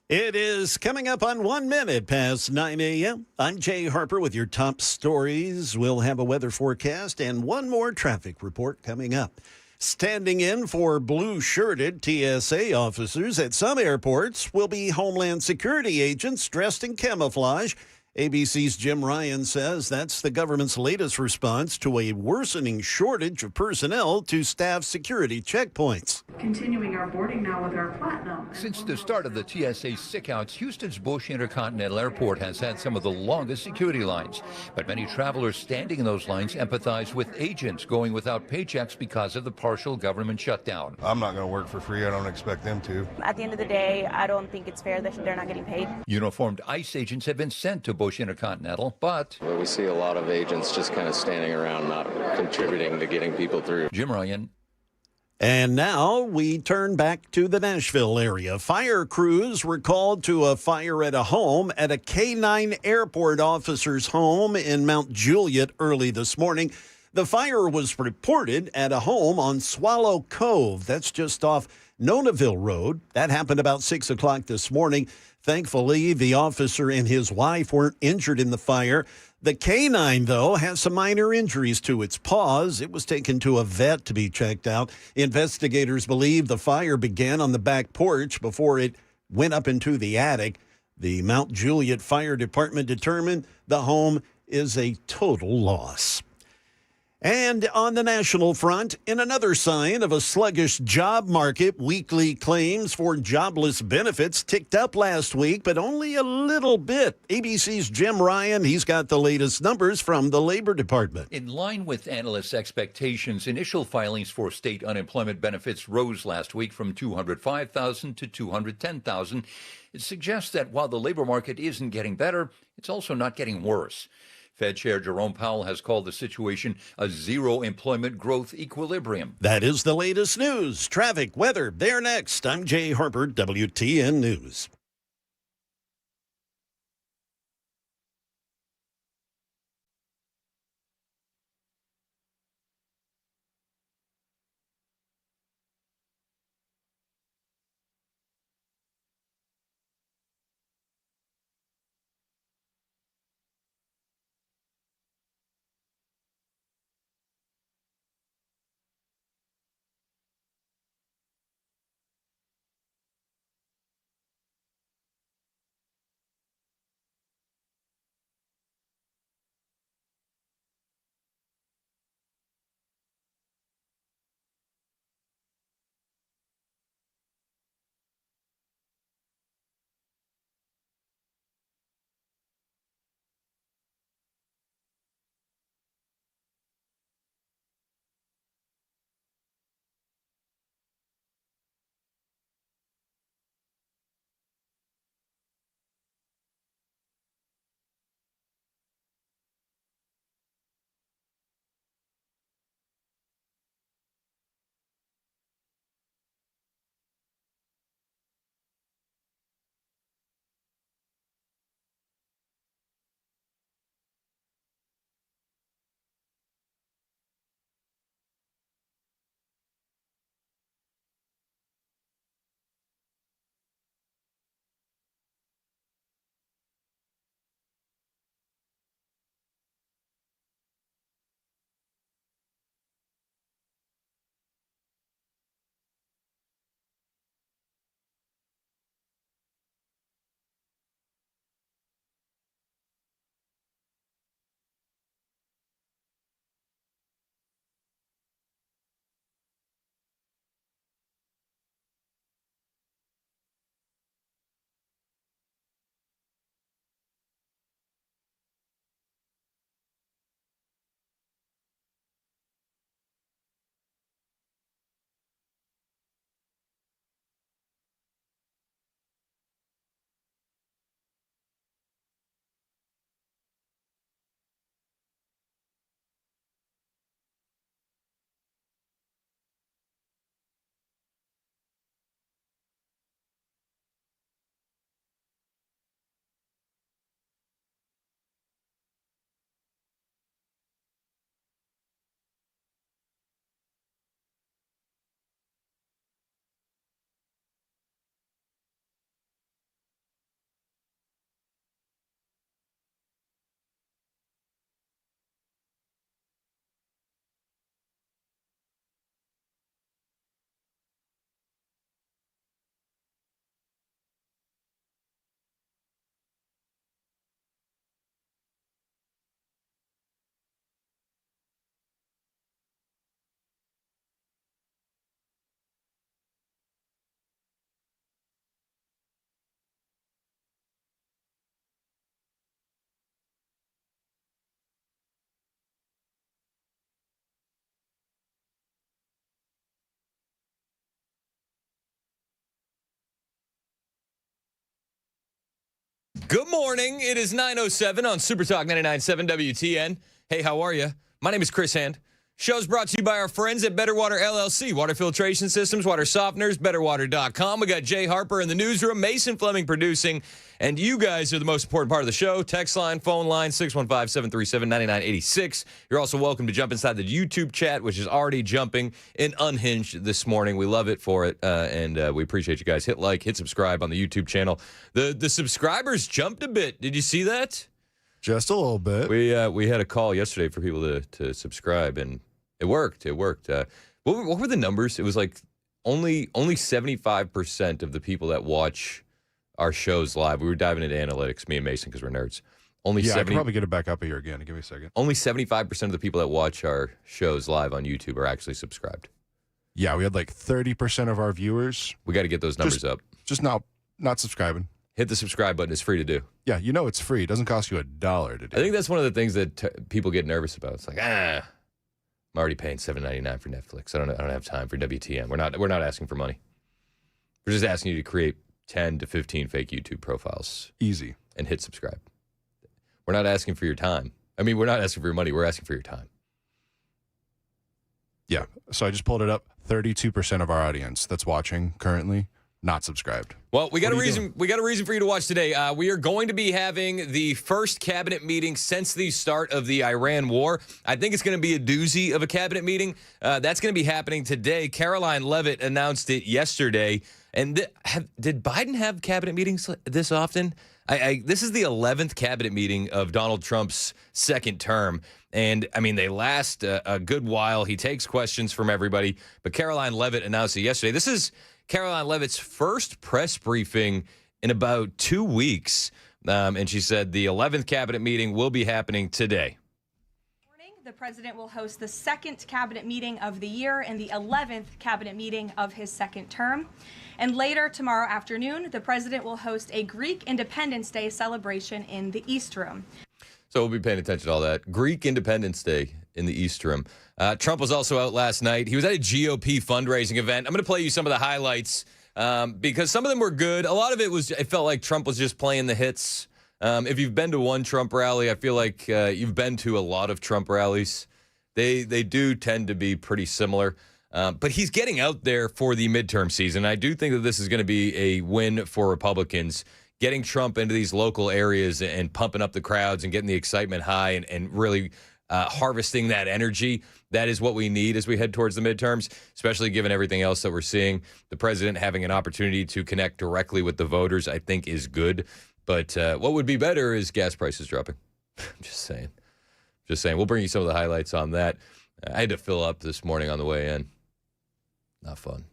It is coming up on 1 minute past 9 a.m. I'm Jay Harper with your top stories. We'll have a weather forecast and one more traffic report coming up. Standing in for blue-shirted TSA officers at some airports will be Homeland Security agents dressed in camouflage. ABC's Jim Ryan says that's the government's latest response to a worsening shortage of personnel to staff security checkpoints. Continuing our boarding now with our Platinum. Since the start of the TSA sickouts, Houston's Bush Intercontinental Airport has had some of the longest security lines. But many travelers standing in those lines empathize with agents going without paychecks because of the partial government shutdown. I'm not going to work for free. I don't expect them to. At the end of the day, I don't think it's fair that they're not getting paid. Uniformed ICE agents have been sent to Bush Intercontinental, but we see a lot of agents just kind of standing around, not contributing to getting people through. Jim Ryan. And now we turn back to the Nashville area. Fire crews were called to a fire at a home at a K-9 airport officer's home in Mount Juliet early this morning. The fire was reported at a home on Swallow Cove. That's just off Nonaville Road. That happened about 6 o'clock this morning. Thankfully, the officer and his wife weren't injured in the fire. The K-9, though, has some minor injuries to its paws. It was taken to a vet to be checked out. Investigators believe the fire began on the back porch before it went up into the attic. The Mount Juliet Fire Department determined the home is a total loss. And on the national front, in another sign of a sluggish job market, weekly claims for jobless benefits ticked up last week, but only a little bit. ABC's Jim Ryan, he's got the latest numbers from the Labor Department. In line with analysts' expectations, initial filings for state unemployment benefits rose last week from 205,000 to 210,000. It suggests that while the labor market isn't getting better, it's also not getting worse. Fed Chair Jerome Powell has called the situation a zero employment growth equilibrium. That is the latest news. Traffic, weather, they're next. I'm Jay Harper, WTN News. Good morning. It is 9:07 on Super Talk 99.7 WTN. Hey, how are you? My name is Chris Hand. Show's brought to you by our friends at Better Water LLC. Water filtration systems, water softeners, betterwater.com. We got Jay Harper in the newsroom, Mason Fleming producing, and you guys are the most important part of the show. Text line, phone line, 615-737-9986. You're also welcome to jump inside the YouTube chat, which is already jumping in Unhinged this morning. We love it for it, and we appreciate you guys. Hit like, hit subscribe on the YouTube channel. The subscribers jumped a bit. Did you see that? Just a little bit. We had a call yesterday for people to subscribe, and it worked. What were the numbers? It was like only 75% of the people that watch our shows live. We were diving into analytics, me and Mason, because we're nerds. I could probably get it back up here again. Give me a second. Only 75% of the people that watch our shows live on YouTube are actually subscribed. Yeah, we had like 30% of our viewers. We got to get those numbers up. Just not subscribing. Hit the subscribe button. It's free to do. Yeah, it's free. It doesn't cost you $1 to do. I think that's one of the things that people get nervous about. It's like, I'm already paying $7.99 for Netflix. I don't have time for WTN. We're not asking for money. We're just asking you to create 10 to 15 fake YouTube profiles. Easy. And hit subscribe. We're not asking for your time. I mean, we're not asking for your money. We're asking for your time. Yeah. So I just pulled it up. 32% of our audience that's watching currently not subscribed. Well, we got a reason. We got a reason for you to watch today. We are going to be having the first cabinet meeting since the start of the Iran war. I think it's going to be a doozy of a cabinet meeting. That's going to be happening today. Caroline Leavitt announced it yesterday. And did Biden have cabinet meetings this often? This is the 11th cabinet meeting of Donald Trump's second term. And, I mean, they last a good while. He takes questions from everybody. But Caroline Leavitt announced it yesterday. This is Caroline Leavitt's first press briefing in about 2 weeks. And she said the 11th cabinet meeting will be happening today. The president will host the second cabinet meeting of the year and the 11th cabinet meeting of his second term. And later tomorrow afternoon, the president will host a Greek Independence Day celebration in the East Room. So we'll be paying attention to all that. Greek Independence Day in the East Room. Trump was also out last night. He was at a GOP fundraising event. I'm going to play you some of the highlights because some of them were good. A lot of it felt like Trump was just playing the hits. If you've been to one Trump rally, I feel like you've been to a lot of Trump rallies. They do tend to be pretty similar. But he's getting out there for the midterm season. I do think that this is going to be a win for Republicans, getting Trump into these local areas and pumping up the crowds and getting the excitement high and really harvesting that energy. That is what we need as we head towards the midterms, especially given everything else that we're seeing. The president having an opportunity to connect directly with the voters, I think, is good. But what would be better is gas prices dropping. I'm just saying. We'll bring you some of the highlights on that. I had to fill up this morning on the way in. Not fun.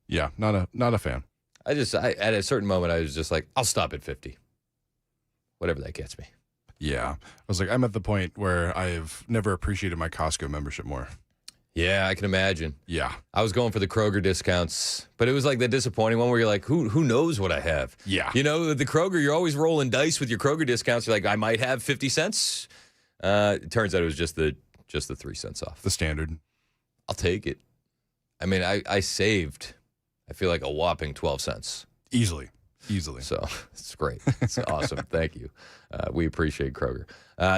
Yeah, not a fan. I at a certain moment, I was just like, I'll stop at 50. Whatever that gets me. Yeah. I was like, I'm at the point where I've never appreciated my Costco membership more. Yeah, I can imagine. Yeah. I was going for the Kroger discounts, but it was like the disappointing one where you're like, who knows what I have? Yeah. You know, the Kroger, you're always rolling dice with your Kroger discounts. You're like, I might have 50 cents. It turns out it was just the 3 cents off. The standard. I'll take it. I mean, I saved, I feel like a whopping 12 cents. Easily. So it's great. It's awesome. Thank you. We appreciate Kroger.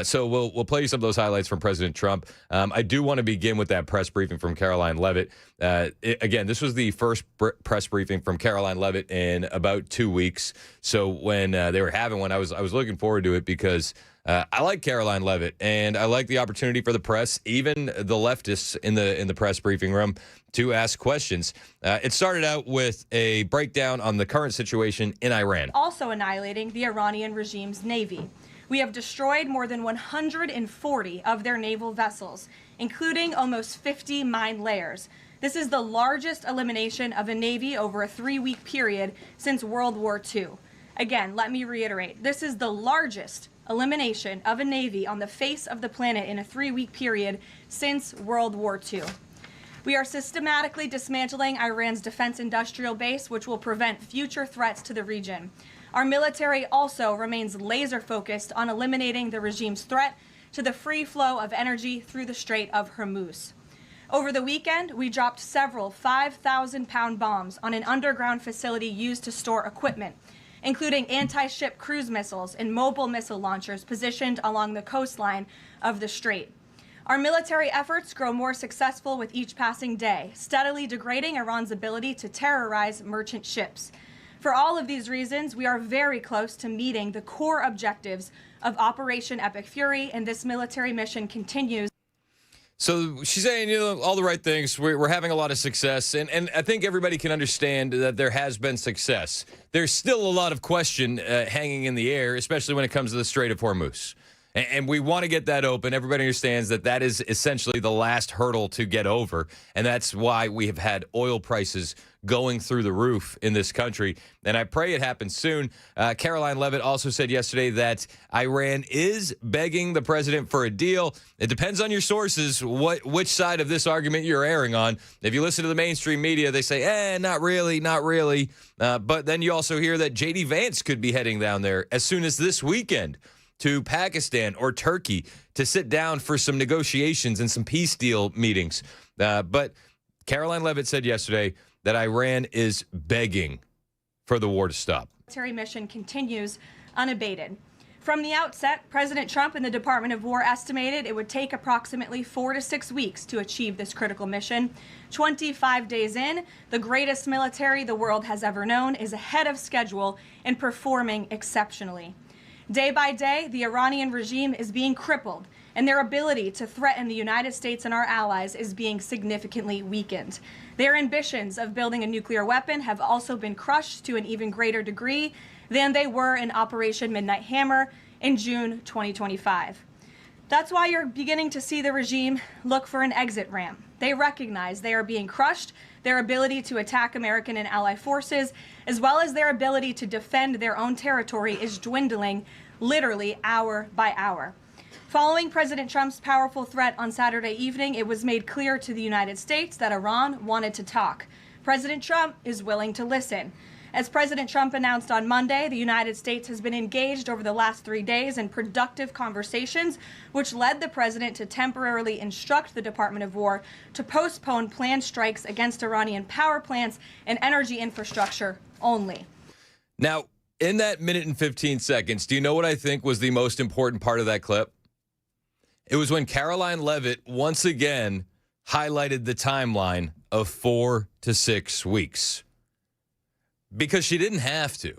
So we'll play you some of those highlights from President Trump. I do want to begin with that press briefing from Caroline Leavitt. Again, this was the first press briefing from Caroline Leavitt in about 2 weeks. So when they were having one, I was looking forward to it because I like Caroline Leavitt, and I like the opportunity for the press, even the leftists in the press briefing room, to ask questions. It started out with a breakdown on the current situation in Iran. Also annihilating the Iranian regime's navy. We have destroyed more than 140 of their naval vessels, including almost 50 mine layers. This is the largest elimination of a navy over a 3-week period since World War II. Again, let me reiterate, this is the largest elimination of a navy on the face of the planet in a 3-week period since World War II. We are systematically dismantling Iran's defense industrial base, which will prevent future threats to the region. Our military also remains laser-focused on eliminating the regime's threat to the free flow of energy through the Strait of Hormuz. Over the weekend, we dropped several 5,000-pound bombs on an underground facility used to store equipment. including anti-ship cruise missiles and mobile missile launchers positioned along the coastline of the strait. Our military efforts grow more successful with each passing day, steadily degrading Iran's ability to terrorize merchant ships. For all of these reasons, we are very close to meeting the core objectives of Operation Epic Fury, and this military mission continues. So she's saying, all the right things. We're having a lot of success, and I think everybody can understand that there has been success. There's still a lot of question hanging in the air, especially when it comes to the Strait of Hormuz. And we want to get that open. Everybody understands that that is essentially the last hurdle to get over. And that's why we have had oil prices going through the roof in this country. And I pray it happens soon. Caroline Leavitt also said yesterday that Iran is begging the president for a deal. It depends on your sources which side of this argument you're airing on. If you listen to the mainstream media, they say, not really, not really. But then you also hear that J.D. Vance could be heading down there as soon as this weekend to Pakistan or Turkey to sit down for some negotiations and some peace deal meetings. But Caroline Leavitt said yesterday that Iran is begging for the war to stop. Military mission continues unabated. From the outset, President Trump and the Department of War estimated it would take approximately 4 to 6 weeks to achieve this critical mission. 25 days in, the greatest military the world has ever known is ahead of schedule and performing exceptionally. Day by day, the Iranian regime is being crippled, and their ability to threaten the United States and our allies is being significantly weakened. Their ambitions of building a nuclear weapon have also been crushed to an even greater degree than they were in Operation Midnight Hammer in June 2025. That's why you're beginning to see the regime look for an exit ramp. They recognize they are being crushed, their ability to attack American and ally forces, as well as their ability to defend their own territory is dwindling literally hour by hour. Following President Trump's powerful threat on Saturday evening, it was made clear to the United States that Iran wanted to talk. President Trump is willing to listen. As President Trump announced on Monday, the United States has been engaged over the last 3 days in productive conversations, which led the president to temporarily instruct the Department of War to postpone planned strikes against Iranian power plants and energy infrastructure only. Now, in that minute and 15 seconds, do you know what I think was the most important part of that clip? It was when Caroline Leavitt once again highlighted the timeline of 4 to 6 weeks. Because she didn't have to.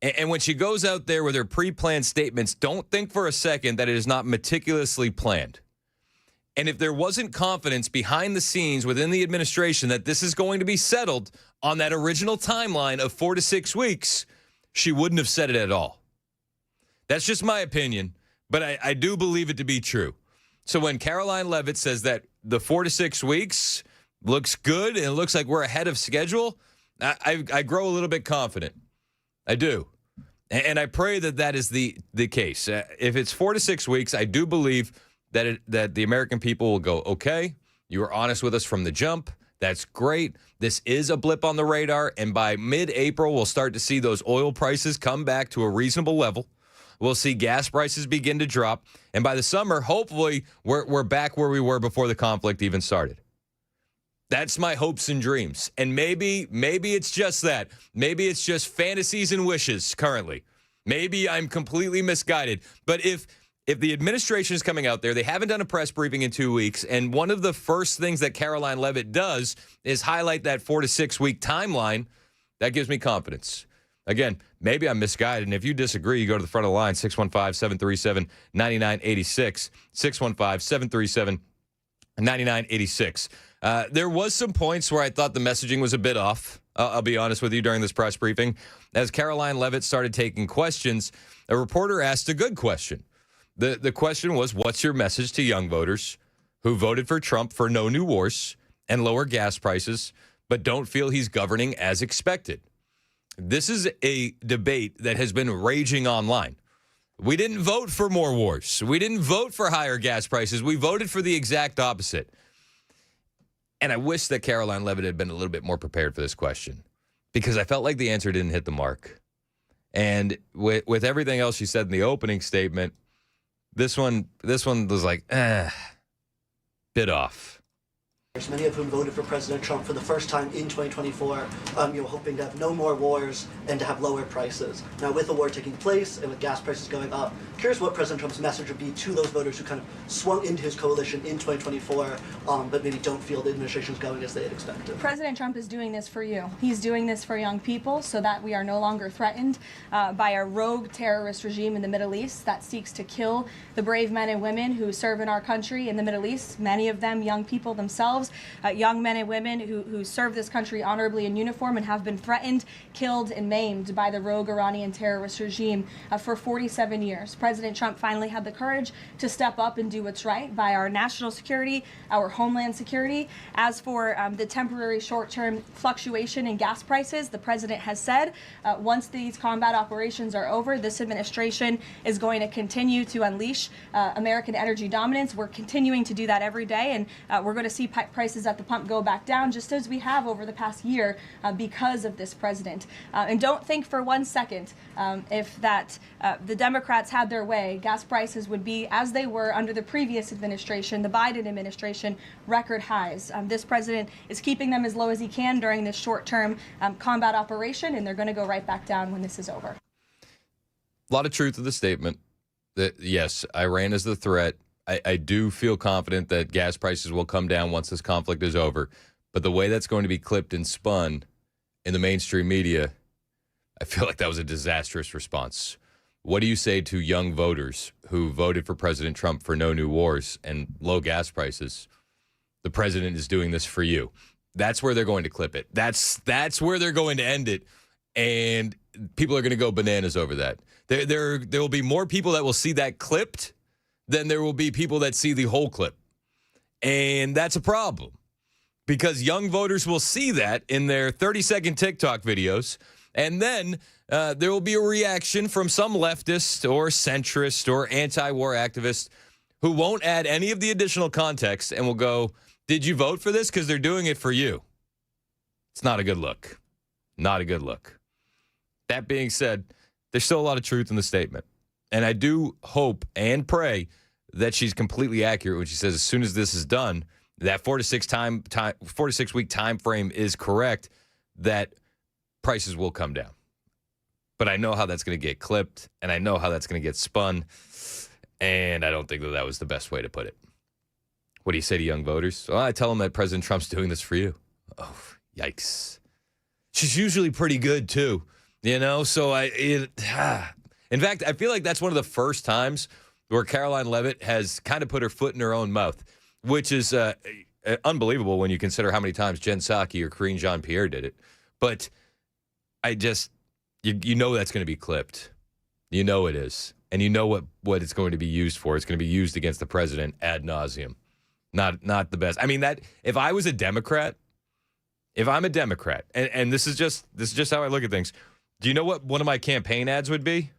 And when she goes out there with her pre-planned statements, don't think for a second that it is not meticulously planned. And if there wasn't confidence behind the scenes within the administration that this is going to be settled on that original timeline of 4 to 6 weeks, she wouldn't have said it at all. That's just my opinion, but I do believe it to be true. So when Caroline Leavitt says that the 4 to 6 weeks looks good and it looks like we're ahead of schedule, I grow a little bit confident. I do. And I pray that that is the case. If it's 4 to 6 weeks, I do believe that that the American people will go, okay, you were honest with us from the jump. That's great. This is a blip on the radar. And by mid-April, we'll start to see those oil prices come back to a reasonable level. We'll see gas prices begin to drop. And by the summer, hopefully, we're back where we were before the conflict even started. That's my hopes and dreams. And maybe it's just that. Maybe it's just fantasies and wishes currently. Maybe I'm completely misguided. But if the administration is coming out there, they haven't done a press briefing in 2 weeks, and one of the first things that Caroline Leavitt does is highlight that 4 to 6 week timeline, that gives me confidence. Again, maybe I'm misguided, and if you disagree, you go to the front of the line, 615-737-9986, 615-737-9986. There was some points where I thought the messaging was a bit off, I'll be honest with you, during this press briefing. As Caroline Leavitt started taking questions, a reporter asked a good question. The question was, what's your message to young voters who voted for Trump for no new wars and lower gas prices, but don't feel he's governing as expected? This is a debate that has been raging online. We didn't vote for more wars. We didn't vote for higher gas prices. We voted for the exact opposite. And I wish that Caroline Leavitt had been a little bit more prepared for this question because I felt like the answer didn't hit the mark. And with everything else she said in the opening statement, this one was like, bit off. Many of whom voted for President Trump for the first time in 2024, hoping to have no more wars and to have lower prices. Now, with the war taking place and with gas prices going up, curious what President Trump's message would be to those voters who kind of swung into his coalition in 2024, but maybe don't feel the administration's going as they had expected. President Trump is doing this for you. He's doing this for young people so that we are no longer threatened by a rogue terrorist regime in the Middle East that seeks to kill the brave men and women who serve in our country in the Middle East, many of them young people themselves. Young men and women who serve this country honorably in uniform and have been threatened, killed, and maimed by the rogue Iranian terrorist regime for 47 years. President Trump finally had the courage to step up and do what's right by our national security, our homeland security. As for the temporary short-term fluctuation in gas prices, the president has said once these combat operations are over, this administration is going to continue to unleash American energy dominance. We're continuing to do that every day, and we're going to see prices at the pump go back down, just as we have over the past year because of this president. And don't think for 1 second if the Democrats had their way, gas prices would be as they were under the previous administration, the Biden administration, record highs. This president is keeping them as low as he can during this short-term combat operation, and they're going to go right back down when this is over. A lot of truth to the statement that, yes, Iran is the threat. I do feel confident that gas prices will come down once this conflict is over. But the way that's going to be clipped and spun in the mainstream media, I feel like that was a disastrous response. What do you say to young voters who voted for President Trump for no new wars and low gas prices? The president is doing this for you. That's where they're going to clip it. That's where they're going to end it. And people are going to go bananas over that. There will be more people that will see that clipped than there will be people that see the whole clip. And that's a problem because young voters will see that in their 30-second TikTok videos. And then there will be a reaction from some leftist or centrist or anti-war activist who won't add any of the additional context and will go, did you vote for this? Because they're doing it for you. It's not a good look. Not a good look. That being said, there's still a lot of truth in the statement. And I do hope and pray that she's completely accurate when she says as soon as this is done, that 4 to 6 week time frame is correct, that prices will come down. But I know how that's going to get clipped, and I know how that's going to get spun, and I don't think that was the best way to put it. What do you say to young voters? Well, I tell them that President Trump's doing this for you. Oh, yikes. She's usually pretty good, too. So in fact, I feel like that's one of the first times where Caroline Leavitt has kind of put her foot in her own mouth, which is unbelievable when you consider how many times Jen Psaki or Karine Jean-Pierre did it. But I just, you know that's going to be clipped. You know it is. And you know what it's going to be used for. It's going to be used against the president ad nauseum. Not the best. I mean, that if I was a Democrat, if I'm a Democrat, and this is just how I look at things, do you know what one of my campaign ads would be?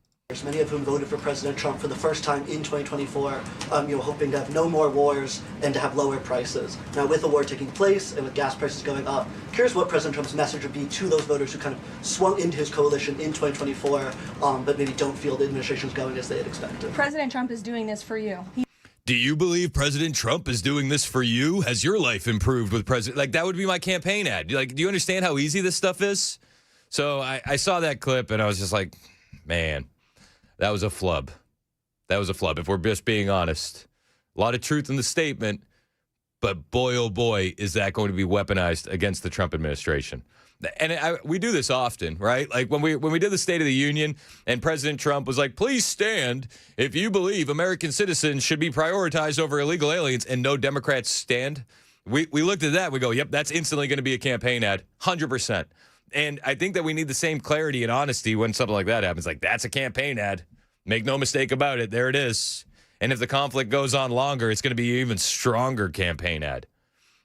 Many of whom voted for President Trump for the first time in 2024, hoping to have no more wars and to have lower prices. Now, with the war taking place and with gas prices going up, curious what President Trump's message would be to those voters who kind of swung into his coalition in 2024, but maybe don't feel the administration's going as they had expected. President Trump is doing this for you. Do you believe President Trump is doing this for you? Has your life improved with President? Like, that would be my campaign ad. Do you understand how easy this stuff is? So I saw that clip, and I was just like, man, that was a flub. That was a flub, if we're just being honest. A lot of truth in the statement, but boy, oh boy, is that going to be weaponized against the Trump administration. And we do this often, right? Like when we did the State of the Union and President Trump was like, please stand if you believe American citizens should be prioritized over illegal aliens, and no Democrats stand. We looked at that. We go, yep, that's instantly going to be a campaign ad, 100%. And I think that we need the same clarity and honesty when something like that happens. Like, that's a campaign ad. Make no mistake about it. There it is. And if the conflict goes on longer, it's going to be an even stronger campaign ad.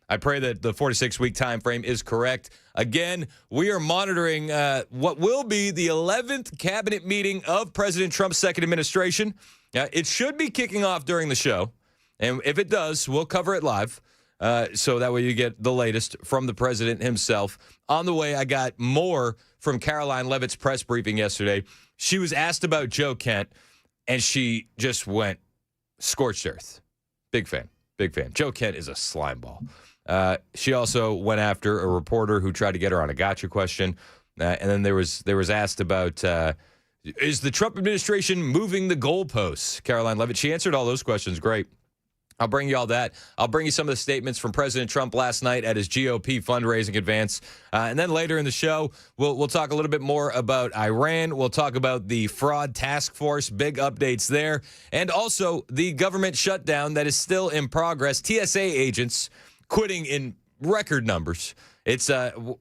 I pray that the 4 to 6 week time frame is correct. Again, we are monitoring what will be the 11th cabinet meeting of President Trump's second administration. It should be kicking off during the show. And if it does, we'll cover it live. So that way you get the latest from the president himself. On the way, I got more from Caroline Leavitt's press briefing yesterday. She was asked about Joe Kent, and she just went scorched earth. Big fan. Big fan. Joe Kent is a slimeball. She also went after a reporter who tried to get her on a gotcha question. And then there was asked about, is the Trump administration moving the goalposts? Caroline Levitt, she answered all those questions. Great. I'll bring you all that. I'll bring you some of the statements from President Trump last night at his GOP fundraising advance. And then later in the show, we'll talk a little bit more about Iran. We'll talk about the fraud task force, big updates there. And also the government shutdown that is still in progress. TSA agents quitting in record numbers. It's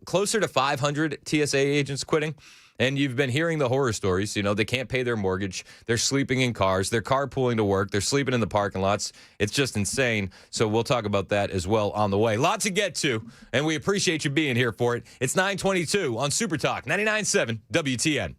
closer to 500 TSA agents quitting. And you've been hearing the horror stories. You know, they can't pay their mortgage. They're sleeping in cars. They're carpooling to work. They're sleeping in the parking lots. It's just insane. So we'll talk about that as well on the way. Lot to get to, and we appreciate you being here for it. It's 9:22 on Super Talk 99.7 WTN.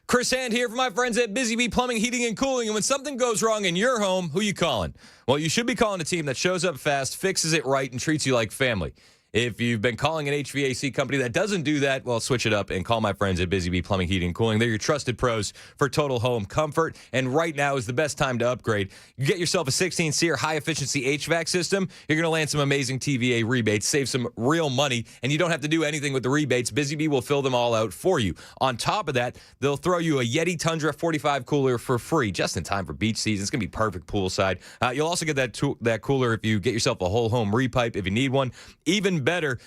Chris Hand here for my friends at Busy Bee Plumbing, Heating, and Cooling. And when something goes wrong in your home, who you calling? Well, you should be calling a team that shows up fast, fixes it right, and treats you like family. If you've been calling an HVAC company that doesn't do that, well, switch it up and call my friends at Busy Bee Plumbing, Heating, and Cooling. They're your trusted pros for total home comfort, and right now is the best time to upgrade. You get yourself a 16-SEER high-efficiency HVAC system, you're going to land some amazing TVA rebates, save some real money, and you don't have to do anything with the rebates. Busy Bee will fill them all out for you. On top of that, they'll throw you a Yeti Tundra 45 cooler for free, just in time for beach season. It's going to be perfect poolside. You'll also get that cooler if you get yourself a whole home repipe if you need one. Even better,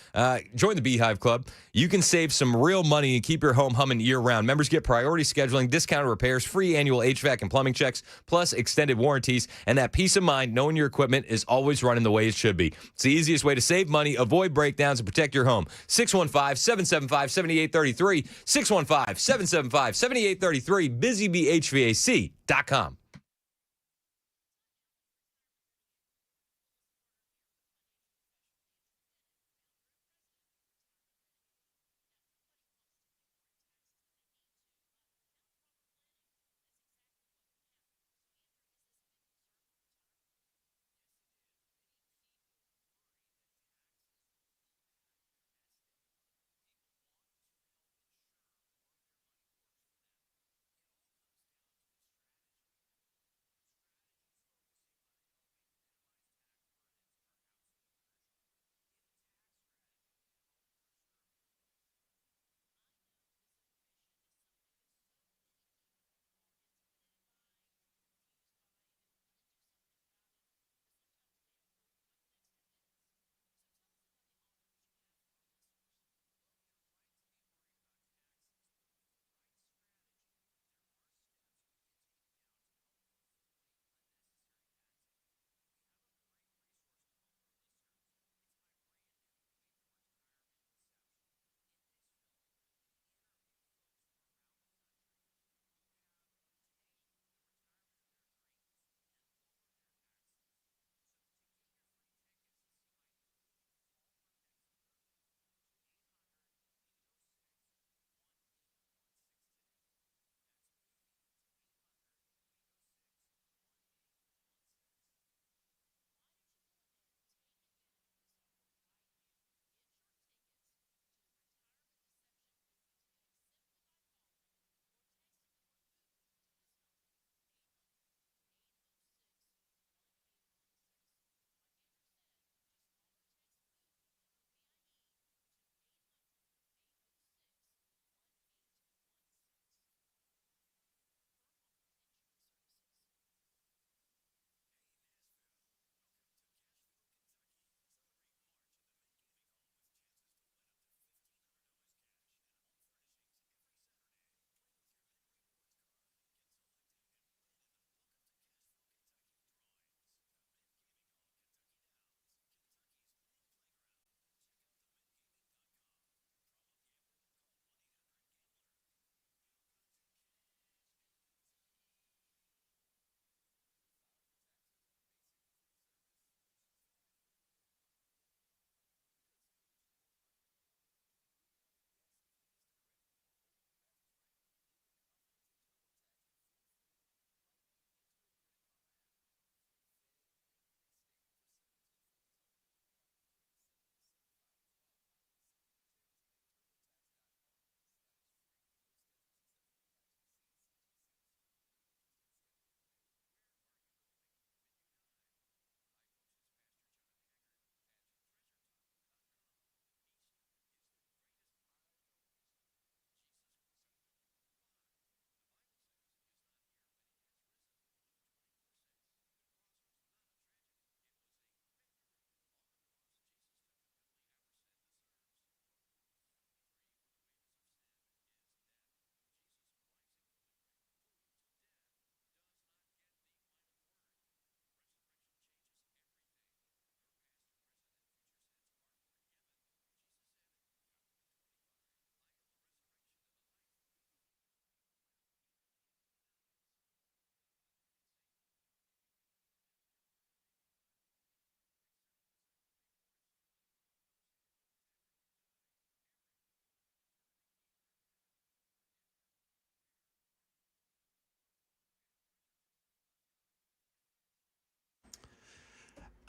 join the Beehive Club. You can save some real money and keep your home humming year-round. Members get priority scheduling, discounted repairs, free annual HVAC and plumbing checks, plus extended warranties, and that peace of mind knowing your equipment is always running the way it should be. It's the easiest way to save money, avoid breakdowns, and protect your home. 615-775-7833, 615-775-7833, busybeehvac.com.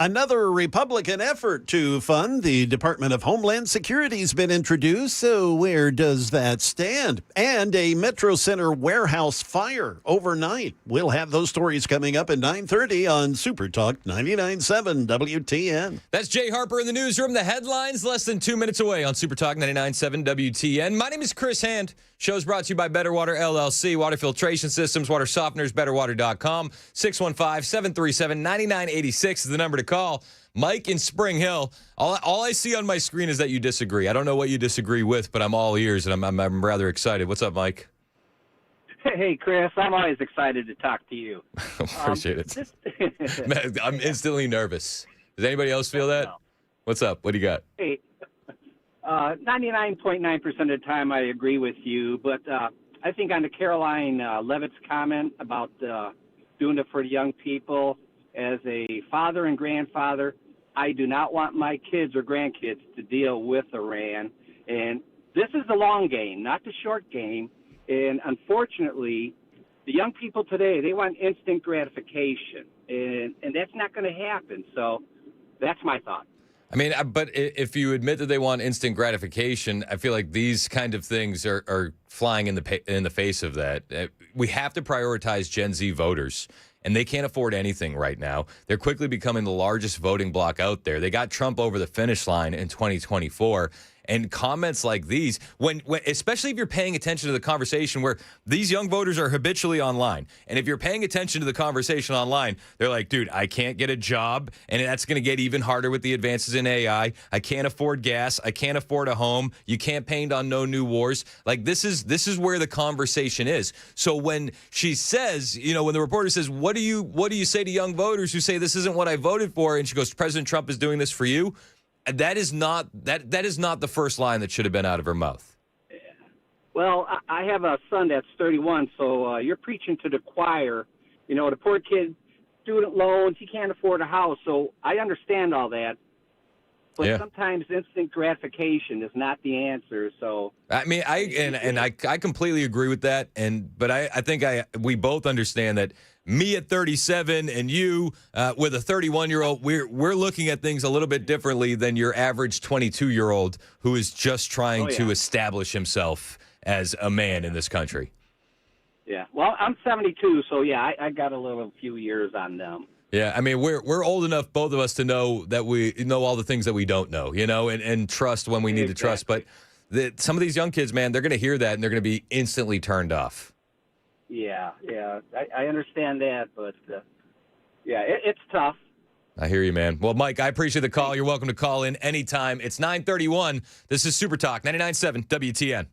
Another Republican effort to fund the Department of Homeland Security has been introduced. So where does that stand? And a Metro Center warehouse fire overnight. We'll have those stories coming up at 9:30 on Super Talk 99.7 WTN. That's Jay Harper in the newsroom. The headlines less than 2 minutes away on Super Talk 99.7 WTN. My name is Chris Hand. Show's brought to you by Better Water LLC, water filtration systems, water softeners, betterwater.com. 615-737-9986 is the number to call. Mike in Spring Hill. All I see on my screen is that you disagree. I don't know what you disagree with, but I'm all ears, and I'm rather excited. What's up, Mike? Hey, Chris. I'm always excited to talk to you. Appreciate it. Man, I'm instantly nervous. Does anybody else feel that? No. What's up? What do you got? Hey, 99.9% of the time I agree with you, but I think on the Caroline Levitt's comment about doing it for the young people, as a father and grandfather, I do not want my kids or grandkids to deal with Iran. And this is the long game, not the short game. And unfortunately, the young people today, they want instant gratification. And that's not going to happen. So that's my thought. I mean, but if you admit that they want instant gratification, I feel like these kind of things are flying in the face of that. We have to prioritize Gen Z voters, and they can't afford anything right now. They're quickly becoming the largest voting bloc out there. They got Trump over the finish line in 2024. And comments like these, when especially if you're paying attention to the conversation where these young voters are habitually online. And if you're paying attention to the conversation online, they're like, dude, I can't get a job. And that's going to get even harder with the advances in AI. I can't afford gas. I can't afford a home. You campaigned on no new wars. Like, this is where the conversation is. So when she says, when the reporter says, what do you say to young voters who say this isn't what I voted for? And she goes, President Trump is doing this for you. That is not the first line that should have been out of her mouth. Well, I have a son that's 31, so you're preaching to the choir. The poor kid, student loans, he can't afford a house. So I understand all that. But sometimes instant gratification is not the answer. So I mean, I completely agree with that. But I think we both understand that. Me at 37 and you with a 31-year-old, we're looking at things a little bit differently than your average 22-year-old who is just trying to establish himself as a man in this country. Yeah, well, I'm 72, so I got a few years on them. Yeah, I mean, we're old enough, both of us, to know that we know all the things that we don't know, and trust when we need to trust. But some of these young kids, man, they're going to hear that and they're going to be instantly turned off. Yeah, I understand that, but it's tough. I hear you, man. Well, Mike, I appreciate the call. You're welcome to call in anytime. It's 9:31. This is Super Talk 99.7 WTN.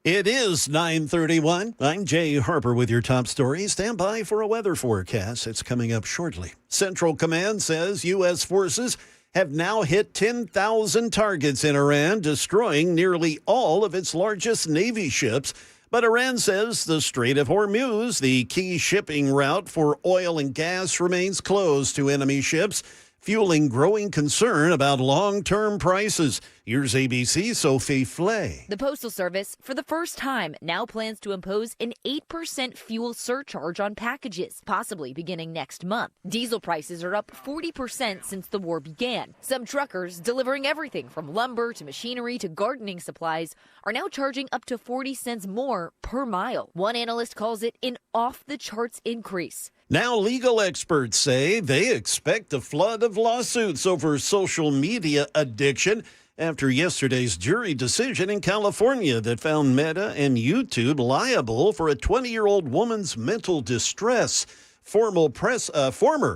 It is 9:31. I'm Jay Harper with your top stories. Stand by for a weather forecast. It's coming up shortly. Central Command says U.S. forces have now hit 10,000 targets in Iran, destroying nearly all of its largest Navy ships. But Iran says the Strait of Hormuz, the key shipping route for oil and gas, remains closed to enemy ships, fueling growing concern about long-term prices. Here's ABC Sophie Flay. The Postal Service, for the first time, now plans to impose an 8% fuel surcharge on packages, possibly beginning next month. Diesel prices are up 40% since the war began. Some truckers, delivering everything from lumber to machinery to gardening supplies, are now charging up to 40 cents more per mile. One analyst calls it an off-the-charts increase. Now legal experts say they expect a flood of lawsuits over social media addiction after yesterday's jury decision in California that found Meta and YouTube liable for a 20-year-old woman's mental distress. Former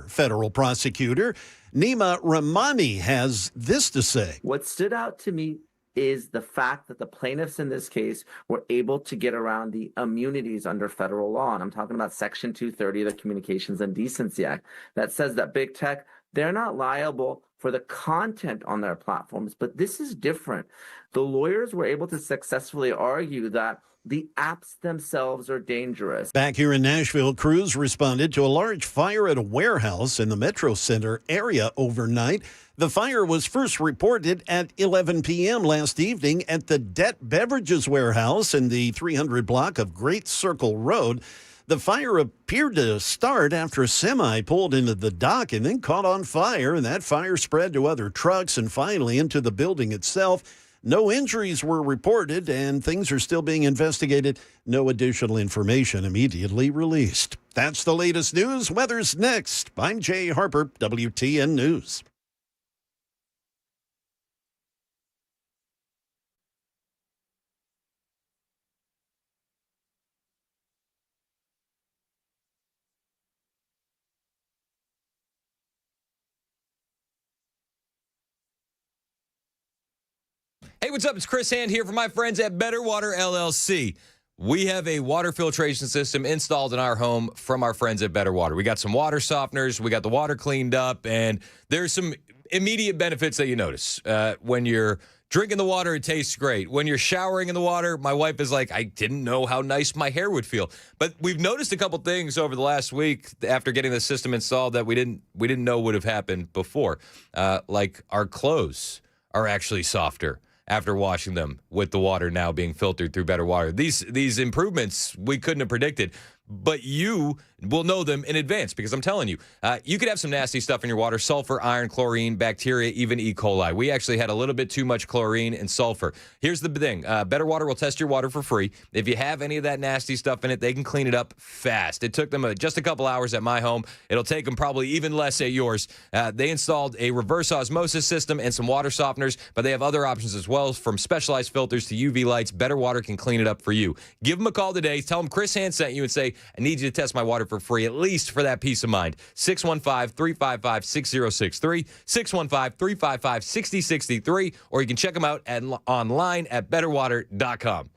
federal prosecutor Nima Rahmani has this to say. What stood out to me is the fact that the plaintiffs in this case were able to get around the immunities under federal law. And I'm talking about Section 230 of the Communications and Decency Act that says that big tech, they're not liable for the content on their platforms. But this is different. The lawyers were able to successfully argue that The apps themselves are dangerous. Back here in Nashville, crews responded to a large fire at a warehouse in the Metro Center area overnight. The fire was first reported at 11 p.m. last evening at the Det Beverages warehouse in the 300 block of Great Circle Road. The fire appeared to start after a semi pulled into the dock and then caught on fire, and that fire spread to other trucks and finally into the building itself. No injuries were reported, and things are still being investigated. No additional information immediately released. That's the latest news. Weather's next. I'm Jay Harper, WTN News. Hey, what's up? It's Chris Hand here from my friends at Better Water LLC. We have a water filtration system installed in our home from our friends at Better Water. We got some water softeners, we got the water cleaned up, and there's some immediate benefits that you notice. When you're drinking the water, it tastes great. When you're showering in the water, my wife is like, I didn't know how nice my hair would feel. But we've noticed a couple things over the last week after getting the system installed that we didn't know would have happened before. Like our clothes are actually softer after washing them with the water now being filtered through Better Water. These improvements we couldn't have predicted, but you will know them in advance because I'm telling you, you could have some nasty stuff in your water: sulfur, iron, chlorine, bacteria, even E. coli. We actually had a little bit too much chlorine and sulfur. Here's the thing. Better Water will test your water for free. If you have any of that nasty stuff in it, they can clean it up fast. It took them just a couple hours at my home. It'll take them probably even less at yours. They installed a reverse osmosis system and some water softeners, but they have other options as well, from specialized filters to UV lights. Better Water can clean it up for you. Give them a call today. Tell them Chris Hand sent you and say, I need you to test my water for free, at least for that peace of mind. 615-355-6063, 615-355-6063, or you can check them out online at betterwater.com.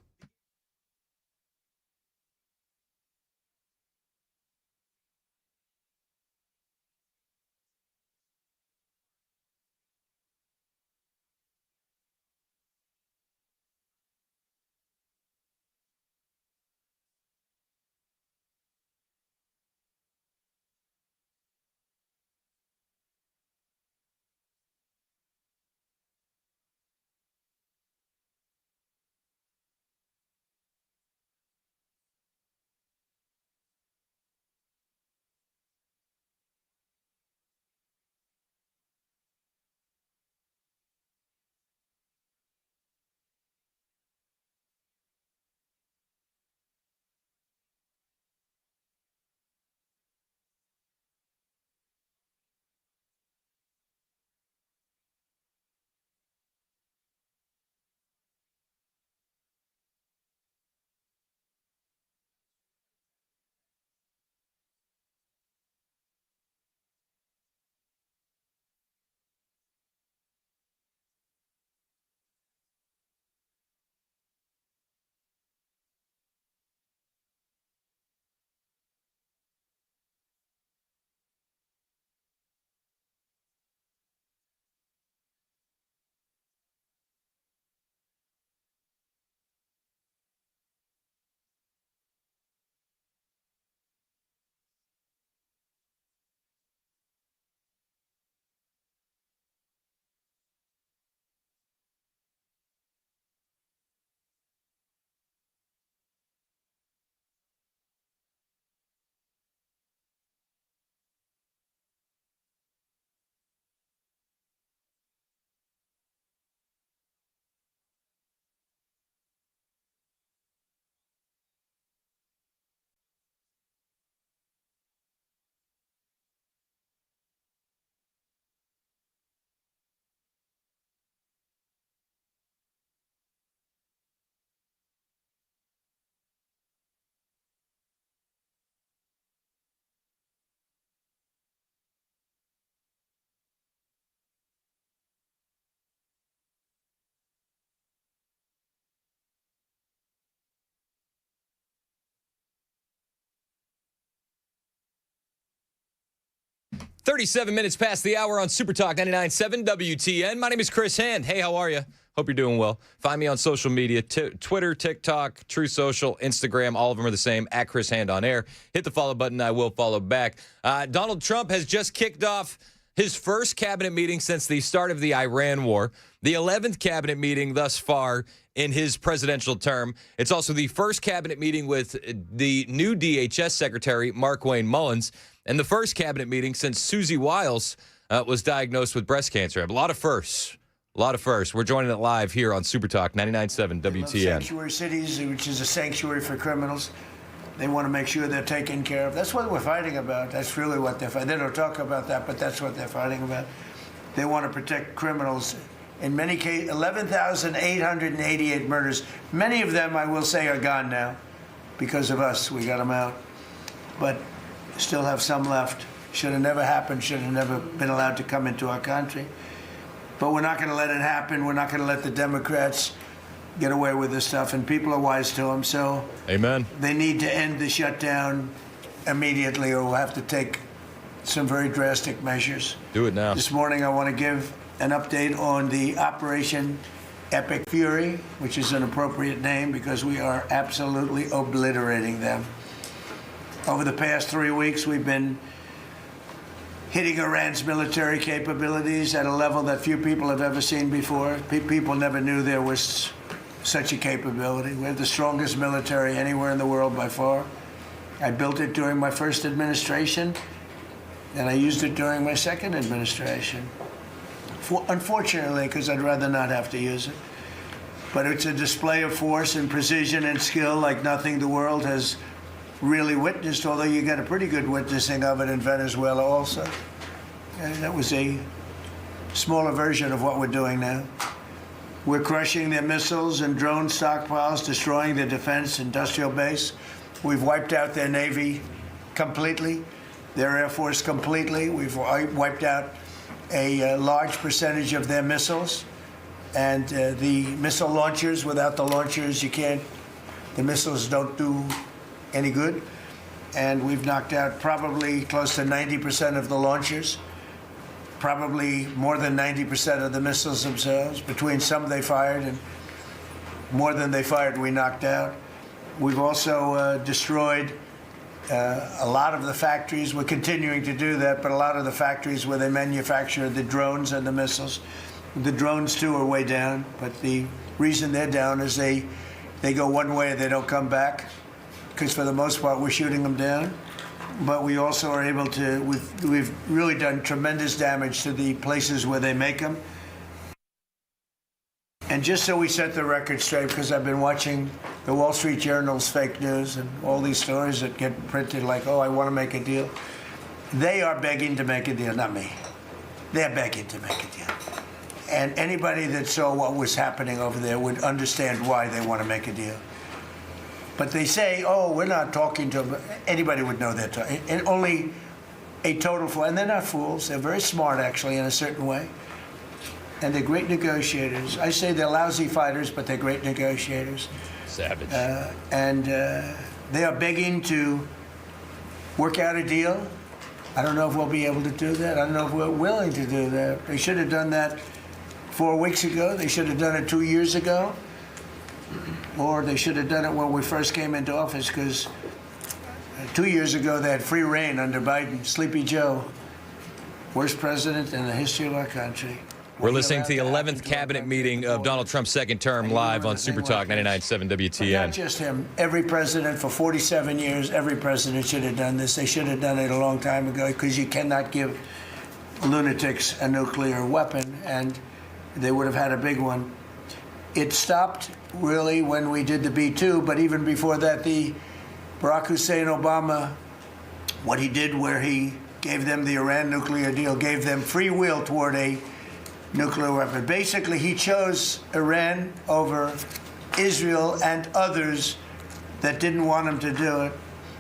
.37 minutes past the hour on Super Talk 99.7 WTN. My name is Chris Hand. Hey, how are you? Hope you're doing well. Find me on social media, Twitter, TikTok, True Social, Instagram. All of them are the same, at Chris Hand on Air. Hit the follow button. I will follow back. Donald Trump has just kicked off his first cabinet meeting since the start of the Iran war, the 11th cabinet meeting thus far in his presidential term. It's also the first cabinet meeting with the new DHS Secretary, Markwayne Mullins, and the first cabinet meeting since Susie Wiles was diagnosed with breast cancer. A lot of firsts. A lot of firsts. We're joining it live here on Super Talk 99.7 WTN. Sanctuary cities, which is a sanctuary for criminals. They want to make sure they're taken care of. That's what we're fighting about. That's really what they're fighting. They don't talk about that, but that's what they're fighting about. They want to protect criminals. In many cases, 11,888 murders. Many of them, I will say, are gone now because of us. We got them out. But still have some left. Should have never happened. Should have never been allowed to come into our country. But we're not going to let it happen. We're not going to let the Democrats get away with this stuff, and people are wise to them. So amen. They need to end the shutdown immediately, or we'll have to take some very drastic measures. Do it now. This morning, I want to give an update on the Operation Epic Fury, which is an appropriate name because we are absolutely obliterating them. Over the past 3 weeks, we've been hitting Iran's military capabilities at a level that few people have ever seen before. People never knew there was such a capability. We have the strongest military anywhere in the world by far. I built it during my first administration, and I used it during my second administration. Unfortunately, because I'd rather not have to use it. But it's a display of force and precision and skill like nothing the world has really witnessed, although you got a pretty good witnessing of it in Venezuela also. And that was a smaller version of what we're doing now. We're crushing their missiles and drone stockpiles, destroying their defense industrial base. We've wiped out their Navy completely, their Air Force completely. We've wiped out a large percentage of their missiles. And the missile launchers, without the launchers, the missiles don't do any good. And we've knocked out probably close to 90% of the launchers, probably more than 90% of the missiles themselves. Between some they fired and more than they fired, we knocked out. We've also destroyed a lot of the factories. We're continuing to do that, but a lot of the factories where they manufacture the drones and the missiles. The drones, too, are way down, but the reason they're down is they go one way and they don't come back, because for the most part, we're shooting them down. But we also are able to, we've really done tremendous damage to the places where they make them. And just so we set the record straight, because I've been watching the Wall Street Journal's fake news and all these stories that get printed like, oh, I want to make a deal. They are begging to make a deal, not me. They're begging to make a deal. And anybody that saw what was happening over there would understand why they want to make a deal. But they say, oh, we're not talking to them. Anybody would know that. And only a total fool. And they're not fools. They're very smart, actually, in a certain way. And they're great negotiators. I say they're lousy fighters, but they're great negotiators. Savage. And they are begging to work out a deal. I don't know if we'll be able to do that. I don't know if we're willing to do that. They should have done that 4 weeks ago. They should have done it 2 years ago. Or they should have done it when we first came into office, because 2 years ago they had free reign under Biden. Sleepy Joe, worst president in the history of our country. We're listening to the 11th cabinet meeting of Donald Trump's second term live on Super Talk 99.7 WTN. Not just him. Every president for 47 years, every president should have done this. They should have done it a long time ago, because you cannot give lunatics a nuclear weapon, and they would have had a big one. It stopped really when we did the B-2, but even before that, the Barack Hussein Obama, what he did where he gave them the Iran nuclear deal, gave them free will toward a nuclear weapon. Basically, he chose Iran over Israel and others that didn't want him to do it.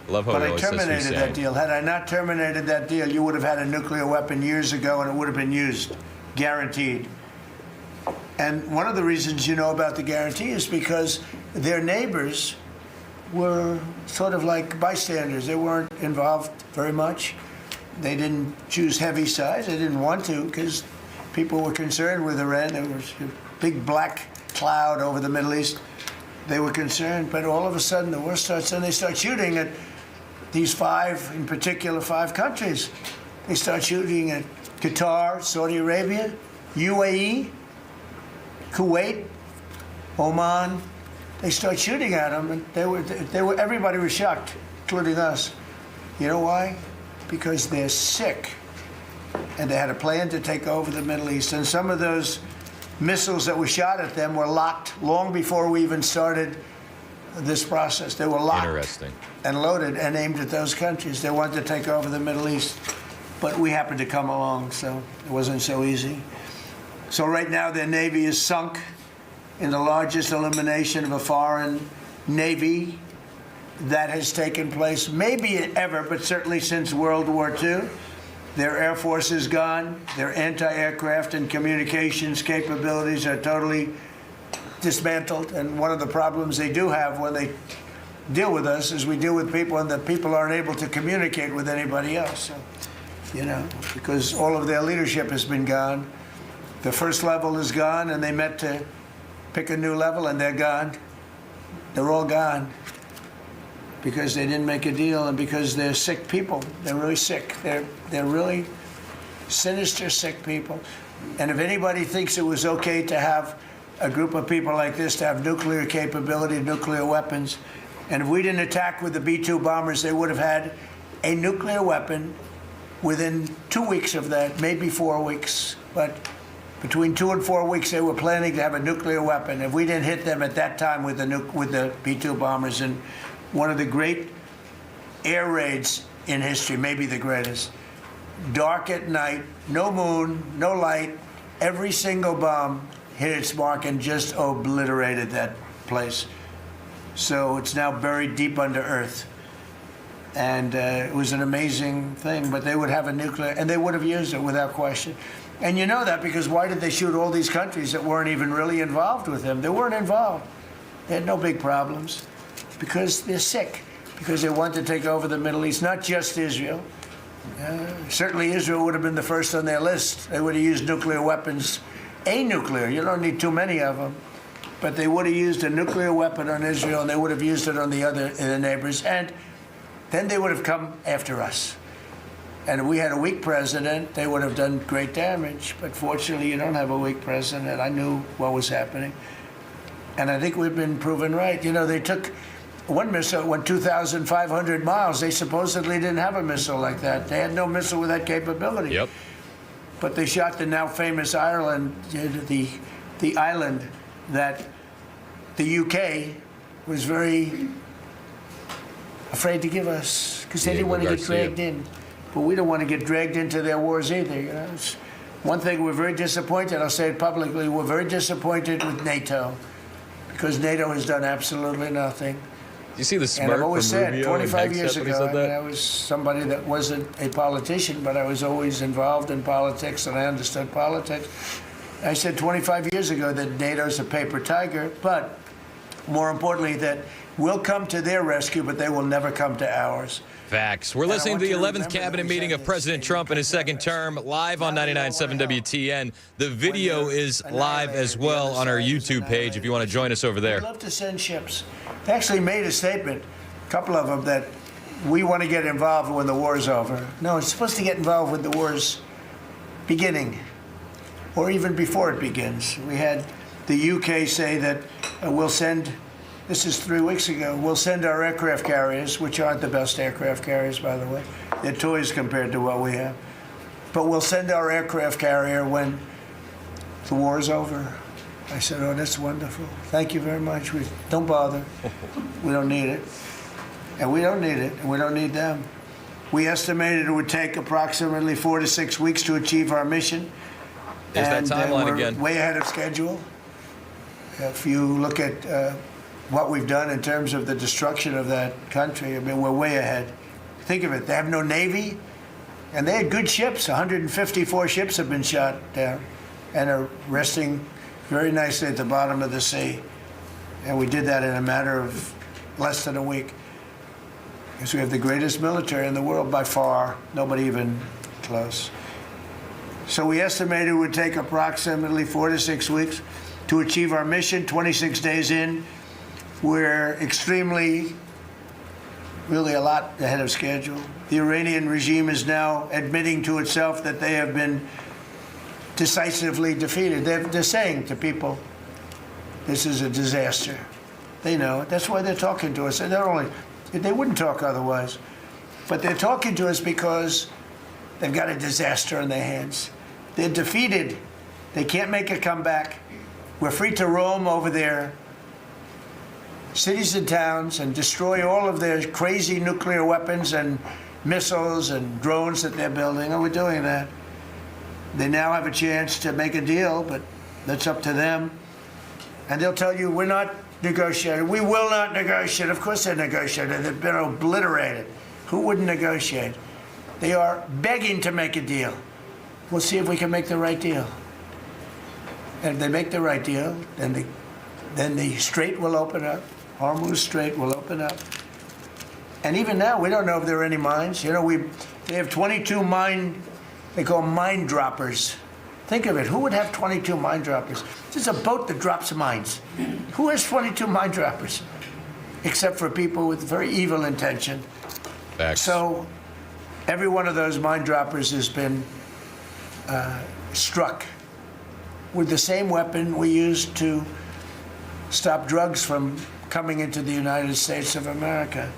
Love how but I terminated that deal. Had I not terminated that deal, you would have had a nuclear weapon years ago, and it would have been used, guaranteed. And one of the reasons you know about the guarantee is because their neighbors were sort of like bystanders. They weren't involved very much. They didn't choose heavy sides. They didn't want to, because people were concerned with Iran. There was a big black cloud over the Middle East. They were concerned, but all of a sudden the war starts and they start shooting at these five, in particular, 5 countries. They start shooting at Qatar, Saudi Arabia, UAE, Kuwait, Oman. They start shooting at them, and everybody was shocked, including us. You know why? Because they're sick, and they had a plan to take over the Middle East. And some of those missiles that were shot at them were locked long before we even started this process. They were locked and loaded and aimed at those countries. They wanted to take over the Middle East, but we happened to come along, so it wasn't so easy. So right now their Navy is sunk in the largest elimination of a foreign Navy that has taken place, maybe ever, but certainly since World War II. Their Air Force is gone. Their anti-aircraft and communications capabilities are totally dismantled. And one of the problems they do have when they deal with us is we deal with people and the people aren't able to communicate with anybody else. So, you know, because all of their leadership has been gone. The first level is gone, and they met to pick a new level, and they're gone. They're all gone because they didn't make a deal and because they're sick people. They're really sick. They're really sinister, sick people. And if anybody thinks it was okay to have a group of people like this to have nuclear capability, nuclear weapons, and if we didn't attack with the B-2 bombers, they would have had a nuclear weapon within 2 weeks of that, maybe 4 weeks. But between 2 and 4 weeks, they were planning to have a nuclear weapon. If we didn't hit them at that time with the B-2 bombers, and one of the great air raids in history, maybe the greatest, dark at night, no moon, no light, every single bomb hit its mark and just obliterated that place. So it's now buried deep under earth. And it was an amazing thing, but they would have a nuclear, and they would have used it without question. And you know that because why did they shoot all these countries that weren't even really involved with them? They weren't involved. They had no big problems because they're sick, because they want to take over the Middle East, not just Israel. Certainly Israel would have been the first on their list. They would have used nuclear weapons, a nuclear, you don't need too many of them, but they would have used a nuclear weapon on Israel, and they would have used it on the neighbors, and then they would have come after us. And if we had a weak president, they would have done great damage. But fortunately, you don't have a weak president. I knew what was happening. And I think we've been proven right. You know, they took one missile, went 2,500 miles. They supposedly didn't have a missile like that. They had no missile with that capability. Yep. But they shot the now famous Ireland, the island that the UK was very afraid to give us because they didn't want to get dragged in. But we don't want to get dragged into their wars either. You know? It's one thing we're very disappointed, I'll say it publicly, we're very disappointed with NATO because NATO has done absolutely nothing. You see the smirk and I've always from said, Rubio 25 years when he ago, said that? I was somebody that wasn't a politician, but I was always involved in politics and I understood politics. I said 25 years ago that NATO's a paper tiger, but more importantly that we'll come to their rescue, but they will never come to ours. Facts. We're listening to the 11th cabinet meeting of President Trump in his second term, live on 99.7 WTN. The video is live as well on our YouTube page if you want to join us over there. We'd love to send ships. They actually made a statement, a couple of them, that we want to get involved when the war's over. No, it's supposed to get involved when the war's beginning, or even before it begins. We had the UK say that we'll send, this is 3 weeks ago, we'll send our aircraft carriers, which aren't the best aircraft carriers, by the way. They're toys compared to what we have. But we'll send our aircraft carrier when the war is over. I said, oh, that's wonderful. Thank you very much. Don't bother. We don't need it. And we don't need it, and we don't need them. We estimated it would take approximately 4 to 6 weeks to achieve our mission. There's that timeline we're again. Way ahead of schedule. If you look at what we've done in terms of the destruction of that country, I mean, we're way ahead. Think of it. They have no Navy, and they had good ships. 154 ships have been shot down and are resting very nicely at the bottom of the sea. And we did that in a matter of less than a week. Because we have the greatest military in the world by far, nobody even close. So we estimated it would take approximately 4 to 6 weeks to achieve our mission. 26 days in, we're really a lot ahead of schedule. The Iranian regime is now admitting to itself that they have been decisively defeated. They're saying to people, this is a disaster. They know it. That's why they're talking to us. They wouldn't talk otherwise. But they're talking to us because they've got a disaster in their hands. They're defeated. They can't make a comeback. We're free to roam over their cities and towns and destroy all of their crazy nuclear weapons and missiles and drones that they're building. And we're doing that. They now have a chance to make a deal, but that's up to them. And they'll tell you, we're not negotiating. We will not negotiate. Of course they're negotiating. They've been obliterated. Who wouldn't negotiate? They are begging to make a deal. We'll see if we can make the right deal. And if they make the right deal, then the strait will open up. Hormuz Strait will open up. And even now, we don't know if there are any mines. You know, they have 22 they call mine droppers. Think of it. Who would have 22 mine droppers? There's a boat that drops mines. Who has 22 mine droppers? Except for people with very evil intention. Facts. So every one of those mine droppers has been struck with the same weapon we used to stop drugs from coming into the United States of America.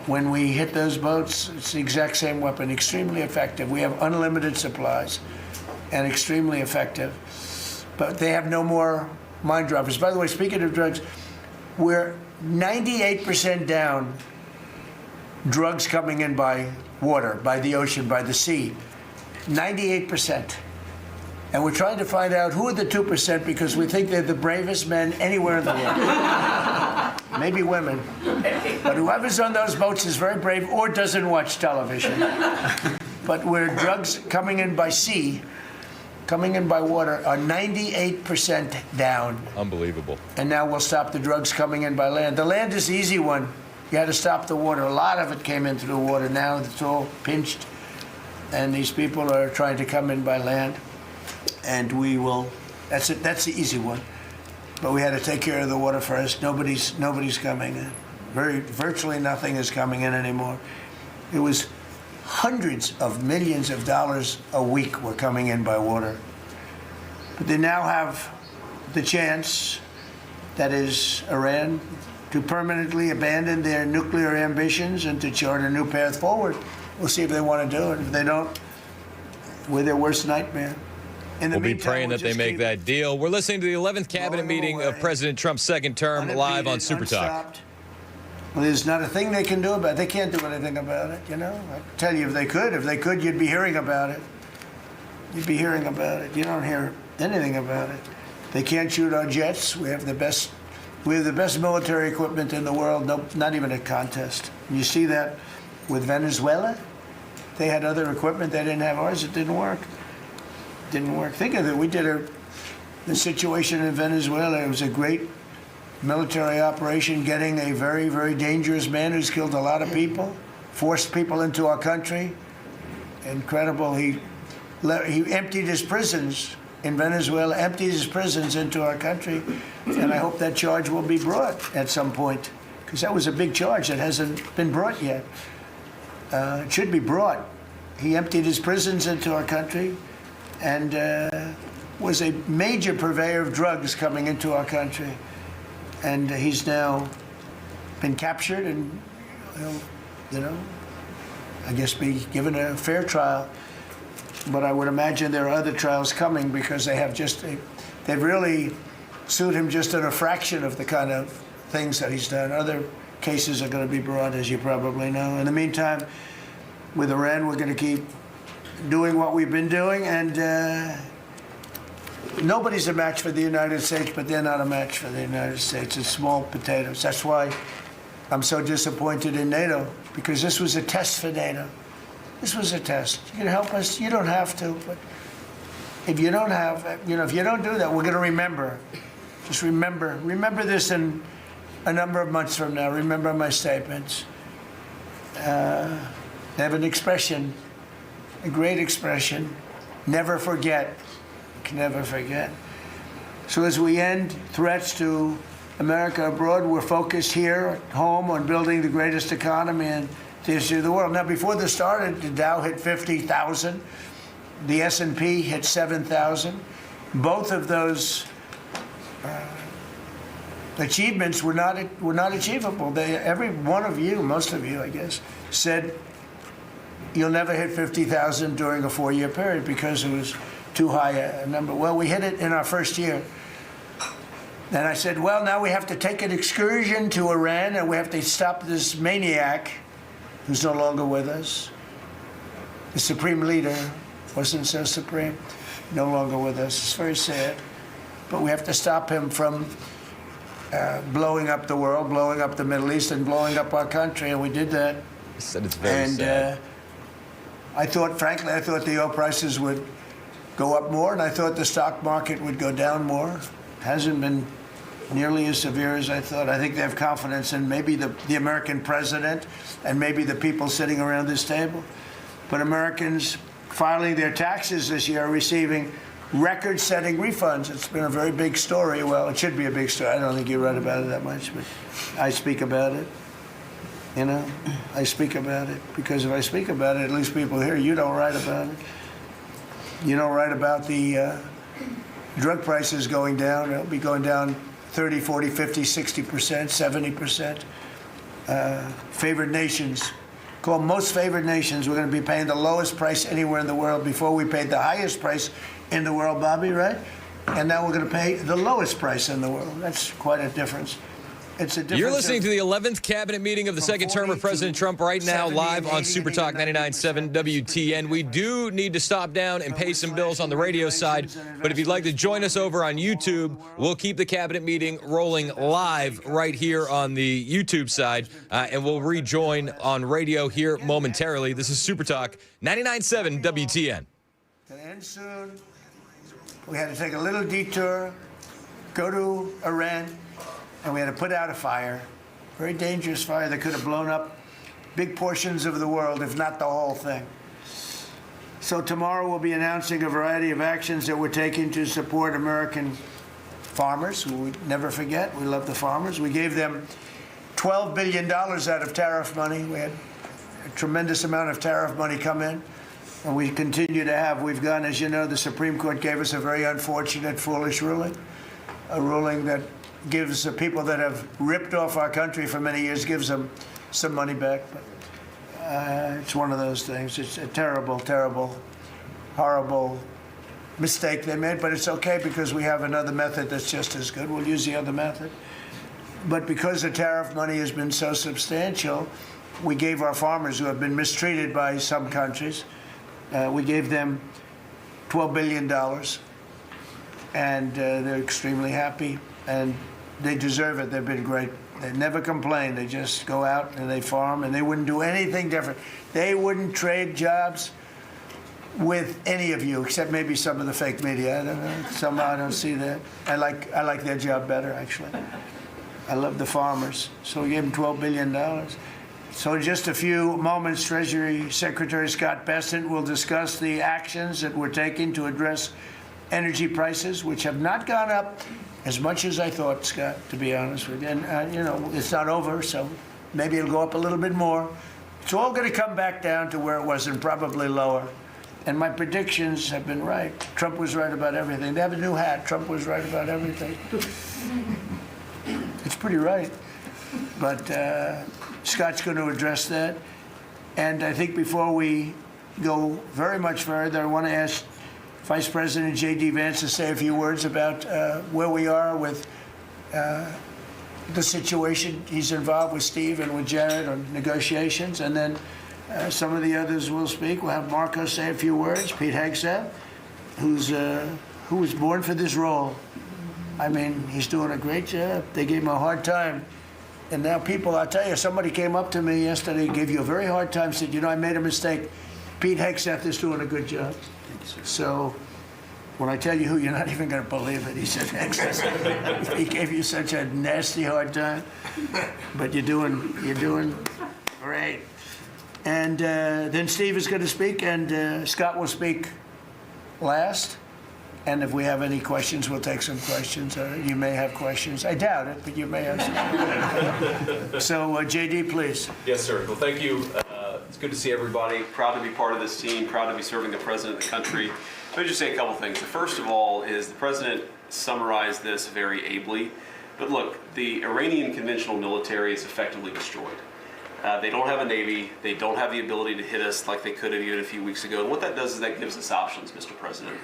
When we hit those boats, it's the exact same weapon, extremely effective. We have unlimited supplies and extremely effective. But they have no more mine droppers. By the way, speaking of drugs, we're 98% down drugs coming in by water, by the ocean, by the sea. 98%. And we're trying to find out who are the 2% because we think they're the bravest men anywhere in the world. Maybe women. But whoever's on those boats is very brave or doesn't watch television. But where drugs coming in by sea, coming in by water, are 98% down. Unbelievable. And now we'll stop the drugs coming in by land. The land is the easy one. You had to stop the water. A lot of it came in through the water. Now it's all pinched. And these people are trying to come in by land. And we will, that's it, that's the easy one. But we had to take care of the water first. Nobody's coming in. Virtually nothing is coming in anymore. It was hundreds of millions of dollars a week were coming in by water. But they now have the chance, that is Iran, to permanently abandon their nuclear ambitions and to chart a new path forward. We'll see if they want to do it. If they don't, we're their worst nightmare. We'll be praying that they make that deal. We're listening to the 11th cabinet meeting of President Trump's second term live on Super Talk. Well, there's not a thing they can do about it. They can't do anything about it, you know. I tell you, if they could, you'd be hearing about it. You'd be hearing about it. You don't hear anything about it. They can't shoot our jets. We have the best military equipment in the world. No, not even a contest. And you see that with Venezuela. They had other equipment. They didn't have ours. It didn't work. Didn't work. Think of it. We did the situation in Venezuela. It was a great military operation, getting a very, very dangerous man who's killed a lot of people, forced people into our country. Incredible. He emptied his prisons in Venezuela, emptied his prisons into our country, and I hope that charge will be brought at some point, because that was a big charge that hasn't been brought yet. It should be brought. He emptied his prisons into our country and was a major purveyor of drugs coming into our country. And he's now been captured and, I guess be given a fair trial. But I would imagine there are other trials coming because they've really sued him just in a fraction of the kind of things that he's done. Other cases are going to be brought, as you probably know. In the meantime, with Iran, we're going to keep doing what we've been doing, and nobody's a match for the United States, but they're not a match for the United States. It's small potatoes. That's why I'm so disappointed in NATO, because this was a test for NATO. This was a test. You can help us. You don't have to, but if you don't if you don't do that, we're going to remember. Just remember this in a number of months from now. Remember my statements. They have an expression, a great expression. never forget. Can never forget. So as we end threats to America abroad, we're focused here at home on building the greatest economy in the history of the world. Now, before this started, the Dow hit 50,000. The S&P hit 7,000. Both of those achievements were not achievable. Every one of you, most of you, I guess, said you'll never hit 50,000 during a 4-year period because it was too high a number. Well, we hit it in our first year. And I said, well, now we have to take an excursion to Iran and we have to stop this maniac who's no longer with us. The supreme leader wasn't so supreme, no longer with us. It's very sad. But we have to stop him from blowing up the world, blowing up the Middle East, and blowing up our country. And we did that. I said it's very sad. Frankly, I thought the oil prices would go up more, and I thought the stock market would go down more. Hasn't been nearly as severe as I thought. I think they have confidence in maybe the American president and maybe the people sitting around this table. But Americans filing their taxes this year are receiving record-setting refunds. It's been a very big story. Well, it should be a big story. I don't think you read about it that much, but I speak about it. You know, I speak about it because if I speak about it, at least people hear. You don't write about it. You don't write about the drug prices going down. It'll be going down 30, 40, 50, 60%, 70%. Favored nations. Called most favored nations. We're going to be paying the lowest price anywhere in the world. Before we paid the highest price in the world, Bobby, right? And now we're going to pay the lowest price in the world. That's quite a difference. It's a difference. You're listening to the 11th cabinet meeting of the second term of President Trump right now, live on Super Talk 99.7 WTN. We do need to stop down and pay some bills on the radio side, but if you'd like to join us over on YouTube, we'll keep the cabinet meeting rolling live right here on the YouTube side, and we'll rejoin on radio here momentarily. This is Super Talk 99.7 WTN. To end soon. We had to take a little detour, go to Iran, and we had to put out a fire, very dangerous fire that could have blown up big portions of the world, if not the whole thing. So tomorrow we'll be announcing a variety of actions that we're taking to support American farmers, who we never forget. We love the farmers. We gave them $12 billion out of tariff money. We had a tremendous amount of tariff money come in, and we continue to have. We've gone, as you know, the Supreme Court gave us a very unfortunate, foolish ruling, a ruling that gives the people that have ripped off our country for many years, gives them some money back. But it's one of those things. It's a terrible, terrible, horrible mistake they made, but it's okay because we have another method that's just as good. We'll use the other method. But because the tariff money has been so substantial, we gave our farmers who have been mistreated by some countries, we gave them $12 billion, and they're extremely happy. And they deserve it. They've been great. They never complain. They just go out and they farm, and they wouldn't do anything different. They wouldn't trade jobs with any of you, except maybe some of the fake media. I don't know. Somehow I don't see that. I like their job better, actually. I love the farmers. So we gave them $12 billion. So in just a few moments, Treasury Secretary Scott Bessent will discuss the actions that we're taking to address energy prices, which have not gone up as much as I thought, Scott, to be honest with you. And, you know, it's not over, so maybe it'll go up a little bit more. It's all going to come back down to where it was and probably lower. And my predictions have been right. Trump was right about everything. They have a new hat. Trump was right about everything. It's pretty right. But Scott's going to address that. And I think before we go very much further, I want to ask Vice President J.D. Vance to say a few words about where we are with the situation he's involved with Steve and with Jared on negotiations. And then some of the others will speak. We'll have Marco say a few words. Pete Hegseth, who was born for this role. I mean, he's doing a great job. They gave him a hard time. And now people, I'll tell you, somebody came up to me yesterday, gave you a very hard time, said, you know, I made a mistake. Pete Hegseth is doing a good job. So when I tell you who, you're not even going to believe it. He said, Hegseth, he gave you such a nasty hard time. But you're doing great. And then Steve is going to speak, and Scott will speak last. And if we have any questions, we'll take some questions. You may have questions. I doubt it, but you may have some. So, JD, please. Yes, sir. Well, thank you. It's good to see everybody. Proud to be part of this team. Proud to be serving the president of the country. Let me just say a couple things. The first of all is the president summarized this very ably. But look, the Iranian conventional military is effectively destroyed. They don't have a navy. They don't have the ability to hit us like they could have even a few weeks ago. And what that does is that gives us options, Mr. President.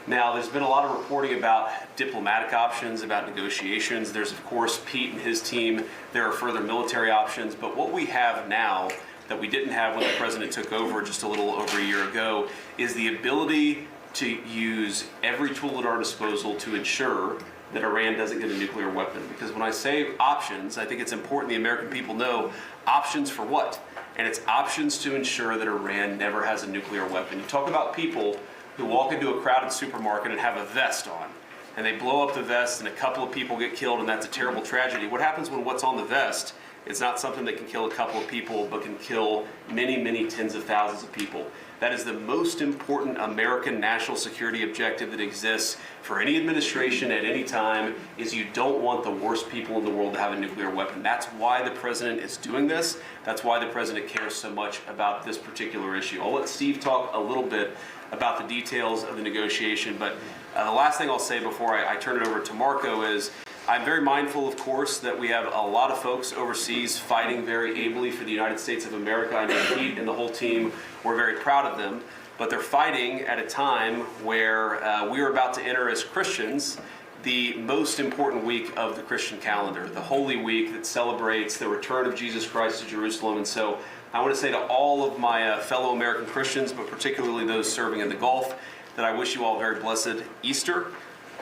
Now, there's been a lot of reporting about diplomatic options, about negotiations. There's, of course, Pete and his team. There are further military options. But what we have now that we didn't have when the president took over just a little over a year ago is the ability to use every tool at our disposal to ensure that Iran doesn't get a nuclear weapon. Because when I say options, I think it's important the American people know options for what? And it's options to ensure that Iran never has a nuclear weapon. You talk about people who walk into a crowded supermarket and have a vest on, and they blow up the vest and a couple of people get killed, and that's a terrible tragedy. What happens when what's on the vest is not something that can kill a couple of people, but can kill many, many tens of thousands of people? That is the most important American national security objective that exists for any administration at any time, is you don't want the worst people in the world to have a nuclear weapon. That's why the president is doing this. That's why the president cares so much about this particular issue. I'll let Steve talk a little bit about the details of the negotiation, but the last thing I'll say before I turn it over to Marco is I'm very mindful, of course, that we have a lot of folks overseas fighting very ably for the United States of America. I know Pete and the whole team, we're very proud of them, but they're fighting at a time where we're about to enter as Christians the most important week of the Christian calendar, the Holy Week that celebrates the return of Jesus Christ to Jerusalem. And so I want to say to all of my fellow American Christians, but particularly those serving in the Gulf, that I wish you all a very blessed Easter,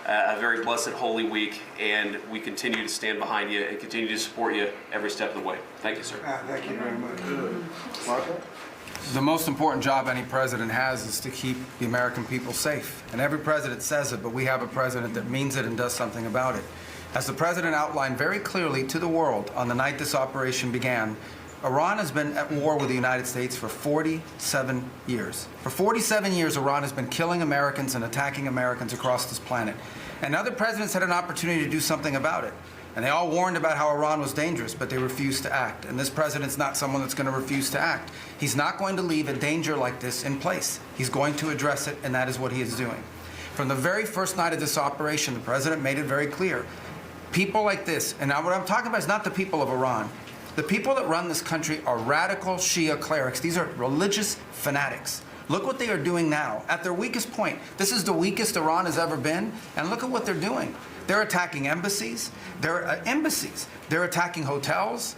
a very blessed Holy Week, and we continue to stand behind you and continue to support you every step of the way. Thank you, sir. Thank you very much. Marco? The most important job any president has is to keep the American people safe. And every president says it, but we have a president that means it and does something about it. As the president outlined very clearly to the world on the night this operation began, Iran has been at war with the United States for 47 years. For 47 years, Iran has been killing Americans and attacking Americans across this planet. And other presidents had an opportunity to do something about it. And they all warned about how Iran was dangerous, but they refused to act. And this president's not someone that's going to refuse to act. He's not going to leave a danger like this in place. He's going to address it, and that is what he is doing. From the very first night of this operation, the president made it very clear. People like this, and now what I'm talking about is not the people of Iran. The people that run this country are radical Shia clerics. These are religious fanatics. Look what they are doing now. At their weakest point, this is the weakest Iran has ever been, and look at what they're doing. They're attacking embassies. They're attacking hotels.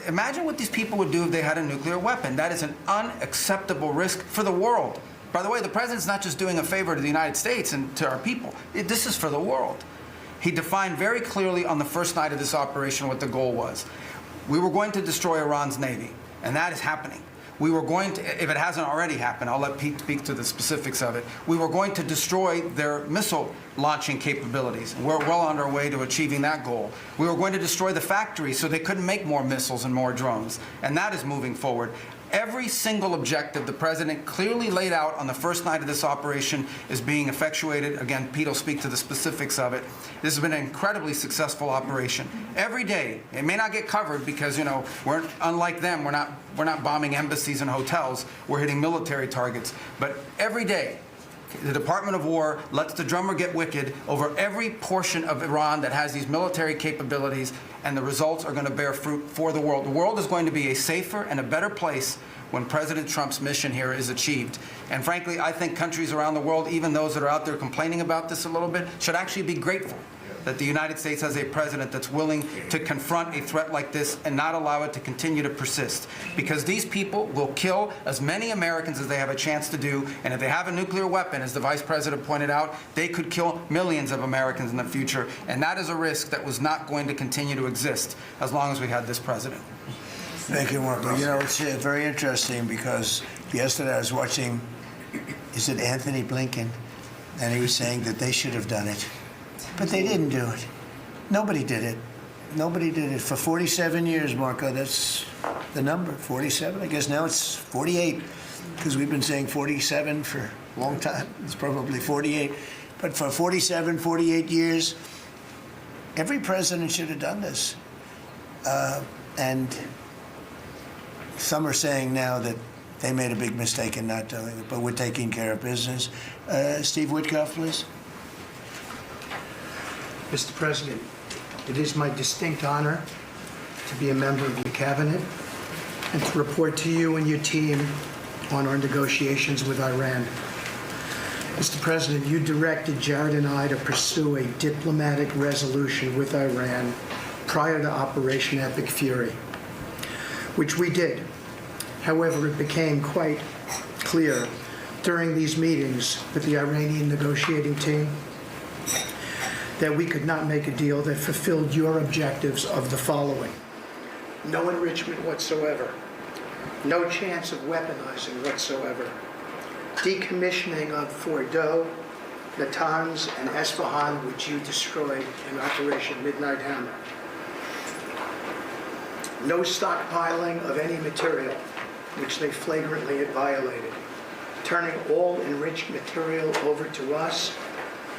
Imagine what these people would do if they had a nuclear weapon. That is an unacceptable risk for the world. By the way, the president's not just doing a favor to the United States and to our people. This is for the world. He defined very clearly on the first night of this operation what the goal was. We were going to destroy Iran's navy, and that is happening. We were going to, if it hasn't already happened, I'll let Pete speak to the specifics of it. We were going to destroy their missile launching capabilities. We're well on our way to achieving that goal. We were going to destroy the factories so they couldn't make more missiles and more drones, and that is moving forward. Every single objective the president clearly laid out on the first night of this operation is being effectuated. Again, Pete will speak to the specifics of it. This has been an incredibly successful operation. Every day, it may not get covered because, we're unlike them. We're not bombing embassies and hotels. We're hitting military targets. But every day, the Department of War lets the drummer get wicked over every portion of Iran that has these military capabilities, and the results are going to bear fruit for the world. The world is going to be a safer and a better place when President Trump's mission here is achieved. And frankly, I think countries around the world, even those that are out there complaining about this a little bit, should actually be grateful that the United States has a president that's willing to confront a threat like this and not allow it to continue to persist. Because these people will kill as many Americans as they have a chance to do, and if they have a nuclear weapon, as the Vice President pointed out, they could kill millions of Americans in the future, and that is a risk that was not going to continue to exist as long as we had this president. Thank you, Marco. It's very interesting because yesterday I was watching, is it Anthony Blinken? And he was saying that they should have done it. But they didn't do it. Nobody did it. Nobody did it. For 47 years, Marco, that's the number, 47. I guess now it's 48, because we've been saying 47 for long time. It's probably 48. But for 47, 48 years, every president should have done this. And some are saying now that they made a big mistake in not doing it, but we're taking care of business. Steve Witkoff, please. Mr. President, it is my distinct honor to be a member of your cabinet and to report to you and your team on our negotiations with Iran. Mr. President, you directed Jared and I to pursue a diplomatic resolution with Iran prior to Operation Epic Fury, which we did. However, it became quite clear during these meetings with the Iranian negotiating team that we could not make a deal that fulfilled your objectives of the following: no enrichment whatsoever, no chance of weaponizing whatsoever, decommissioning of Fordo, Natanz, and Esfahan, which you destroyed in Operation Midnight Hammer, no stockpiling of any material, which they flagrantly had violated, turning all enriched material over to us,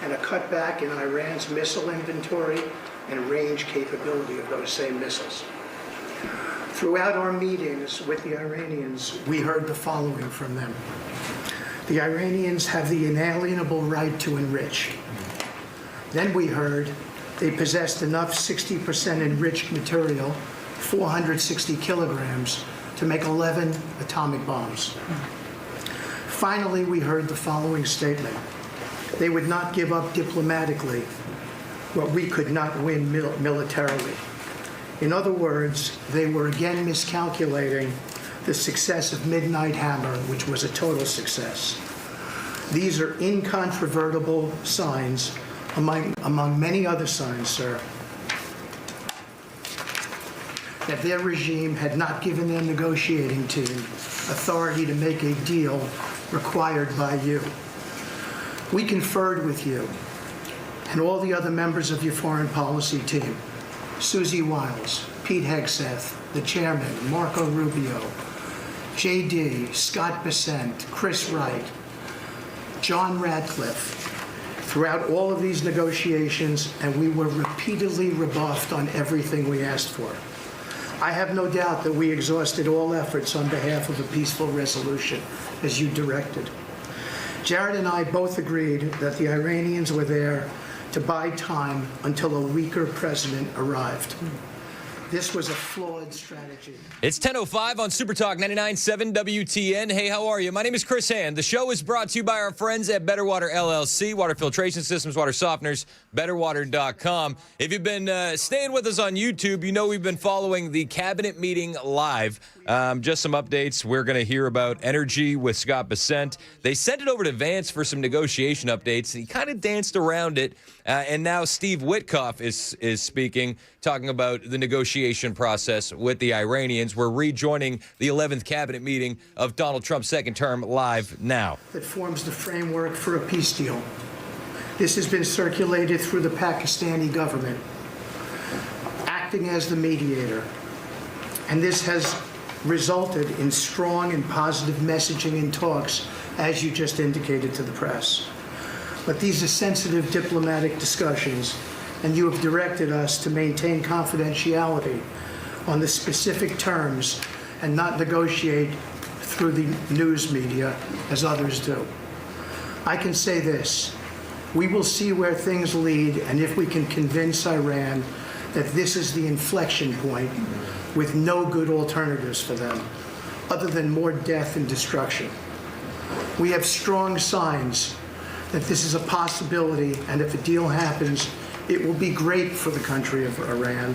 and a cutback in Iran's missile inventory and range capability of those same missiles. Throughout our meetings with the Iranians, we heard the following from them. The Iranians have the inalienable right to enrich. Then we heard they possessed enough 60% enriched material, 460 kilograms, to make 11 atomic bombs. Finally, we heard the following statement. They would not give up diplomatically what we could not win militarily. In other words, they were again miscalculating the success of Midnight Hammer, which was a total success. These are incontrovertible signs, among many other signs, sir, that their regime had not given their negotiating team authority to make a deal required by you. We conferred with you and all the other members of your foreign policy team, Susie Wiles, Pete Hegseth, the chairman, Marco Rubio, JD, Scott Bessent, Chris Wright, John Radcliffe, throughout all of these negotiations, and we were repeatedly rebuffed on everything we asked for. I have no doubt that we exhausted all efforts on behalf of a peaceful resolution, as you directed. Jared and I both agreed that the Iranians were there to buy time until a weaker president arrived. This was a flawed strategy. It's 10:05 on Super Talk 99.7 WTN. Hey, how are you? My name is Chris Hand. The show is brought to you by our friends at Better Water LLC, water filtration systems, water softeners, betterwater.com. If you've been staying with us on YouTube, you know we've been following the cabinet meeting live. Just some updates. We're going to hear about energy with Scott Bessent. They sent it over to Vance for some negotiation updates. He kind of danced around it. And now Steve Witkoff is speaking, talking about the negotiation process with the Iranians. We're rejoining the 11th cabinet meeting of Donald Trump's second term live now. That forms the framework for a peace deal. This has been circulated through the Pakistani government, acting as the mediator. And this has resulted in strong and positive messaging in talks, as you just indicated to the press. But these are sensitive diplomatic discussions, and you have directed us to maintain confidentiality on the specific terms and not negotiate through the news media as others do. I can say this: we will see where things lead, and if we can convince Iran that this is the inflection point with no good alternatives for them, other than more death and destruction. We have strong signs that this is a possibility, and if a deal happens, it will be great for the country of Iran,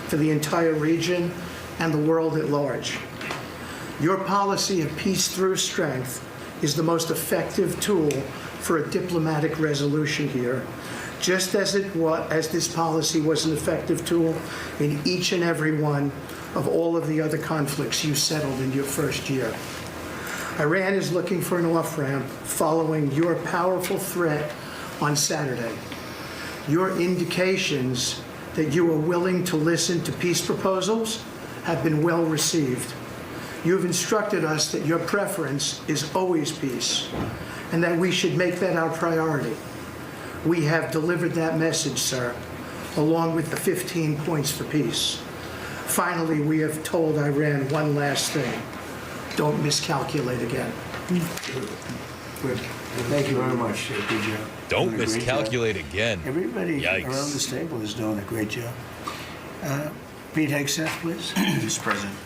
for the entire region, and the world at large. Your policy of peace through strength is the most effective tool for a diplomatic resolution here, just as this policy was an effective tool in each and every one of all of the other conflicts you settled in your first year. Iran is looking for an off-ramp following your powerful threat on Saturday. Your indications that you are willing to listen to peace proposals have been well received. You have instructed us that your preference is always peace, and that we should make that our priority. We have delivered that message, sir, along with the 15 points for peace. Finally, we have told Iran one last thing. Don't miscalculate again. Good. Thank you very much, DJ. Don't miscalculate again. Everybody Yikes. around this table is doing a great job. Pete Hegseth, please. Mr. President.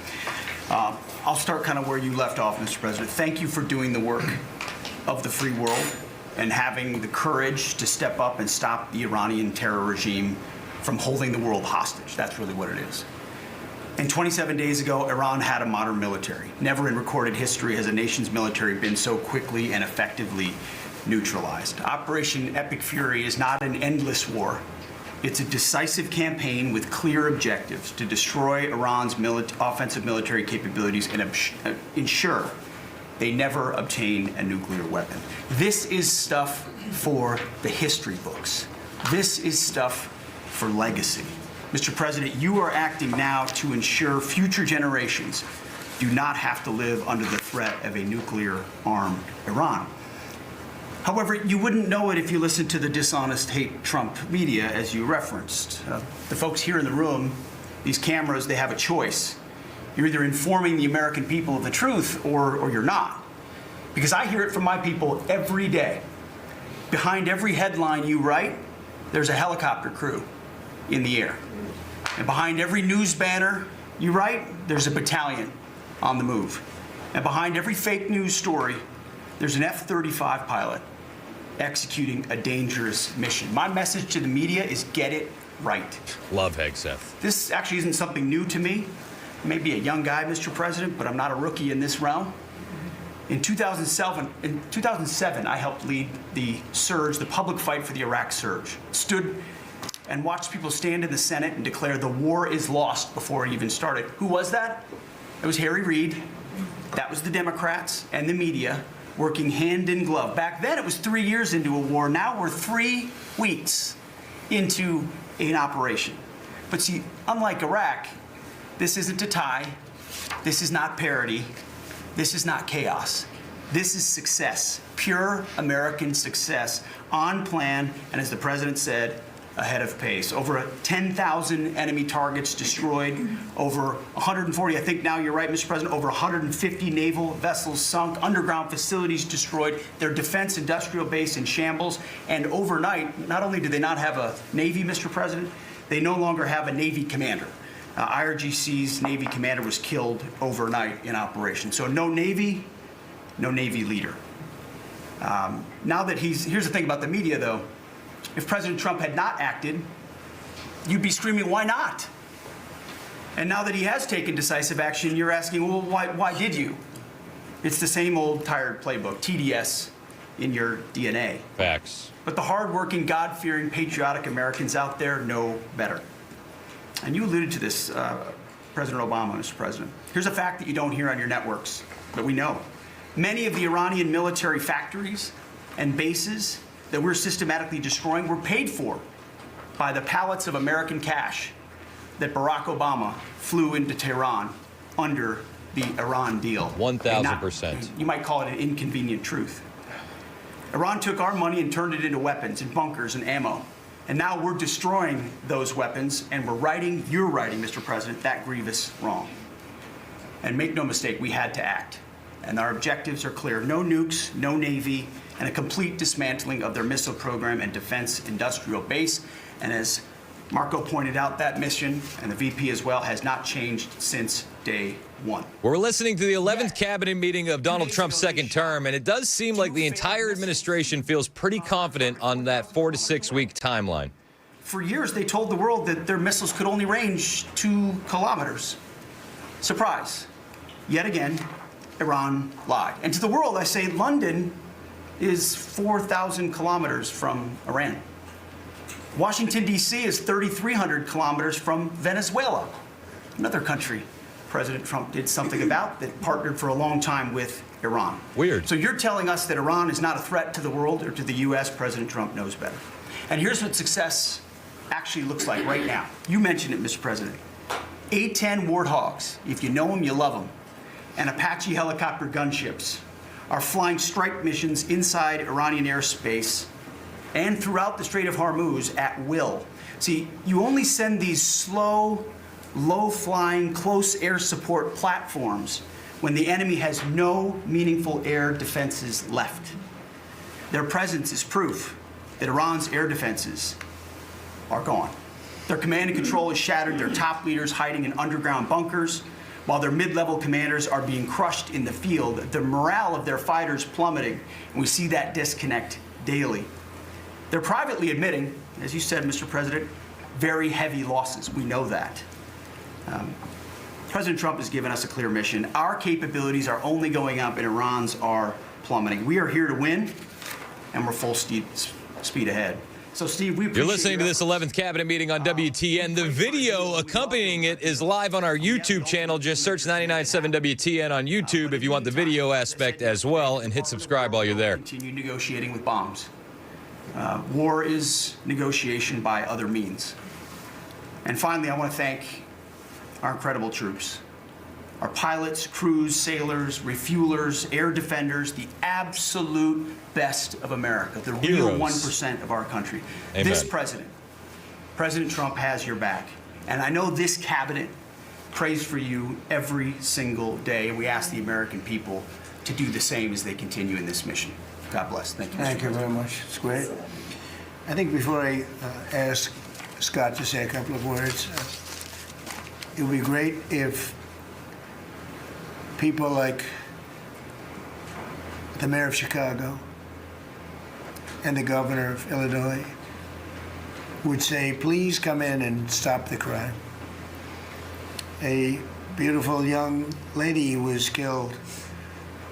I'll start kind of where you left off, Mr. President. Thank you for doing the work of the free world and having the courage to step up and stop the Iranian terror regime from holding the world hostage. That's really what it is. And 27 days ago, Iran had a modern military. Never in recorded history has a nation's military been so quickly and effectively neutralized. Operation Epic Fury is not an endless war. It's a decisive campaign with clear objectives to destroy Iran's offensive military capabilities and ensure they never obtain a nuclear weapon. This is stuff for the history books. This is stuff for legacy. Mr. President, you are acting now to ensure future generations do not have to live under the threat of a nuclear-armed Iran. However, you wouldn't know it if you listened to the dishonest hate Trump media, as you referenced. The folks here in the room, these cameras, they have a choice. You're either informing the American people of the truth or you're not. Because I hear it from my people every day. Behind every headline you write, there's a helicopter crew in the air. And behind every news banner you write, there's a battalion on the move. And behind every fake news story, there's an F-35 pilot executing a dangerous mission. My message to the media is get it right. Love Hegseth. This actually isn't something new to me. I may be a young guy, Mr. President, but I'm not a rookie in this realm. In 2007, I helped lead the surge, the public fight for the Iraq surge. Stood and watched people stand in the Senate and declare the war is lost before it even started. Who was that? It was Harry Reid. That was the Democrats and the media working hand in glove. Back then, it was 3 years into a war. Now we're 3 weeks into an operation. But see, unlike Iraq, this isn't a tie. This is not parity. This is not chaos. This is success, pure American success, on plan, and as the president said, ahead of pace. Over 10,000 enemy targets destroyed, over 140, I think now you're right, Mr. President, over 150 naval vessels sunk, underground facilities destroyed, their defense industrial base in shambles, and overnight, not only do they not have a Navy, Mr. President, they no longer have a Navy commander. IRGC's Navy commander was killed overnight in operation. So no Navy leader. Now that here's the thing about the media, though. If President Trump had not acted, you'd be screaming, why not? And now that he has taken decisive action, you're asking, well, why did you? It's the same old tired playbook, TDS in your DNA. Facts. But the hardworking, God-fearing, patriotic Americans out there know better. And you alluded to this, President Obama, Mr. President. Here's a fact that you don't hear on your networks, but we know. Many of the Iranian military factories and bases that we're systematically destroying were paid for by the pallets of American cash that Barack Obama flew into Tehran under the Iran deal. 1,000%. You might call it an inconvenient truth. Iran took our money and turned it into weapons and bunkers and ammo. And now we're destroying those weapons, and you're righting, Mr. President, that grievous wrong. And make no mistake, we had to act. And our objectives are clear. No nukes, no Navy, and a complete dismantling of their missile program and defense industrial base. And as Marco pointed out, that mission, and the VP as well, has not changed since day one. We're listening to the 11th cabinet meeting of Donald Trump's second term, and it does seem like the entire administration feels pretty confident on that 4 to 6 week timeline. For years, they told the world that their missiles could only range 2 kilometers. Surprise. Yet again, Iran lied. And to the world, I say London is 4,000 kilometers from Iran. Washington, D.C. is 3,300 kilometers from Venezuela, another country President Trump did something about that partnered for a long time with Iran. Weird. So you're telling us that Iran is not a threat to the world or to the U.S. President Trump knows better. And here's what success actually looks like right now. You mentioned it, Mr. President. A-10 Warthogs. If you know them, you love them. and Apache helicopter gunships are flying strike missions inside Iranian airspace and throughout the Strait of Hormuz at will. See, you only send these slow, low-flying, close air support platforms when the enemy has no meaningful air defenses left. Their presence is proof that Iran's air defenses are gone. Their command and control is shattered, their top leaders hiding in underground bunkers, while their mid-level commanders are being crushed in the field. The morale of their fighters plummeting, and we see that disconnect daily. They're privately admitting, as you said, Mr. President, very heavy losses. We know that. President Trump has given us a clear mission. Our capabilities are only going up and Iran's are plummeting. We are here to win, and we're full speed ahead. So, Steve, we appreciate You're listening to this 11th Cabinet meeting on WTN. The video accompanying it is live on our YouTube channel. Just search 99.7 WTN on YouTube if you want the video aspect as well, and hit subscribe while you're there. Continue negotiating with bombs. War is negotiation by other means. And finally, I want to thank our incredible troops. Our pilots, crews, sailors, refuelers, air defenders, the absolute best of America, the real 1% of our country. Amen. This president, President Trump, has your back. And I know this cabinet prays for you every single day, and we ask the American people to do the same as they continue in this mission. God bless. Thank you, Mr. Thank you very much. It's great. I think before I ask Scott to say a couple of words, it would be great if people like the mayor of Chicago and the governor of Illinois would say, please come in and stop the crime. A beautiful young lady was killed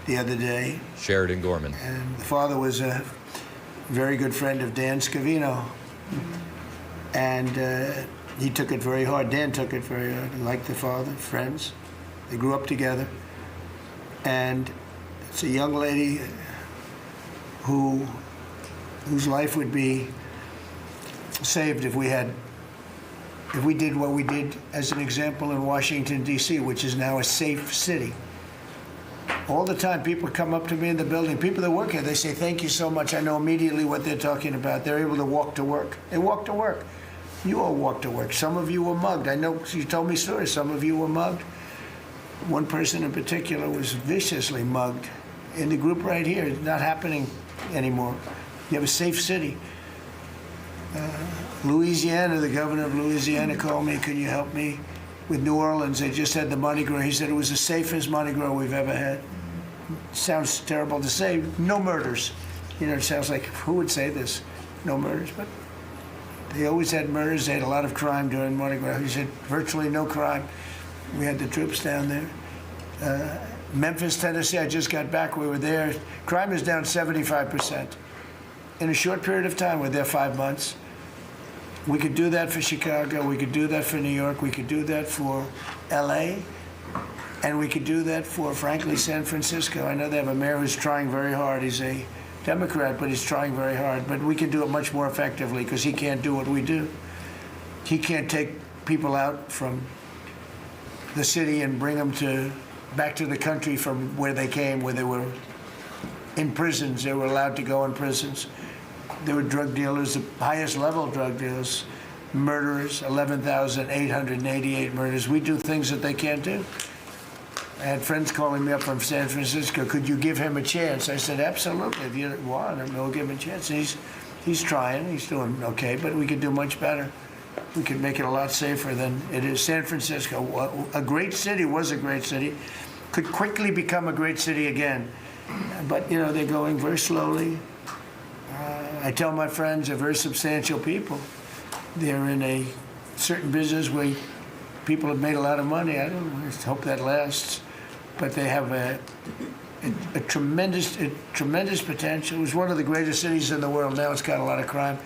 the other day. Sheridan Gorman. And the father was a very good friend of Dan Scavino. And he took it very hard. Dan took it very hard. Like the father, friends. They grew up together. And it's a young lady whose life would be saved if we did what we did as an example in Washington, D.C., which is now a safe city. All the time, people come up to me in the building, people that work here, they say, thank you so much. I know immediately what they're talking about. They're able to walk to work. They walk to work. You all walk to work. Some of you were mugged. I know you told me stories. Some of you were mugged. One person in particular was viciously mugged in the group right here. It's not happening anymore. You have a safe city. Louisiana, the governor of Louisiana called me, can you help me with New Orleans? They just had the Mardi Gras. He said it was the safest Mardi Gras we've ever had. Sounds terrible to say. No murders. You know, it sounds like, who would say this? No murders. But they always had murders. They had a lot of crime during Mardi Gras. He said virtually no crime. We had the troops down there. Memphis, Tennessee, I just got back. We were there. Crime is down 75%. In a short period of time, we're there 5 months. We could do that for Chicago. We could do that for New York. We could do that for L.A. And we could do that for, frankly, San Francisco. I know they have a mayor who's trying very hard. He's a Democrat, but he's trying very hard. But we can do it much more effectively because he can't do what we do. He can't take people out from the city and bring them back to the country from where they came, where they were in prisons. They were allowed to go in prisons. There were drug dealers, the highest level drug dealers, murderers, 11,888 murders. We do things that they can't do. I had friends calling me up from San Francisco. Could you give him a chance? I said, absolutely. If you want him, we'll give him a chance. And he's trying. He's doing okay, but we could do much better. We could make it a lot safer than it is. San Francisco, a great city, was a great city, could quickly become a great city again. But, you know, they're going very slowly. I tell my friends, they're very substantial people. They're in a certain business where people have made a lot of money. I hope that lasts. But they have a tremendous potential. It was one of the greatest cities in the world. Now it's got a lot of crime.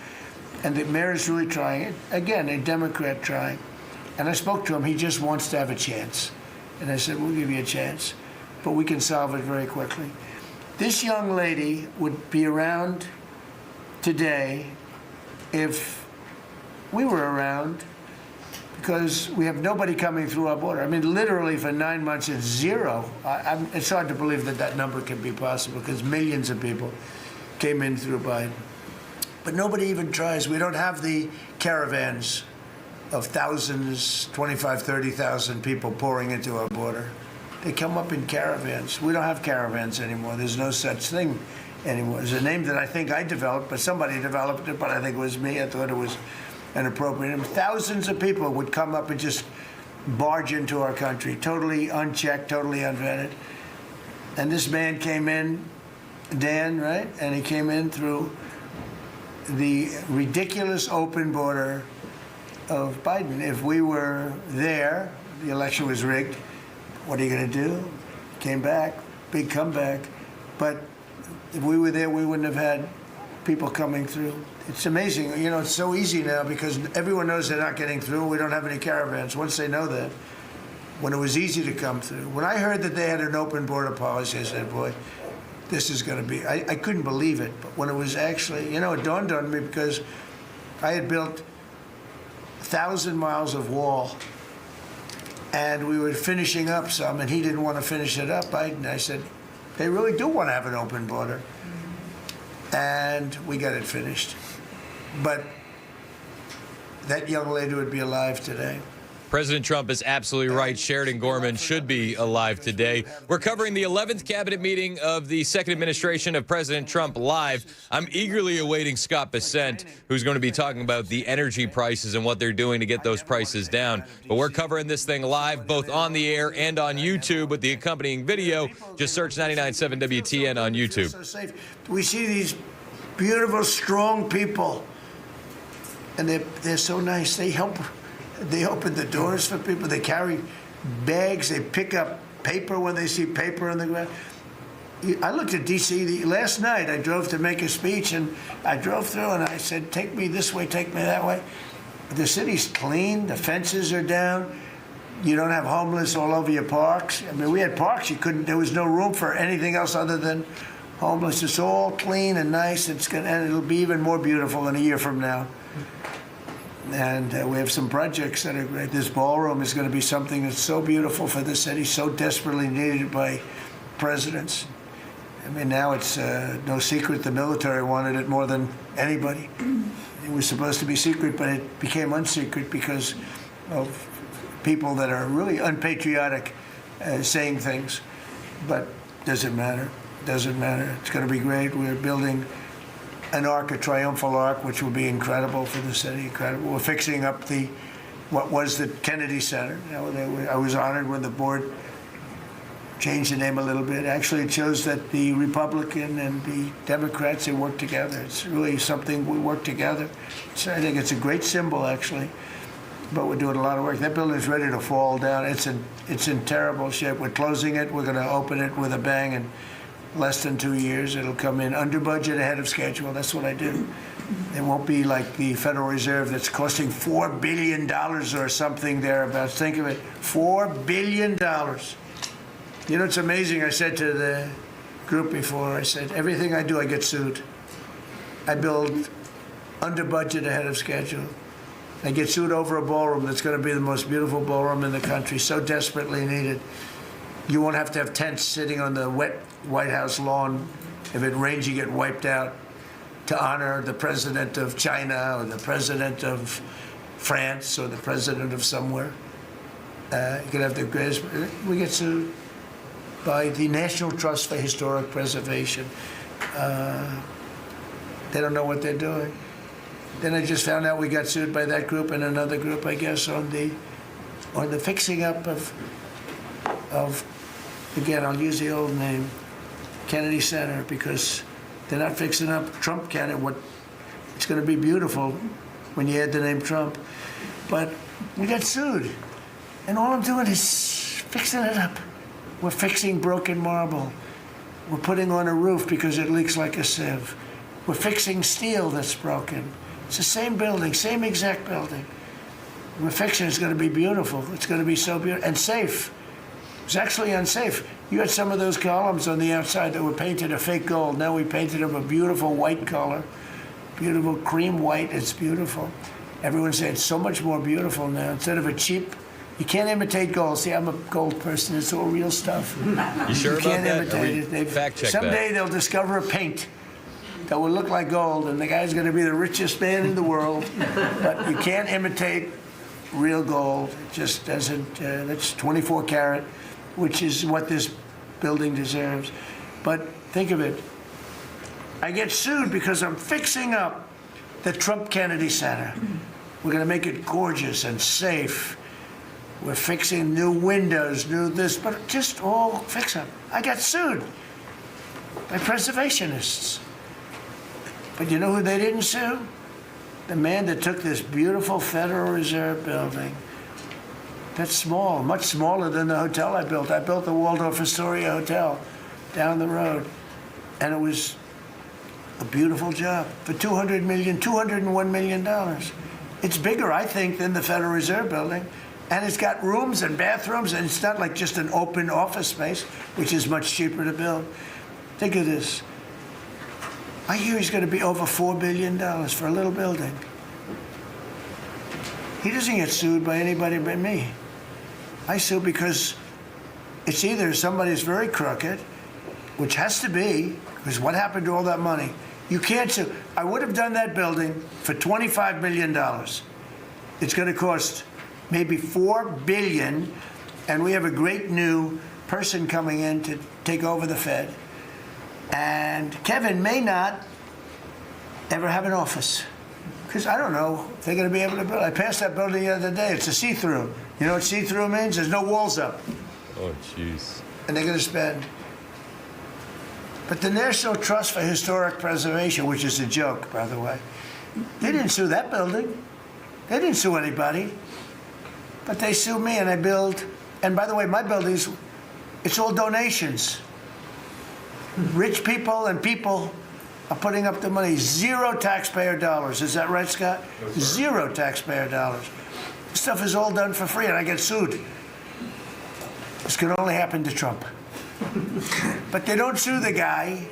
And the mayor is really trying. Again, a Democrat trying. And I spoke to him. He just wants to have a chance. And I said, we'll give you a chance. But we can solve it very quickly. This young lady would be around today if we were around. because we have nobody coming through our border. I mean, literally for 9 months, it's zero. It's hard to believe that that number can be possible because millions of people came in through Biden. But nobody even tries. We don't have the caravans of thousands, 25, 30,000 people pouring into our border. They come up in caravans. We don't have caravans anymore. There's no such thing anymore. There's a name that I think I developed, but somebody developed it, but I think it was me. I thought it was an appropriate name. Thousands of people would come up and just barge into our country, totally unchecked, totally unvetted. And this man came in, Dan, right? And he came in through the ridiculous open border of Biden. If we were there, the election was rigged. What are you going to do? Came back, big comeback. But if we were there, we wouldn't have had people coming through. It's amazing. You know, it's so easy now because everyone knows they're not getting through. We don't have any caravans. Once they know that, when it was easy to come through. When I heard that they had an open border policy, I said, boy, this is going to be, I couldn't believe it. But when it was actually, you know, it dawned on me because I had built 1,000 miles of wall and we were finishing up some and he didn't want to finish it up. Biden, I said, they really do want to have an open border. And we got it finished. But that young lady would be alive today. President Trump is absolutely right. Sheridan Gorman should be alive today. We're covering the 11th cabinet meeting of the second administration of President Trump live. I'm eagerly awaiting Scott Bessent, who's going to be talking about the energy prices and what they're doing to get those prices down. But we're covering this thing live, both on the air and on YouTube with the accompanying video. Just search 99.7 WTN on YouTube. So safe. We see these beautiful, strong people, and they're so nice. They help. They open the doors for people. They carry bags. They pick up paper when they see paper on the ground. I looked at D.C. last night. I drove to make a speech, and I drove through, and I said, take me this way, take me that way. The city's clean. The fences are down. You don't have homeless all over your parks. I mean, we had parks. There was no room for anything else other than homeless. It's all clean and nice. And it'll be even more beautiful in a year from now. And we have some projects that are great. This ballroom is going to be something that's so beautiful for the city, so desperately needed by presidents. I mean, now it's no secret the military wanted it more than anybody. It was supposed to be secret, but it became unsecret because of people that are really unpatriotic saying things. But doesn't matter. Doesn't matter. It's going to be great. We're building an arc, a triumphal arc, which will be incredible for the city. Incredible. We're fixing up what was the Kennedy Center. You know, I was honored when the board changed the name a little bit. Actually, it shows that the Republican and the Democrats, they work together. It's really something we work together. So I think it's a great symbol, actually. But we're doing a lot of work. That building is ready to fall down. It's in terrible shape. We're closing it. We're going to open it with a bang in less than 2 years. It'll come in under budget, ahead of schedule. That's what I do. It won't be like the Federal Reserve that's costing $4 billion or something thereabouts. Think of it, $4 billion. You know, it's amazing. I said to the group before, I said, everything I do, I get sued. I build under budget, ahead of schedule. I get sued over a ballroom that's going to be the most beautiful ballroom in the country, so desperately needed. You won't have to have tents sitting on the wet White House lawn. If it rains, you get wiped out, to honor the president of China or the president of France or the president of somewhere. You can have the greatest. We get sued by the National Trust for Historic Preservation. They don't know what they're doing. Then I just found out we got sued by that group and another group, I guess, on the fixing up of again, I'll use the old name, Kennedy Center, because they're not fixing up Trump Kennedy. It's going to be beautiful when you add the name Trump. But we got sued. And all I'm doing is fixing it up. We're fixing broken marble. We're putting on a roof because it leaks like a sieve. We're fixing steel that's broken. It's the same building, same exact building. We're fixing it's going to be beautiful. It's going to be so beautiful and safe. It's actually unsafe. You had some of those columns on the outside that were painted a fake gold. Now we painted them a beautiful white color, beautiful cream white. It's beautiful. Everyone said it's so much more beautiful now. Instead of a cheap, you can't imitate gold. See, I'm a gold person. It's all real stuff. You sure about can't that? imitate it. Fact check someday that. they'll discover a paint that will look like gold, and the guy's going to be the richest man in the world. But you can't imitate real gold. It just doesn't. That's 24 karat, which is what this building deserves. But think of it. I get sued because I'm fixing up the Trump Kennedy Center. We're going to make it gorgeous and safe. We're fixing new windows, new this, but just all fix up. I got sued by preservationists. But you know who they didn't sue? The man that took this beautiful Federal Reserve building. That's small, much smaller than the hotel I built. I built the Waldorf Astoria Hotel down the road. And it was a beautiful job for $201 million. It's bigger, I think, than the Federal Reserve building. And it's got rooms and bathrooms, and it's not like just an open office space, which is much cheaper to build. Think of this. I hear he's going to be over $4 billion for a little building. He doesn't get sued by anybody but me. I sue because it's either somebody's very crooked, which has to be, because what happened to all that money? You can't sue. I would have done that building for $25 million. It's going to cost maybe $4 billion, and we have a great new person coming in to take over the Fed. And Kevin may not ever have an office, because I don't know if they're going to be able to build. I passed that building the other day. It's a see-through. You know what see-through means? There's no walls up. Oh, jeez. And they're going to spend. But the National Trust for Historic Preservation, which is a joke, by the way, they didn't sue that building. They didn't sue anybody. But they sued me, and I build. And by the way, my buildings, it's all donations. Rich people and people are putting up the money. Zero taxpayer dollars. Is that right, Scott? No, zero taxpayer dollars. This stuff is all done for free, and I get sued. This can only happen to Trump. But they don't sue the guy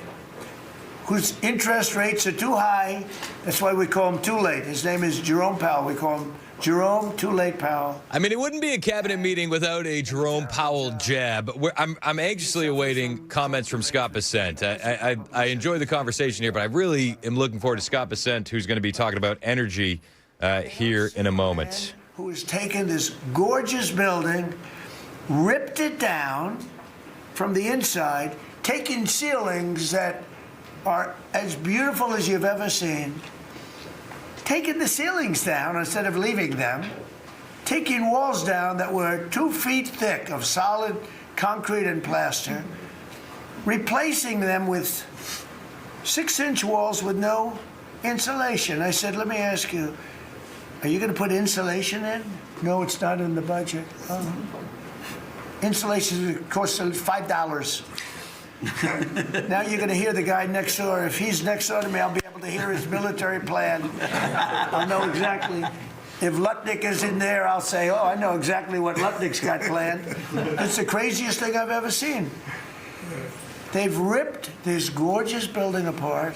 whose interest rates are too high. That's why we call him Too Late. His name is Jerome Powell. We call him Jerome Too Late Powell. I mean, it wouldn't be a cabinet meeting without a Jerome Powell jab. I'm anxiously awaiting comments from Scott Bessent. I enjoy the conversation here, but I really am looking forward to Scott Bessent, who's going to be talking about energy here in a moment. Who has taken this gorgeous building, ripped it down from the inside, taking ceilings that are as beautiful as you've ever seen, taking the ceilings down instead of leaving them, taking walls down that were 2 feet thick of solid concrete and plaster, replacing them with 6-inch walls with no insulation. I said, let me ask you, are you going to put insulation in? No, it's not in the budget. Oh. Insulation costs $5. Now you're going to hear the guy next door. If he's next door to me, I'll be able to hear his military plan. I'll know exactly. If Lutnick is in there, I'll say, oh, I know exactly what Lutnick's got planned. It's the craziest thing I've ever seen. They've ripped this gorgeous building apart,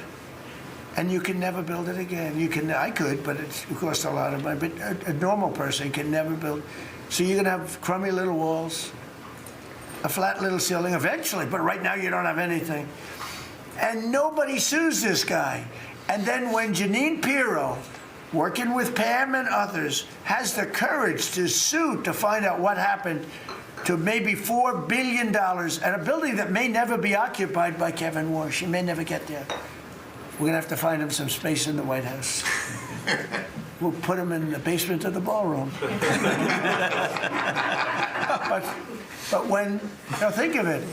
and you can never build it again. You can. I could, but it costs a lot of money. But a normal person can never build. So you're going to have crummy little walls, a flat little ceiling eventually, but right now you don't have anything. And nobody sues this guy. And then when Jeanine Pirro, working with Pam and others, has the courage to sue to find out what happened to maybe $4 billion and a building that may never be occupied by Kevin Warsh. He may never get there. We're going to have to find him some space in the White House. We'll put him in the basement of the ballroom. But when, now think of it,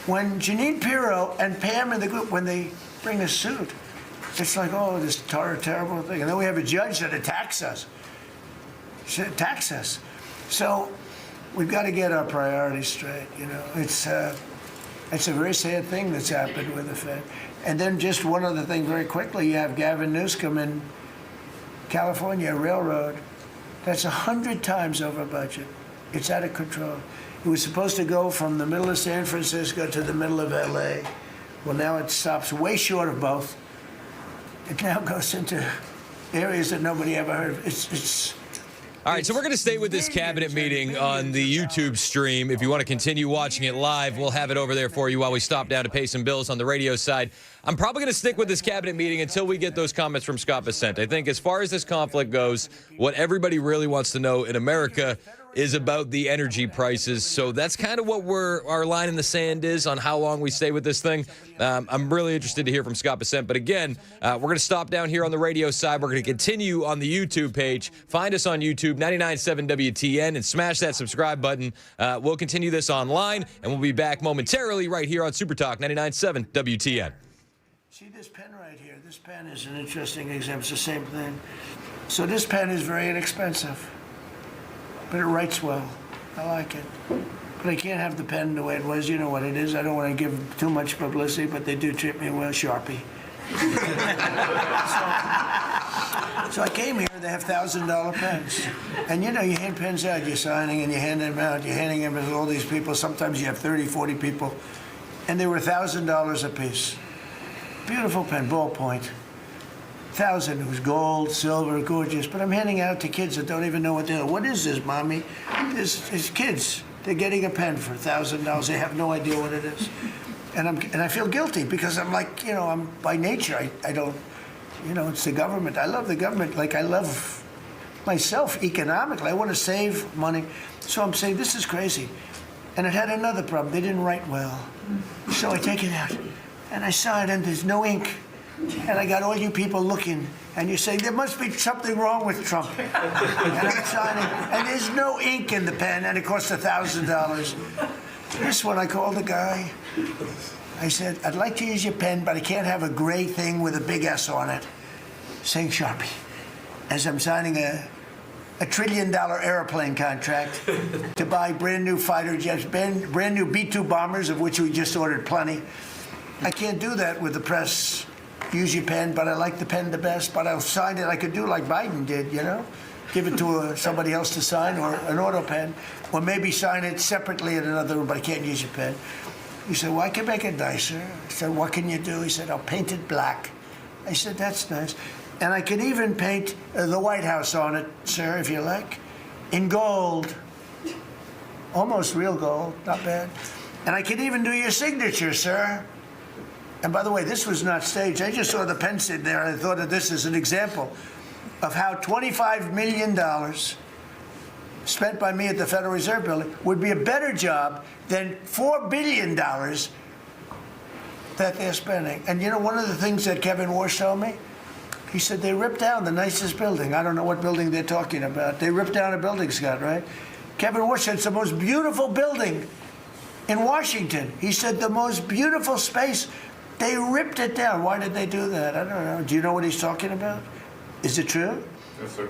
when Jeanine Pirro and Pam and the group, when they bring a suit, it's like, oh, this terrible thing. And then we have a judge that attacks us. So we've got to get our priorities straight, you know. It's a very sad thing that's happened with the Fed. And then just one other thing very quickly, you have Gavin Newsom in California Railroad. That's 100 times over budget. It's out of control. It was supposed to go from the middle of San Francisco to the middle of LA. Well, now it stops way short of both. It now goes into areas that nobody ever heard of. It's All right, so we're going to stay with this cabinet meeting on the YouTube stream. If you want to continue watching it live, we'll have it over there for you while we stop down to pay some bills on the radio side. I'm probably going to stick with this cabinet meeting until we get those comments from Scott Bessent. I think as far as this conflict goes, what everybody really wants to know in America is about the energy prices. So that's kind of what our line in the sand is on how long we stay with this thing. I'm really interested to hear from Scott Bessent. But again, we're going to stop down here on the radio side. We're going to continue on the YouTube page. Find us on YouTube, 99.7 WTN, and smash that subscribe button. We'll continue this online, and we'll be back momentarily right here on Super Talk 99.7 WTN. See this pen right here? This pen is an interesting example. It's the same thing. So this pen is very inexpensive, but it writes well. I like it. But I can't have the pen the way it was. You know what it is. I don't want to give too much publicity, but they do treat me well. Sharpie. So I came here. They have $1,000 pens. And, you know, you hand pens out. You're signing and you hand them out. You're handing them to all these people. Sometimes you have 30, 40 people. And they were $1,000 a piece. Beautiful pen, ballpoint. 1,000. It was gold, silver, gorgeous. But I'm handing out to kids that don't even know what they're. What is this, Mommy? It's kids. They're getting a pen for $1,000. They have no idea what it is. And I feel guilty because I'm like, you know, I'm by nature, I don't, you know, it's the government. I love the government like I love myself economically. I want to save money. So I'm saying, this is crazy. And it had another problem. They didn't write well. So I take it out. And I saw it, and there's no ink. And I got all you people looking, and you're saying, there must be something wrong with Trump. And I'm signing, and there's no ink in the pen, and it costs $1,000. This one, I called the guy. I said, I'd like to use your pen, but I can't have a gray thing with a big S on it, saying Sharpie, as I'm signing a $1 trillion airplane contract to buy brand new fighter jets, brand new B-2 bombers, of which we just ordered plenty. I can't do that with the press. Use your pen, but I like the pen the best. But I'll sign it. I could do like Biden did, you know, give it to somebody else to sign, or an auto pen, or maybe sign it separately in another room. But I can't use your pen. He said, well, I can make it nicer. I said, what can you do? He said, I'll paint it black. I said, that's nice. And I can even paint the White House on it, sir, if you like, in gold, almost real gold, not bad. And I can even do your signature, sir. And by the way, this was not staged. I just saw the pen sitting there, and I thought of this as an example of how $25 million spent by me at the Federal Reserve Building would be a better job than $4 billion that they're spending. And you know, one of the things that Kevin Walsh told me, he said they ripped down the nicest building. I don't know what building they're talking about. They ripped down a building, Scott, right? Kevin Walsh said it's the most beautiful building in Washington. He said the most beautiful space. They ripped it down. Why did they do that? I don't know. Do you know what he's talking about? Is it true? Yes, sir.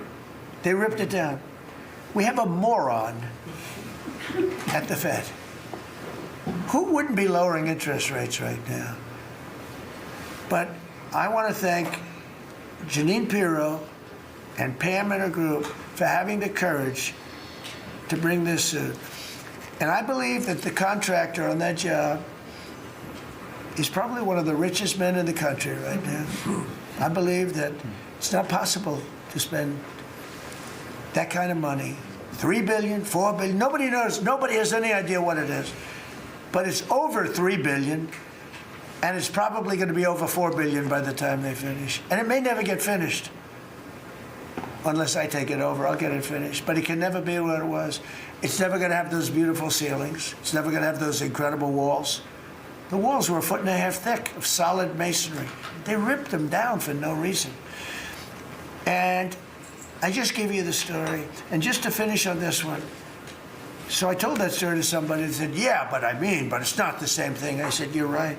They ripped it down. We have a moron at the Fed. Who wouldn't be lowering interest rates right now? But I want to thank Janine Pirro and Pam and her group for having the courage to bring this suit. And I believe that the contractor on that job is probably one of the richest men in the country right now. I believe that it's not possible to spend that kind of money. $3 billion, $4 billion, nobody knows, nobody has any idea what it is. But it's over $3 billion, and it's probably going to be over $4 billion by the time they finish. And it may never get finished. Unless I take it over, I'll get it finished. But it can never be what it was. It's never going to have those beautiful ceilings. It's never going to have those incredible walls. The walls were 1.5 feet thick of solid masonry. They ripped them down for no reason. And I just gave you the story. And just to finish on this one, so I told that story to somebody and said, yeah, but it's not the same thing. I said, you're right.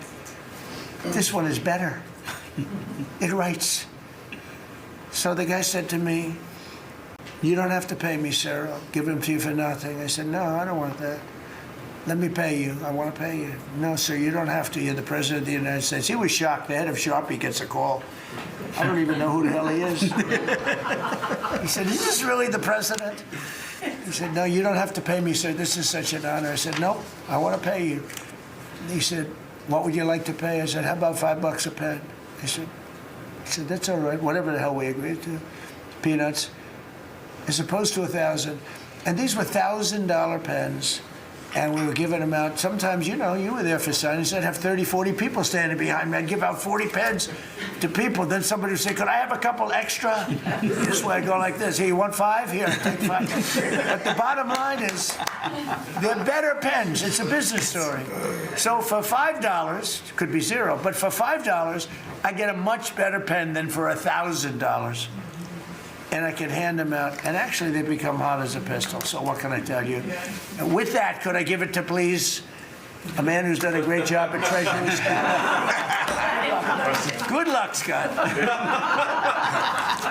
This one is better. It writes. So the guy said to me, you don't have to pay me, sir. I'll give them to you for nothing. I said, no, I don't want that. Let me pay you. I want to pay you. No, sir, you don't have to. You're the President of the United States. He was shocked. The head of Sharpie gets a call. I don't even know who the hell he is. He said, is this really the President? He said, no, you don't have to pay me, sir. This is such an honor. I said, no, I want to pay you. And he said, what would you like to pay? I said, how about $5 a pen? I said, said, that's all right, whatever the hell we agreed to, peanuts, as opposed to 1,000. And these were $1,000 pens, and we were giving them out. Sometimes, you know, you were there for signings. I'd have 30, 40 people standing behind me. I'd give out 40 pens to people. Then somebody would say, could I have a couple extra? This way, I'd go like this. Here, you want 5? Here, take 5. But the bottom line is, they're better pens. It's a business story. So for $5, could be 0, but for $5, I get a much better pen than for $1,000. And I can hand them out, and actually they become hot as a pistol, so what can I tell you? With that, could I give it to, please, a man who's done a great job at Treasury, Scott? Good luck, Scott.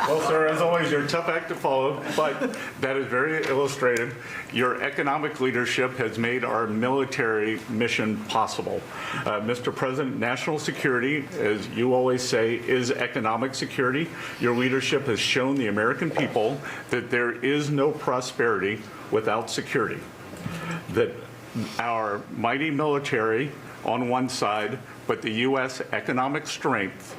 Well, sir, as always, you're a tough act to follow, but that is very illustrative. Your economic leadership has made our military mission possible. Mr. President, national security, as you always say, is economic security. Your leadership has shown the American people that there is no prosperity without security. That our mighty military on one side, but the U.S. economic strength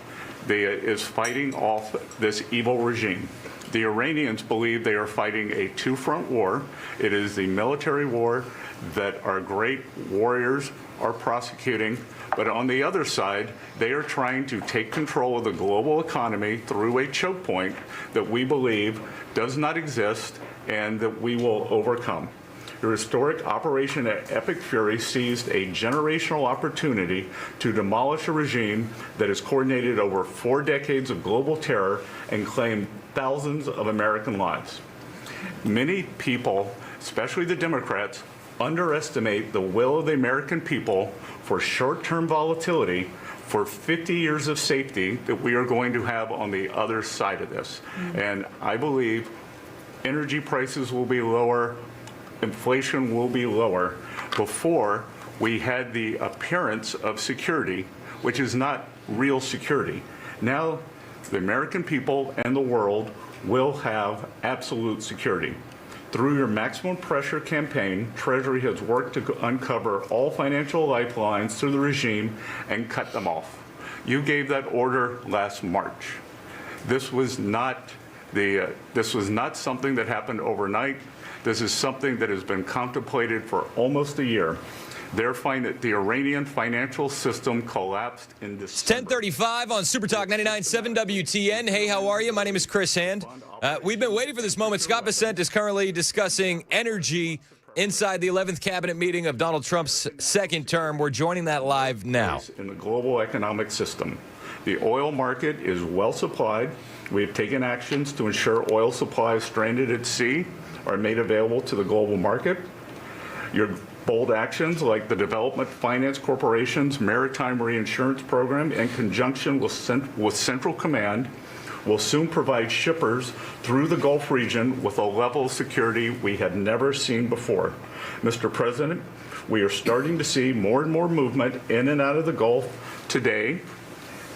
is fighting off this evil regime. The Iranians believe they are fighting a two-front war. It is the military war that our great warriors are prosecuting, but on the other side, they are trying to take control of the global economy through a choke point that we believe does not exist and that we will overcome. Your historic Operation Epic Fury seized a generational opportunity to demolish a regime that has coordinated over 4 decades of global terror and claimed thousands of American lives. Many people, especially the Democrats, underestimate the will of the American people for short-term volatility for 50 years of safety that we are going to have on the other side of this. And I believe energy prices will be lower, inflation will be lower before we had the appearance of security, which is not real security. Now, the American people and the world will have absolute security. Through your maximum pressure campaign, Treasury has worked to uncover all financial lifelines through the regime and cut them off. You gave that order last March. This was not something that happened overnight. This is something that has been contemplated for almost a year. They're finding that the Iranian financial system collapsed in December. It's 10:35 on Super Talk 99.7 WTN. Hey, how are you? My name is Chris Hand. We've been waiting for this moment. Scott Bessent is currently discussing energy inside the 11th cabinet meeting of Donald Trump's second term. We're joining that live now. In the global economic system, the oil market is well supplied. We have taken actions to ensure oil supplies stranded at sea are made available to the global market. Your bold actions like the Development Finance Corporation's Maritime Reinsurance Program in conjunction with Central Command will soon provide shippers through the Gulf region with a level of security we had never seen before. Mr. President, we are starting to see more and more movement in and out of the Gulf today,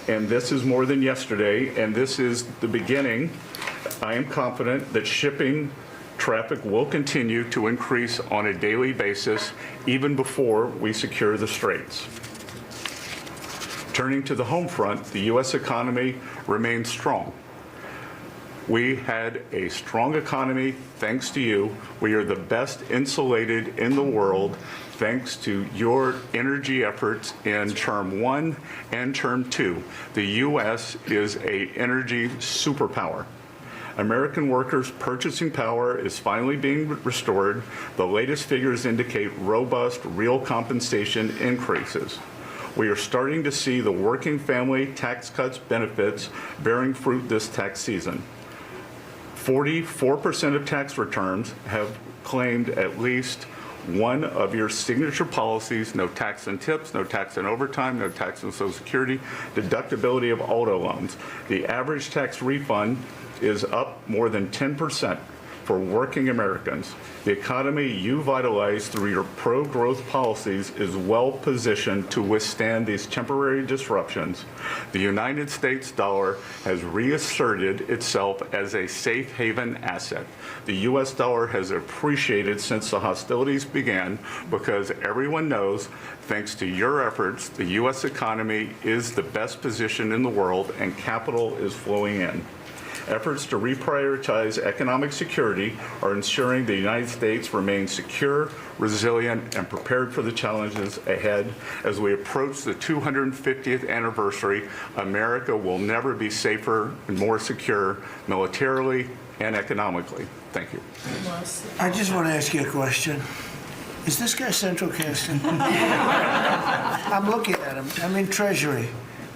and this is more than yesterday, and this is the beginning. I am confident that shipping traffic will continue to increase on a daily basis even before we secure the straits. Turning to the home front, the U.S. economy remains strong. We had a strong economy thanks to you. We are the best insulated in the world thanks to your energy efforts in Term 1 and Term 2. The U.S. is an energy superpower. American workers' purchasing power is finally being restored. The latest figures indicate robust real compensation increases. We are starting to see the working family tax cuts benefits bearing fruit this tax season. 44% of tax returns have claimed at least one of your signature policies: no tax on tips, no tax on overtime, no tax on Social Security, deductibility of auto loans. The average tax refund is up more than 10% for working Americans. The economy you vitalized through your pro-growth policies is well positioned to withstand these temporary disruptions. The United States dollar has reasserted itself as a safe haven asset. The U.S. dollar has appreciated since the hostilities began because everyone knows, thanks to your efforts, the U.S. economy is the best position in the world and capital is flowing in. Efforts to reprioritize economic security are ensuring the United States remains secure, resilient, and prepared for the challenges ahead. As we approach the 250th anniversary, America will never be safer and more secure militarily and economically. Thank you. I just want to ask you a question. Is this guy central casting? I'm looking at him. I'm in Treasury.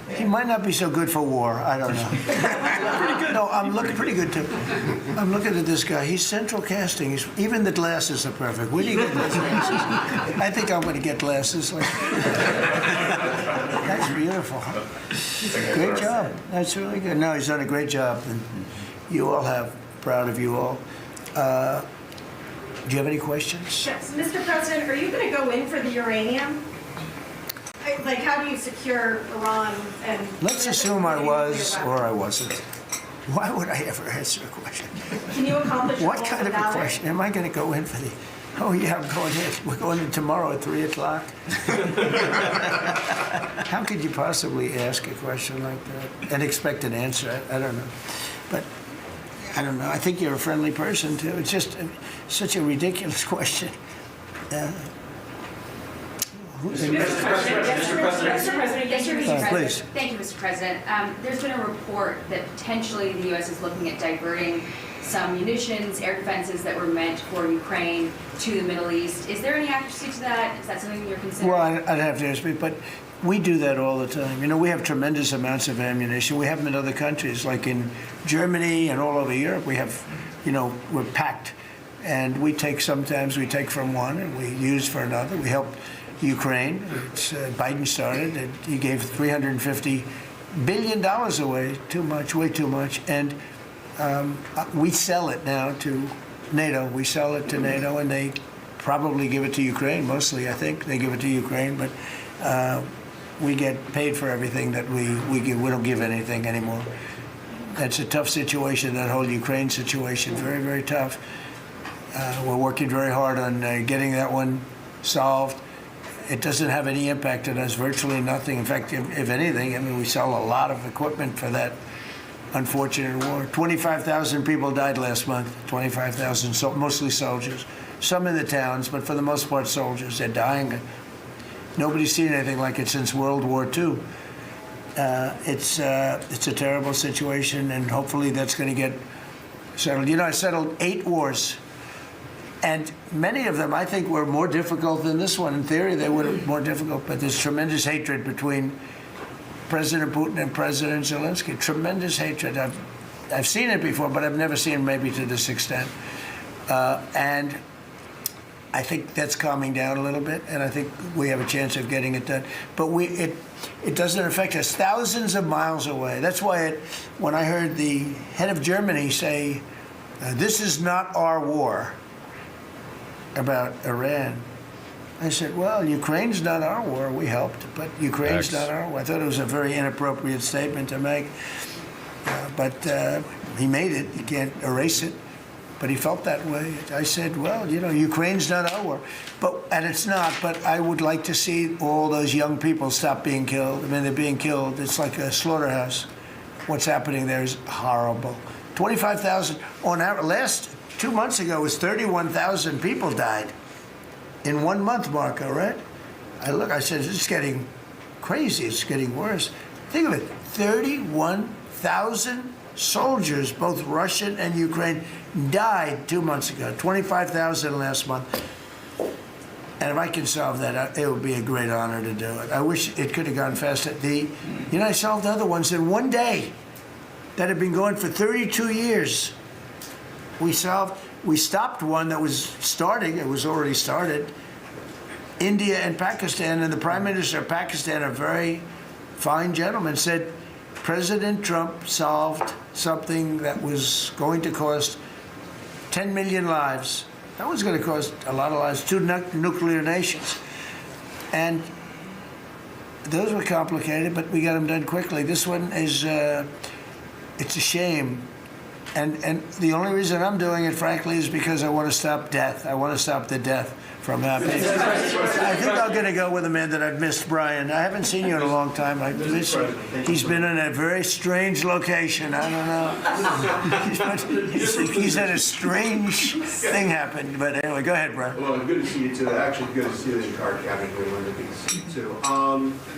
He might not be so good for war. I don't know. Pretty good. No, I'm looking pretty good too. I'm looking at this guy. He's central casting. Even the glasses are perfect. Where do you get those glasses? I think I'm going to get glasses. That's beautiful. Great job. That's really good. No, he's done a great job, and you all have. Proud of you all. Do you have any questions? Yes, Mr. President, are you going to go in for the uranium? Like, how do you secure Iran? And let's assume I was or I wasn't. Why would I ever answer a question? Can you accomplish what kind of a question? Am I going to go in for the? Oh yeah, I'm going in. We're going in tomorrow at 3:00. How could you possibly ask a question like that and expect an answer? I don't know, but I don't know. I think you're a friendly person too. It's just such a ridiculous question. Mr. President. Please. Thank you, Mr. President. There's been a report that potentially the U.S. is looking at diverting some munitions, air defenses that were meant for Ukraine to the Middle East. Is there any accuracy to that? Is that something you're considering? Well, I'd have to speak, but we do that all the time. You know, we have tremendous amounts of ammunition. We have them in other countries, like in Germany and all over Europe. We have, you know, we're packed. And sometimes we take from one and we use for another. We help Ukraine, which Biden started, and he gave $350 billion away, way too much, and we sell it now to NATO. We sell it to NATO, and they probably give it to Ukraine, mostly, I think. They give it to Ukraine, but we get paid for everything that we give. We don't give anything anymore. That's a tough situation, that whole Ukraine situation, very, very tough. We're working very hard on getting that one solved. It doesn't have any impact on us, virtually nothing. In fact, if anything, I mean, we sell a lot of equipment for that unfortunate war. 25,000 people died last month, 25,000, mostly soldiers. Some in the towns, but for the most part, soldiers. They're dying. Nobody's seen anything like it since World War II. It's a terrible situation, and hopefully that's going to get settled. You know, I settled 8 wars. And many of them, I think, were more difficult than this one. In theory, they were more difficult, but there's tremendous hatred between President Putin and President Zelensky. Tremendous hatred. I've seen it before, but I've never seen it maybe to this extent. And I think that's calming down a little bit, and I think we have a chance of getting it done. But it doesn't affect us thousands of miles away. That's why when I heard the head of Germany say, this is not our war, about Iran, I said, well, Ukraine's not our war. We helped, but Ukraine's not our war. I thought it was a very inappropriate statement to make, but he made it. You can't erase it, but he felt that way. I said, well, you know, Ukraine's not our war, and it's not, but I would like to see all those young people stop being killed. I mean, they're being killed. It's like a slaughterhouse. What's happening there is horrible. 25,000 on average. 2 months ago, it was 31,000 people died in 1 month, Marco, right? I said, it's getting crazy. It's getting worse. Think of it, 31,000 soldiers, both Russian and Ukraine, died 2 months ago, 25,000 last month. And if I can solve that, it would be a great honor to do it. I wish it could have gone faster. I solved other ones in 1 day that had been going for 32 years. We stopped one that was starting. It was already started. India and Pakistan, and the Prime Minister of Pakistan, a very fine gentleman, said President Trump solved something that was going to cost 10 million lives. That was going to cost a lot of lives, 2 nuclear nations. And those were complicated, but we got them done quickly. This one is, it's a shame. And the only reason I'm doing it, frankly, is because I want to stop death. I want to stop the death from happening. I think I'm going to go with a man that I've missed, Brian. I haven't seen you in a long time. I miss you. He's been in a very strange location. I don't know. He's had a strange thing happen. But anyway, go ahead, Brian. Well, good to see you too. Actually, good to see the entire cabinet here. Good to see you too.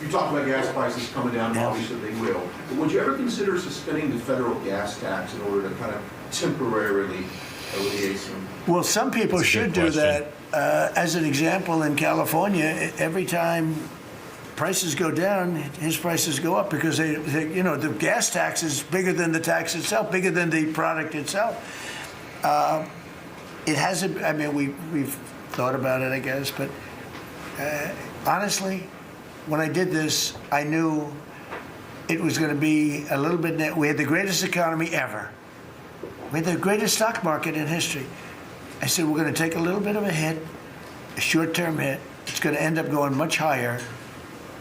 You talked about gas prices coming down. Obviously, they will. But would you ever consider suspending the federal gas tax in order to kind of temporarily alleviate some? Well, some people should do that. As an example, in California, every time prices go down, his prices go up because they the gas tax is bigger than the tax itself, bigger than the product itself. It hasn't. I mean, we've thought about it, I guess, but honestly, when I did this, I knew it was going to be a little bit. We had the greatest economy ever. We had the greatest stock market in history. I said, we're going to take a little bit of a hit, a short-term hit. It's going to end up going much higher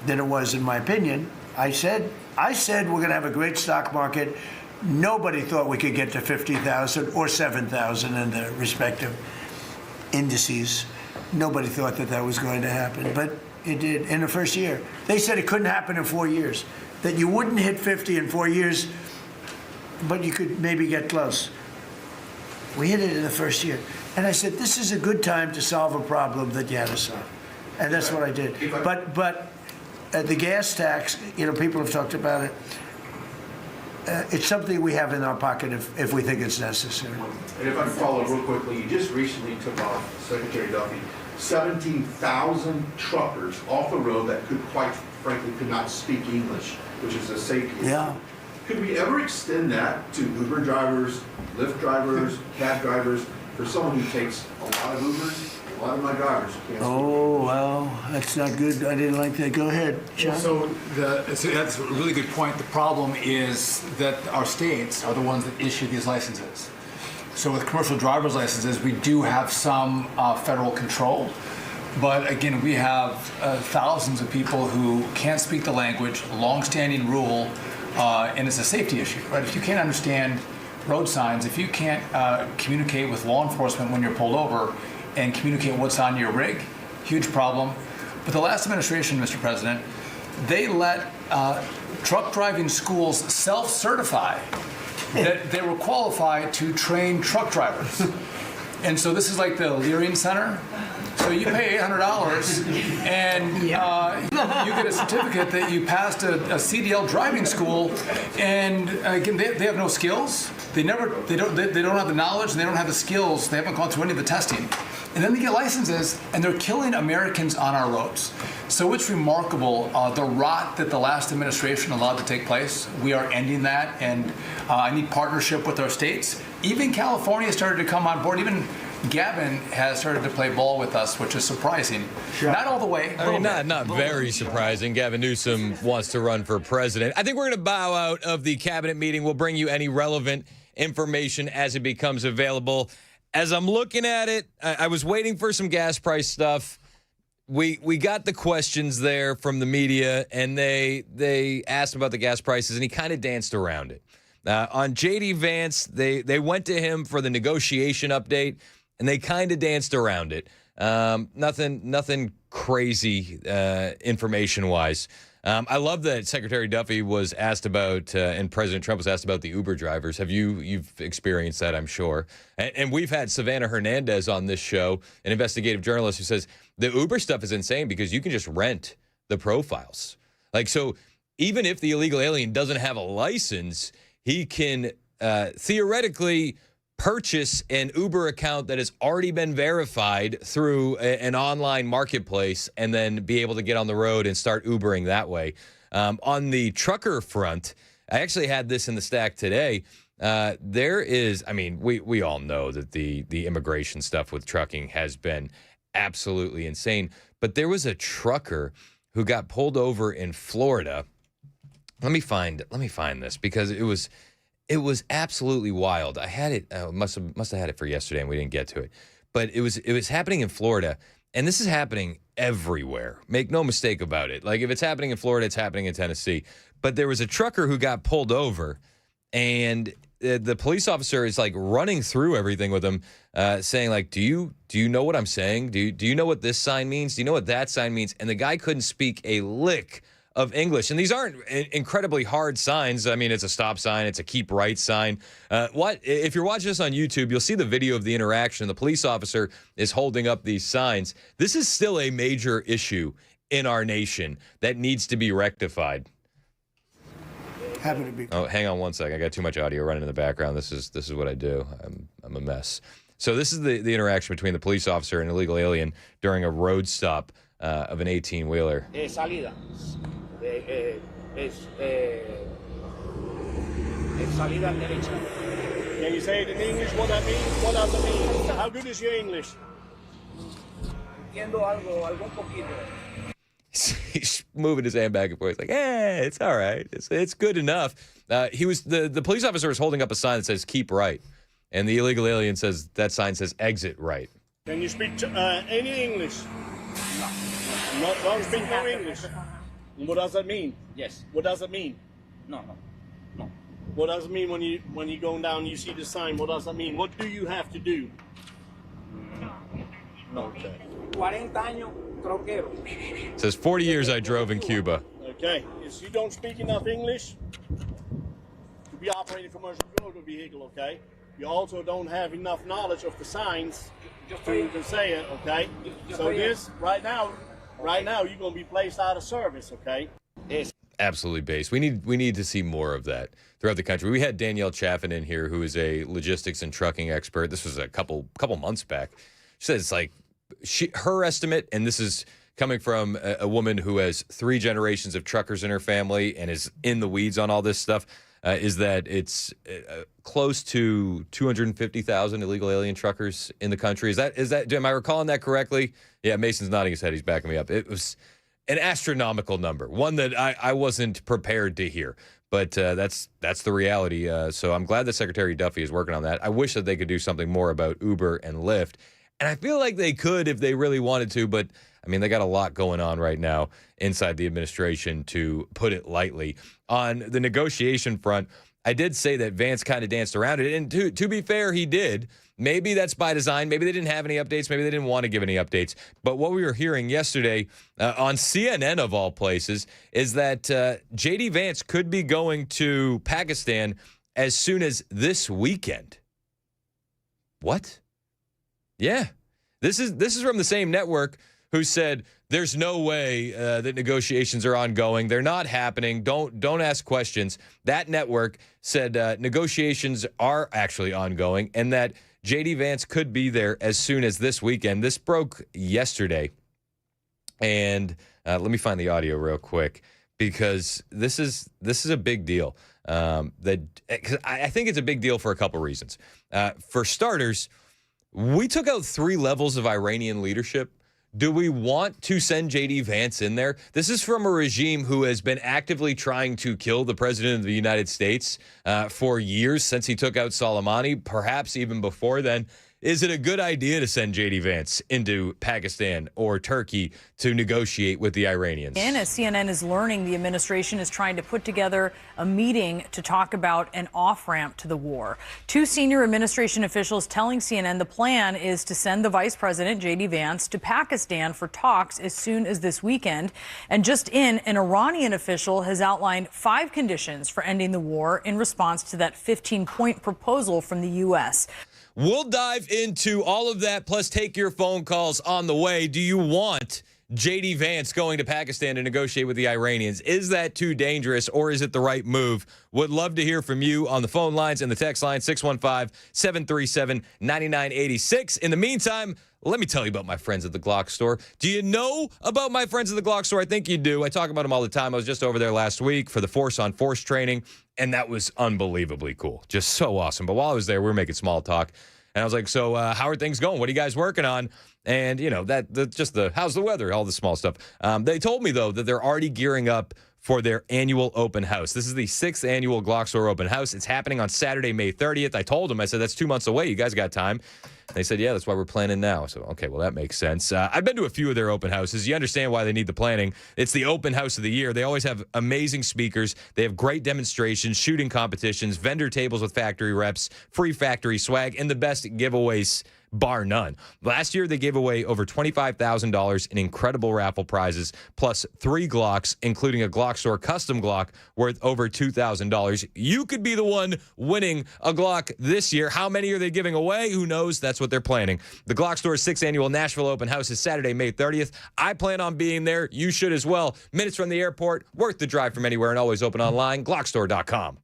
than it was, in my opinion. I said we're going to have a great stock market. Nobody thought we could get to 50,000 or 7,000 in the respective indices. Nobody thought that was going to happen, but it did in the first year. They said it couldn't happen in 4 years, that you wouldn't hit 50 in 4 years, but you could maybe get close. We hit it in the first year. And I said, this is a good time to solve a problem that you had to solve. And that's what I did. But the gas tax, people have talked about it. It's something we have in our pocket if we think it's necessary. And if I can follow real quickly, you just recently took off, Secretary Duffy, 17,000 truckers off the road that quite frankly could not speak English, which is a safety issue. Yeah. Could we ever extend that to Uber drivers, Lyft drivers, cab drivers, for someone who takes a lot of Ubers? A lot of my drivers can't speak. Oh, well, that's not good. I didn't like that. Go ahead, John. So that's a really good point. The problem is that our states are the ones that issue these licenses. So with commercial driver's licenses, we do have some federal control. But again, we have thousands of people who can't speak the language, long-standing rule, and it's a safety issue, right? If you can't understand road signs, if you can't communicate with law enforcement when you're pulled over and communicate what's on your rig, huge problem. But the last administration, Mr. President, they let truck driving schools self-certify that they were qualified to train truck drivers. And so this is like the Leering Center. So you pay $800 and you get a certificate that you passed a CDL driving school, and again, they have no skills. They don't have the knowledge, and they don't have the skills. They haven't gone through any of the testing. And then they get licenses, and they're killing Americans on our roads. So it's remarkable, the rot that the last administration allowed to take place. We are ending that, and I need partnership with our states. Even California started to come on board. Even Gavin has started to play ball with us, which is surprising. Sure. Not all the way. I mean, not very surprising. Gavin Newsom wants to run for president. I think we're going to bow out of the cabinet meeting. We'll bring you any relevant information as it becomes available. As I'm looking at it, I was waiting for some gas price stuff. We got the questions there from the media, and they asked about the gas prices, and he kind of danced around it. On J.D. Vance, they went to him for the negotiation update, and they kind of danced around it. Nothing crazy information-wise. I love that Secretary Duffy was asked about, and President Trump was asked about the Uber drivers. You've experienced that, I'm sure. And we've had Savannah Hernandez on this show, an investigative journalist who says the Uber stuff is insane because you can just rent the profiles. Like, so even if the illegal alien doesn't have a license, he can theoretically purchase an Uber account that has already been verified through an online marketplace and then be able to get on the road and start Ubering that way. On the trucker front, I actually had this in the stack today. There is, I mean, we all know that the immigration stuff with trucking has been absolutely insane, but there was a trucker who got pulled over in Florida. Let me find this because It was absolutely wild. I had it, must have had it for yesterday, and we didn't get to it. But it was happening in Florida, and this is happening everywhere. Make no mistake about it. Like, if it's happening in Florida, it's happening in Tennessee. But there was a trucker who got pulled over, and the police officer is like running through everything with him, saying like, do you know what I'm saying? Do you know what this sign means? Do you know what that sign means? And the guy couldn't speak a lick of English. And these aren't incredibly hard signs. I mean, it's a stop sign. It's a keep right sign. If you're watching this on YouTube, you'll see the video of the interaction. The police officer is holding up these signs. This is still a major issue in our nation that needs to be rectified. Happy to be. Oh, hang on one second. I got too much audio running in the background. This is what I do. I'm a mess. So this is the interaction between the police officer and illegal alien during a road stop of an 18-wheeler. Salida. Salida derecha. Can you say it in English what that means? What does it mean? How good is your English? Entiendo algo poquito. He's moving his hand back and forth. He's like, it's all right. It's good enough. The police officer was holding up a sign that says "Keep right," and the illegal alien says that sign says "Exit right." Can you speak any English? No. Don't speak no English. What does that mean? Yes. What does it mean? No. What does it mean when you go down and you see the sign? What does that mean? What do you have to do? Okay. 40 años troquero. It says 40 years I drove in Cuba. Okay. If you don't speak enough English to be operating a commercial motor vehicle, okay? You also don't have enough knowledge of the signs so you can say it, okay? So this right now you're gonna be placed out of service, okay? Absolutely based. We need to see more of that throughout the country. We had Danielle Chaffin in here, who is a logistics and trucking expert. This was a couple months back. She said it's like her estimate, and this is coming from a woman who has 3 generations of truckers in her family and is in the weeds on all this stuff, is that it's close to 250,000 illegal alien truckers in the country. Is that? Am I recalling that correctly? Yeah, Mason's nodding his head. He's backing me up. It was an astronomical number, one that I wasn't prepared to hear. But that's the reality. So I'm glad that Secretary Duffy is working on that. I wish that they could do something more about Uber and Lyft. And I feel like they could if they really wanted to, but I mean, they got a lot going on right now inside the administration, to put it lightly. On the negotiation front, I did say that Vance kind of danced around it, and to be fair, he did. Maybe that's by design. Maybe they didn't have any updates. Maybe they didn't want to give any updates. But what we were hearing yesterday on CNN, of all places, is that J.D. Vance could be going to Pakistan as soon as this weekend. What? Yeah. This is from the same network who said there's no way that negotiations are ongoing. They're not happening. Don't ask questions. That network said negotiations are actually ongoing and that J.D. Vance could be there as soon as this weekend. This broke yesterday. And let me find the audio real quick, because this is a big deal. I think it's a big deal for a couple reasons. For starters, we took out 3 levels of Iranian leadership. Do we want to send J.D. Vance in there? This is from a regime who has been actively trying to kill the president of the United States for years, since he took out Soleimani, perhaps even before then. Is it a good idea to send J.D. Vance into Pakistan or Turkey to negotiate with the Iranians? And as CNN is learning, the administration is trying to put together a meeting to talk about an off-ramp to the war. 2 senior administration officials telling CNN the plan is to send the vice president, J.D. Vance, to Pakistan for talks as soon as this weekend. And just in, an Iranian official has outlined 5 conditions for ending the war in response to that 15-point proposal from the U.S. We'll dive into all of that, plus take your phone calls on the way. Do you want J.D. Vance going to Pakistan to negotiate with the Iranians? Is that too dangerous, or is it the right move? Would love to hear from you on the phone lines and the text line, 615-737-9986. In the meantime, let me tell you about my friends at the Glock store. Do you know about my friends at the Glock store? I think you do. I talk about them all the time. I was just over there last week for the Force on Force training, and that was unbelievably cool. Just so awesome. But while I was there, we were making small talk, and I was like, so how are things going? What are you guys working on? And, you know, how's the weather, all the small stuff. They told me, though, that they're already gearing up for their annual open house. This is the 6th annual Glock Store open house. It's happening on Saturday, May 30th. I told them, I said, that's 2 months away. You guys got time. They said, yeah, that's why we're planning now. So, okay, well, that makes sense. I've been to a few of their open houses. You understand why they need the planning. It's the open house of the year. They always have amazing speakers. They have great demonstrations, shooting competitions, vendor tables with factory reps, free factory swag, and the best giveaways, bar none. Last year, they gave away over $25,000 in incredible raffle prizes, plus 3 Glocks, including a Glock Store custom Glock worth over $2,000. You could be the one winning a Glock this year. How many are they giving away? Who knows? That's what they're planning. The Glock Store's 6th annual Nashville open house is Saturday, May 30th. I plan on being there. You should as well. Minutes from the airport, worth the drive from anywhere, and always open online, glockstore.com.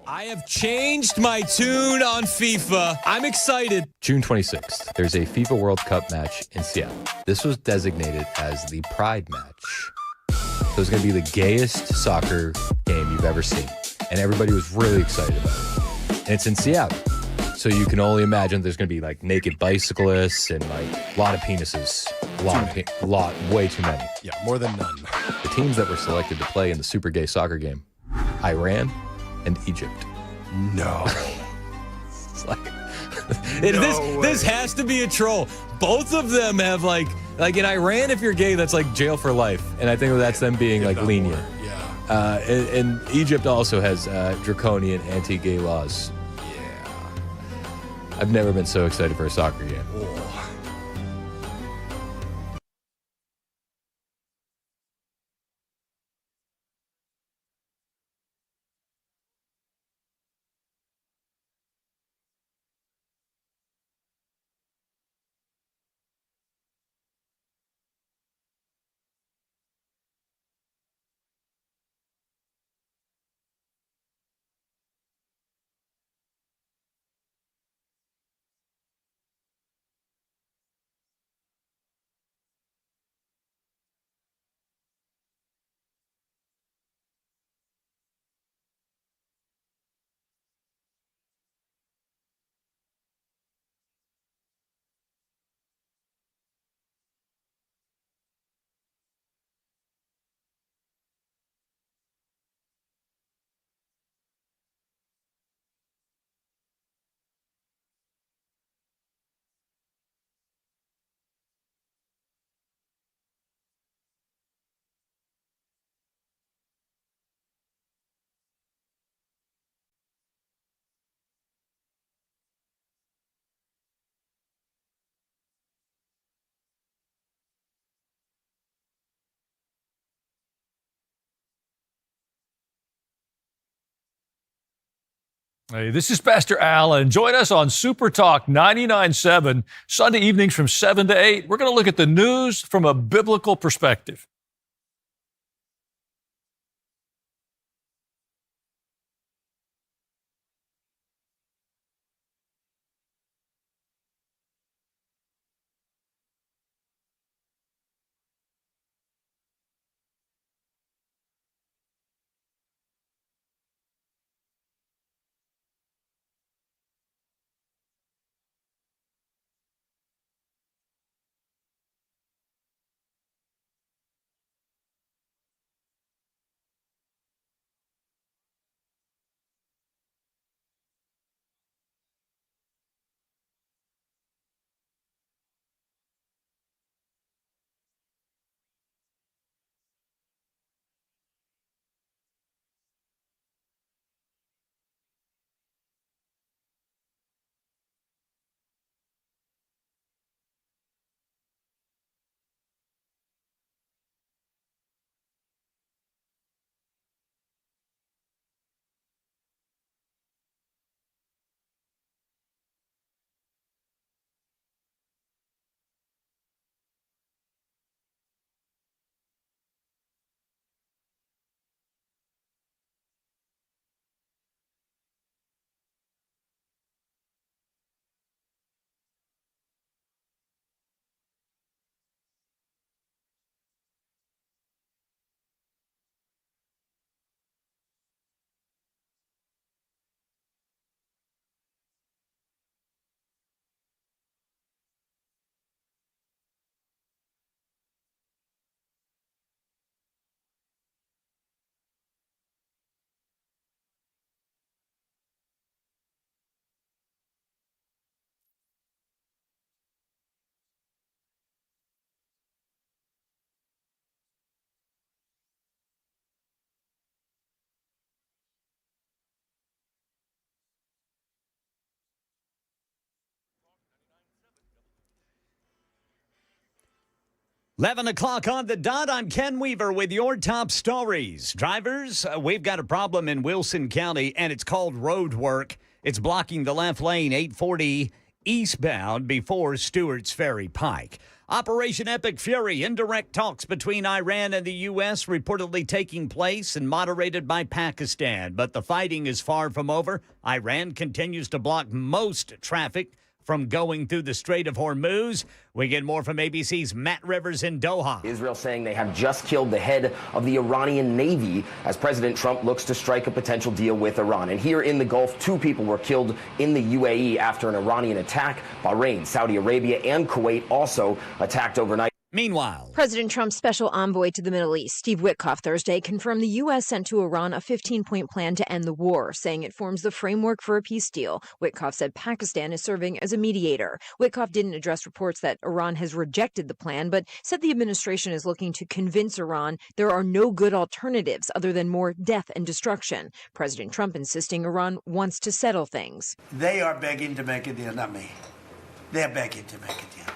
I have changed my tune on FIFA. I'm excited. June 26th, there's a FIFA World Cup match in Seattle. This was designated as the Pride match. So it's going to be the gayest soccer game you've ever seen. And everybody was really excited about it. And it's in Seattle. So you can only imagine there's going to be like naked bicyclists and like a lot of penises Way too many. Yeah, more than none. The teams that were selected to play in the super gay soccer game, Iran and Egypt. No. It's like, this has to be a troll. Both of them have like in Iran, if you're gay, that's like jail for life. And I think that's them being like lenient. Yeah. And Egypt also has draconian anti-gay laws. Yeah. I've never been so excited for a soccer game. Oh. Hey, this is Pastor Al, and join us on Super Talk 99.7, Sunday evenings from 7 to 8. We're going to look at the news from a biblical perspective. Eleven o'clock on the dot. I'm Ken Weaver with your top stories. Drivers, we've got a problem in Wilson County, and it's called road work. It's blocking the left lane 840 eastbound before Stewart's Ferry Pike. Operation Epic Fury, indirect talks between Iran and the U.S. reportedly taking place and moderated by Pakistan. But the fighting is far from over. Iran continues to block most traffic from going through the Strait of Hormuz. We get more from ABC's Matt Rivers in Doha. Israel saying they have just killed the head of the Iranian Navy as President Trump looks to strike a potential deal with Iran. And here in the Gulf, 2 people were killed in the UAE after an Iranian attack. Bahrain, Saudi Arabia, and Kuwait also attacked overnight. Meanwhile, President Trump's special envoy to the Middle East, Steve Witkoff, Thursday confirmed the U.S. sent to Iran a 15-point plan to end the war, saying it forms the framework for a peace deal. Witkoff said Pakistan is serving as a mediator. Witkoff didn't address reports that Iran has rejected the plan, but said the administration is looking to convince Iran there are no good alternatives other than more death and destruction. President Trump insisting Iran wants to settle things. They are begging to make a deal, not me. They're begging to make a deal.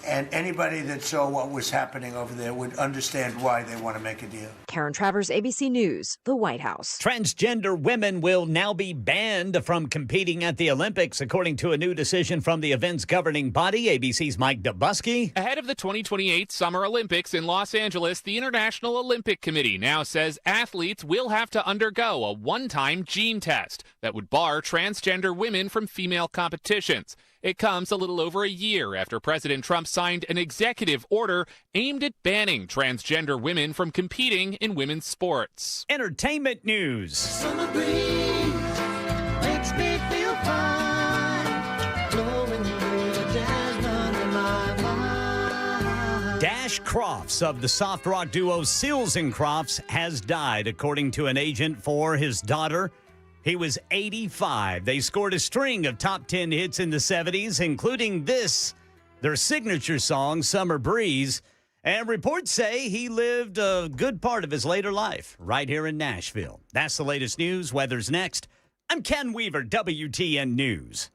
And anybody that saw what was happening over there would understand why they want to make a deal. Karen Travers, ABC News, the White House. Transgender women will now be banned from competing at the Olympics, according to a new decision from the event's governing body. ABC's Mike Dubusky. Ahead of the 2028 Summer Olympics in Los Angeles, the International Olympic Committee now says athletes will have to undergo a one-time gene test that would bar transgender women from female competitions. It comes a little over a year after President Trump signed an executive order aimed at banning transgender women from competing in women's sports. Entertainment news. Summer breeze makes me feel fine, blowing through the jazz under my mind. Dash Crofts of the soft rock duo Seals and Crofts has died, according to an agent for his daughter. He was 85. They scored a string of top 10 hits in the 70s, including this, their signature song, Summer Breeze. And reports say he lived a good part of his later life right here in Nashville. That's the latest news. Weather's next. I'm Ken Weaver, WTN News.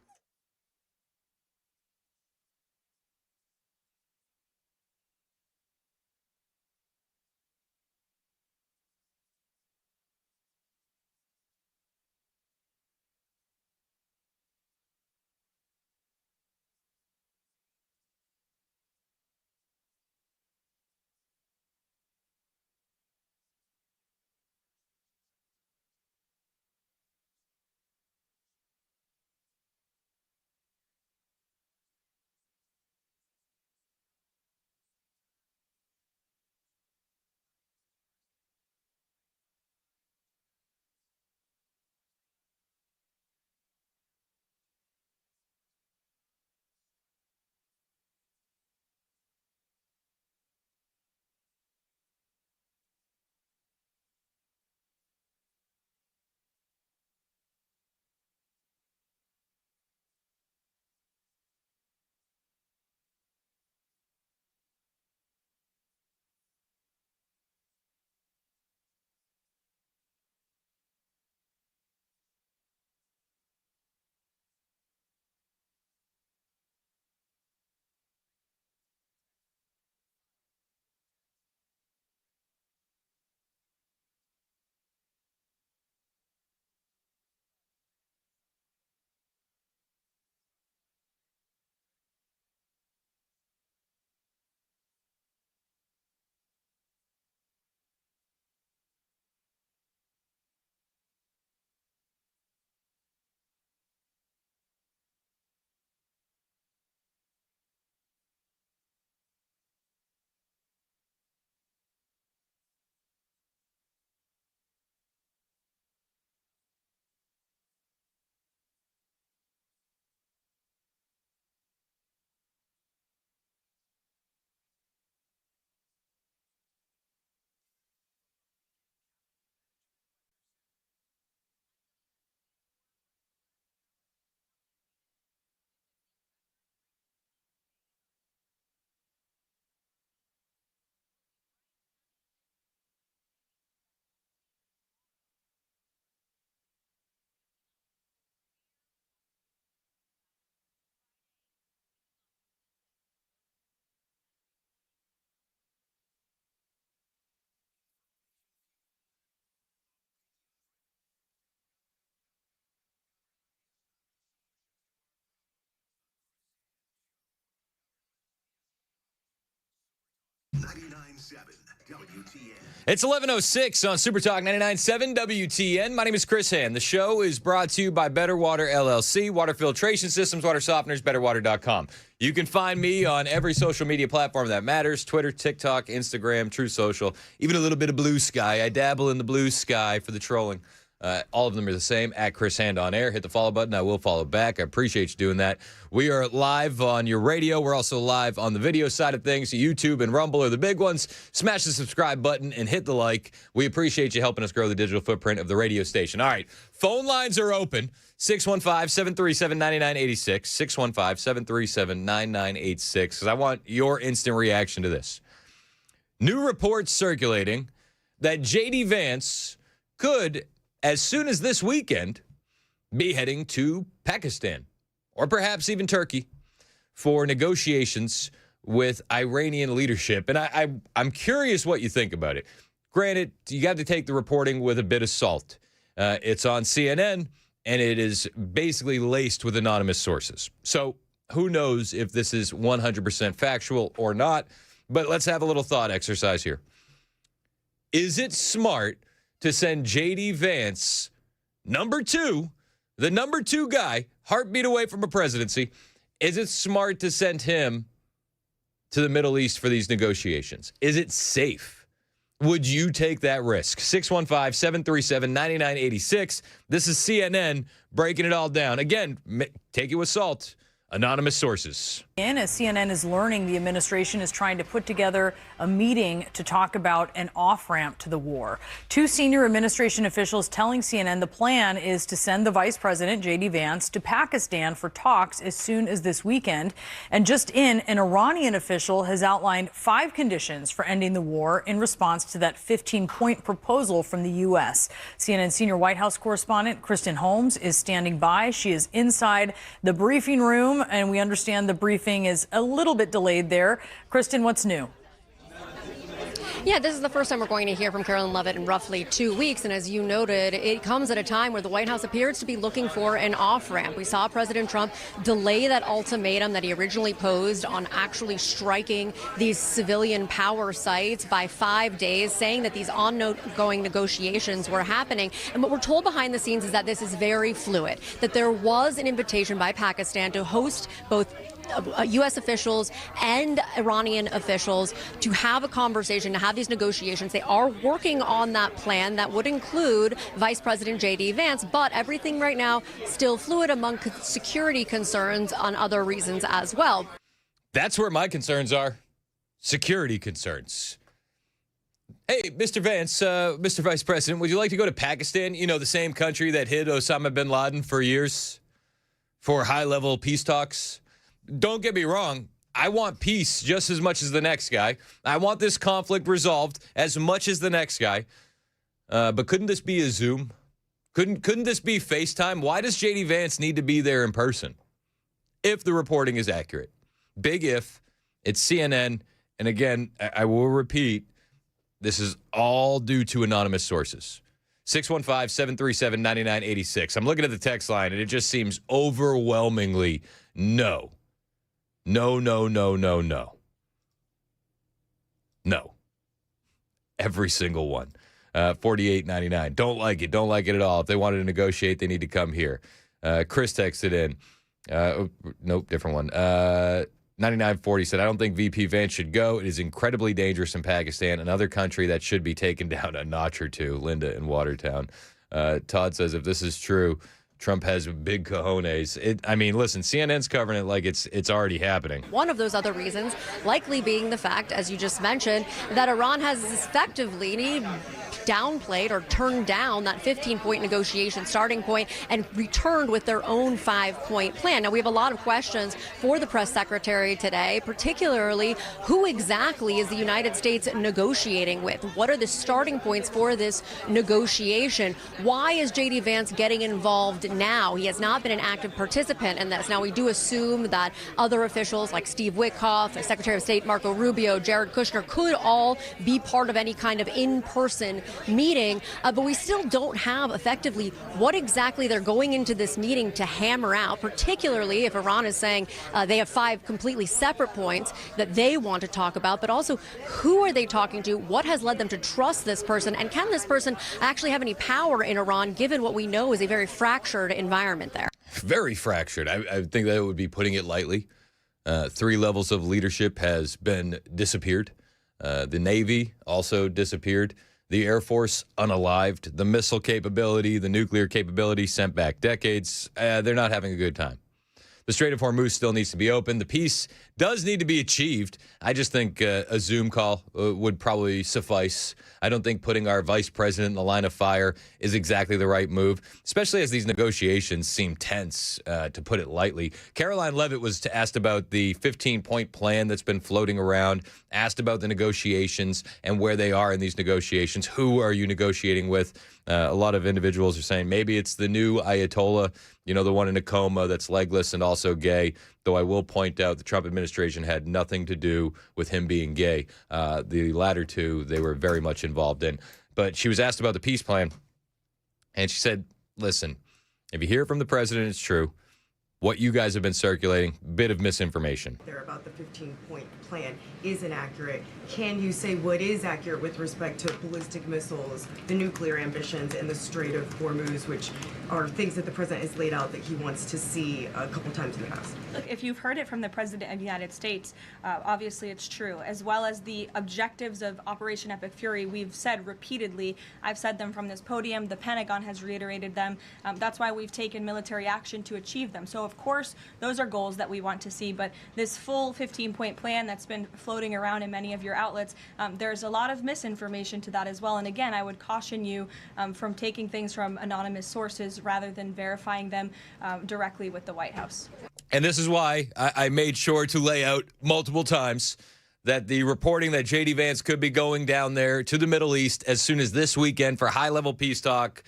It's 11:06 on Super Talk 99.7 WTN. My name is Chris Hand. The show is brought to you by Better Water LLC, water filtration systems, water softeners, betterwater.com. You can find me on every social media platform that matters: Twitter, TikTok, Instagram, True Social, even a little bit of Blue Sky. I dabble in the Blue Sky for the trolling. All of them are the same, at Chris Hand on Air. Hit the follow button. I will follow back. I appreciate you doing that. We are live on your radio. We're also live on the video side of things. YouTube and Rumble are the big ones. Smash the subscribe button and hit the like. We appreciate you helping us grow the digital footprint of the radio station. All right, phone lines are open. 615-737-9986. 615-737-9986. Because I want your instant reaction to this. New reports circulating that J.D. Vance could, as soon as this weekend, be heading to Pakistan or perhaps even Turkey for negotiations with Iranian leadership. And I'm curious what you think about it. Granted, you got to take the reporting with a bit of salt. It's on CNN, and it is basically laced with anonymous sources. So who knows if this is 100% factual or not, but let's have a little thought exercise here. Is it smart to send J.D. Vance, the number two guy, heartbeat away from a presidency, is it smart to send him to the Middle East for these negotiations? Is it safe? Would you take that risk? 615-737-9986. This is CNN breaking it all down. Again, take it with salt. Anonymous sources. As CNN is learning, the administration is trying to put together a meeting to talk about an off-ramp to the war. Two senior administration officials telling CNN the plan is to send the vice president, J.D. Vance, to Pakistan for talks as soon as this weekend. And just in, an Iranian official has outlined 5 conditions for ending the war in response to that 15-point proposal from the U.S. CNN senior White House correspondent Kristen Holmes is standing by. She is inside the briefing room, and we understand the briefing is a little bit delayed there. Kristen, what's new? Yeah, this is the first time we're going to hear from Carolyn Levitt in roughly 2 weeks. And as you noted, it comes at a time where the White House appears to be looking for an off-ramp. We saw President Trump delay that ultimatum that he originally posed on actually striking these civilian power sites by 5 days, saying that these ongoing negotiations were happening. And what we're told behind the scenes is that this is very fluid, that there was an invitation by Pakistan to host both U.S. officials and Iranian officials to have a conversation, to have these negotiations. They are working on that plan that would include Vice President J.D. Vance, but everything right now still fluid among security concerns on other reasons as well. That's where my concerns are. Security concerns. Hey, Mr. Vance, Mr. Vice President, would you like to go to Pakistan? You know, the same country that hid Osama bin Laden for years for high-level peace talks? Don't get me wrong. I want peace just as much as the next guy. I want this conflict resolved as much as the next guy. But couldn't this be a Zoom? Couldn't this be FaceTime? Why does J.D. Vance need to be there in person? If the reporting is accurate. Big if. It's CNN. And again, I will repeat, this is all due to anonymous sources. 615-737-9986. I'm looking at the text line, and it just seems overwhelmingly no. No, no, no, no, no. No. Every single one. 48.99. Don't like it. Don't like it at all. If they wanted to negotiate, they need to come here. Chris texted in. Nope, different one. 9940 said, I don't think VP Vance should go. It is incredibly dangerous in Pakistan, another country that should be taken down a notch or two. Linda in Watertown. Todd says, if this is true, Trump has big cojones. Listen, CNN's covering it like it's already happening. One of those other reasons likely being the fact, as you just mentioned, that Iran has effectively downplayed or turned down that 15-point negotiation starting point and returned with their own 5-point plan. Now, we have a lot of questions for the press secretary today, particularly who exactly is the United States negotiating with? What are the starting points for this negotiation? Why is J.D. Vance getting involved now? He has not been an active participant in this. Now, we do assume that other officials like Steve Witkoff, Secretary of State Marco Rubio, Jared Kushner could all be part of any kind of in-person meeting, but we still don't have effectively what exactly they're going into this meeting to hammer out, particularly if Iran is saying they have 5 completely separate points that they want to talk about, but also who are they talking to, what has led them to trust this person, and can this person actually have any power in Iran given what we know is a very fractured environment there? Very fractured. I think that would be putting it lightly. 3 levels of leadership has been disappeared. The Navy also disappeared. The Air Force unalived, the missile capability, the nuclear capability sent back decades. They're not having a good time. The Strait of Hormuz still needs to be open. The peace does need to be achieved. I just think a Zoom call would probably suffice. I don't think putting our vice president in the line of fire is exactly the right move, especially as these negotiations seem tense, to put it lightly. Caroline Leavitt was asked about the 15-point plan that's been floating around, asked about the negotiations and where they are in these negotiations. Who are you negotiating with? A lot of individuals are saying maybe it's the new Ayatollah, the one in a coma that's legless and also gay, though I will point out the Trump administration had nothing to do with him being gay. The latter two, they were very much involved in. But she was asked about the peace plan, and she said, listen, if you hear from the president, it's true. What you guys have been circulating, bit of misinformation. There about the 15-point plan is inaccurate. Can you say what is accurate with respect to ballistic missiles, the nuclear ambitions, and the Strait of Hormuz, which are things that the president has laid out that he wants to see a couple times in the past? Look, if you've heard it from the President of the United States, obviously it's true, as well as the objectives of Operation Epic Fury. We've said repeatedly, I've said them from this podium, the Pentagon has reiterated them. That's why we've taken military action to achieve them. So of course, those are goals that we want to see, but this full 15-point plan that's been floating around in many of your outlets, there's a lot of misinformation to that as well. And again, I would caution you from taking things from anonymous sources rather than verifying them directly with the White House. And this is why I made sure to lay out multiple times that the reporting that J.D. Vance could be going down there to the Middle East as soon as this weekend for high-level peace talk,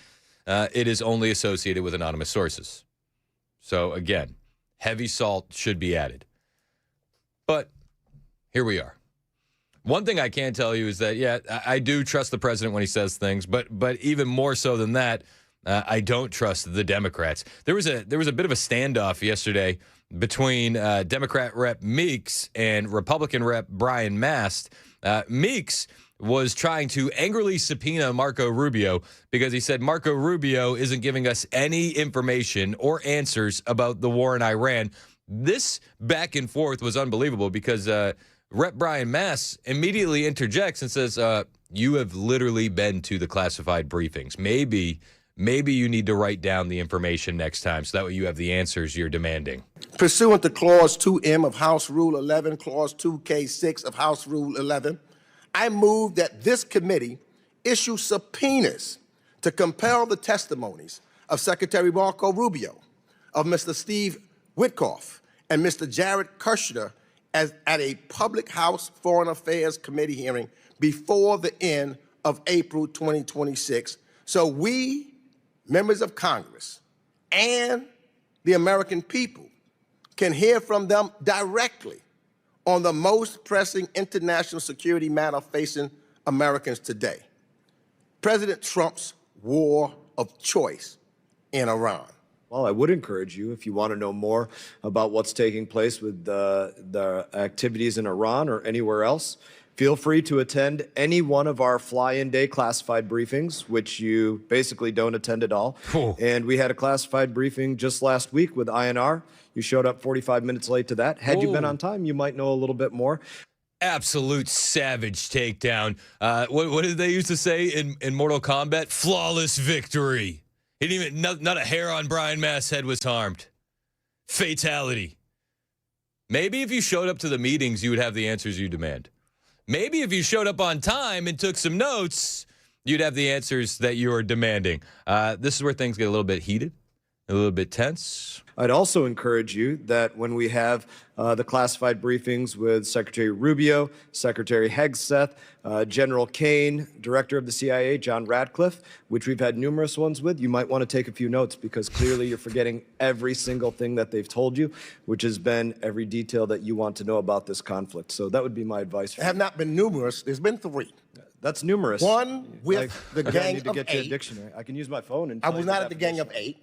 it is only associated with anonymous sources. So, again, heavy salt should be added. But here we are. One thing I can tell you is that, yeah, I do trust the president when he says things, but even more so than that, I don't trust the Democrats. There was a bit of a standoff yesterday between Democrat Rep. Meeks and Republican Rep. Brian Mast. Meeks was trying to angrily subpoena Marco Rubio because he said Marco Rubio isn't giving us any information or answers about the war in Iran. This back and forth was unbelievable because Rep. Brian Mast immediately interjects and says, you have literally been to the classified briefings. Maybe you need to write down the information next time so that way you have the answers you're demanding. Pursuant to Clause 2M of House Rule 11, Clause 2K6 of House Rule 11, I move that this committee issue subpoenas to compel the testimonies of Secretary Marco Rubio, of Mr. Steve Witkoff, and Mr. Jared Kushner at a public House Foreign Affairs Committee hearing before the end of April 2026, so we, members of Congress, and the American people can hear from them directly on the most pressing international security matter facing Americans today: President Trump's war of choice in Iran. Well, I would encourage you, if you want to know more about what's taking place with the activities in Iran or anywhere else, feel free to attend any one of our fly-in day classified briefings, which you basically don't attend at all. Cool. And we had a classified briefing just last week with INR. You showed up 45 minutes late to that. Had you been on time, you might know a little bit more. Absolute savage takedown. What did they used to say in Mortal Kombat? Flawless victory. He didn't even, not a hair on Brian Mast's head was harmed. Fatality. Maybe if you showed up to the meetings, you would have the answers you demand. Maybe if you showed up on time and took some notes, you'd have the answers that you are demanding. This is where things get a little bit heated, a little bit tense. I'd also encourage you that when we have the classified briefings with Secretary Rubio, Secretary Hegseth, General Kane, Director of the CIA, John Ratcliffe, which we've had numerous ones with, you might want to take a few notes because clearly you're forgetting every single thing that they've told you, which has been every detail that you want to know about this conflict. So that would be my advice. There have not been numerous. There's been 3. That's numerous. One with the gang I need to of get you a 8. dictionary. I can use my phone and. I was not at the gang of 8.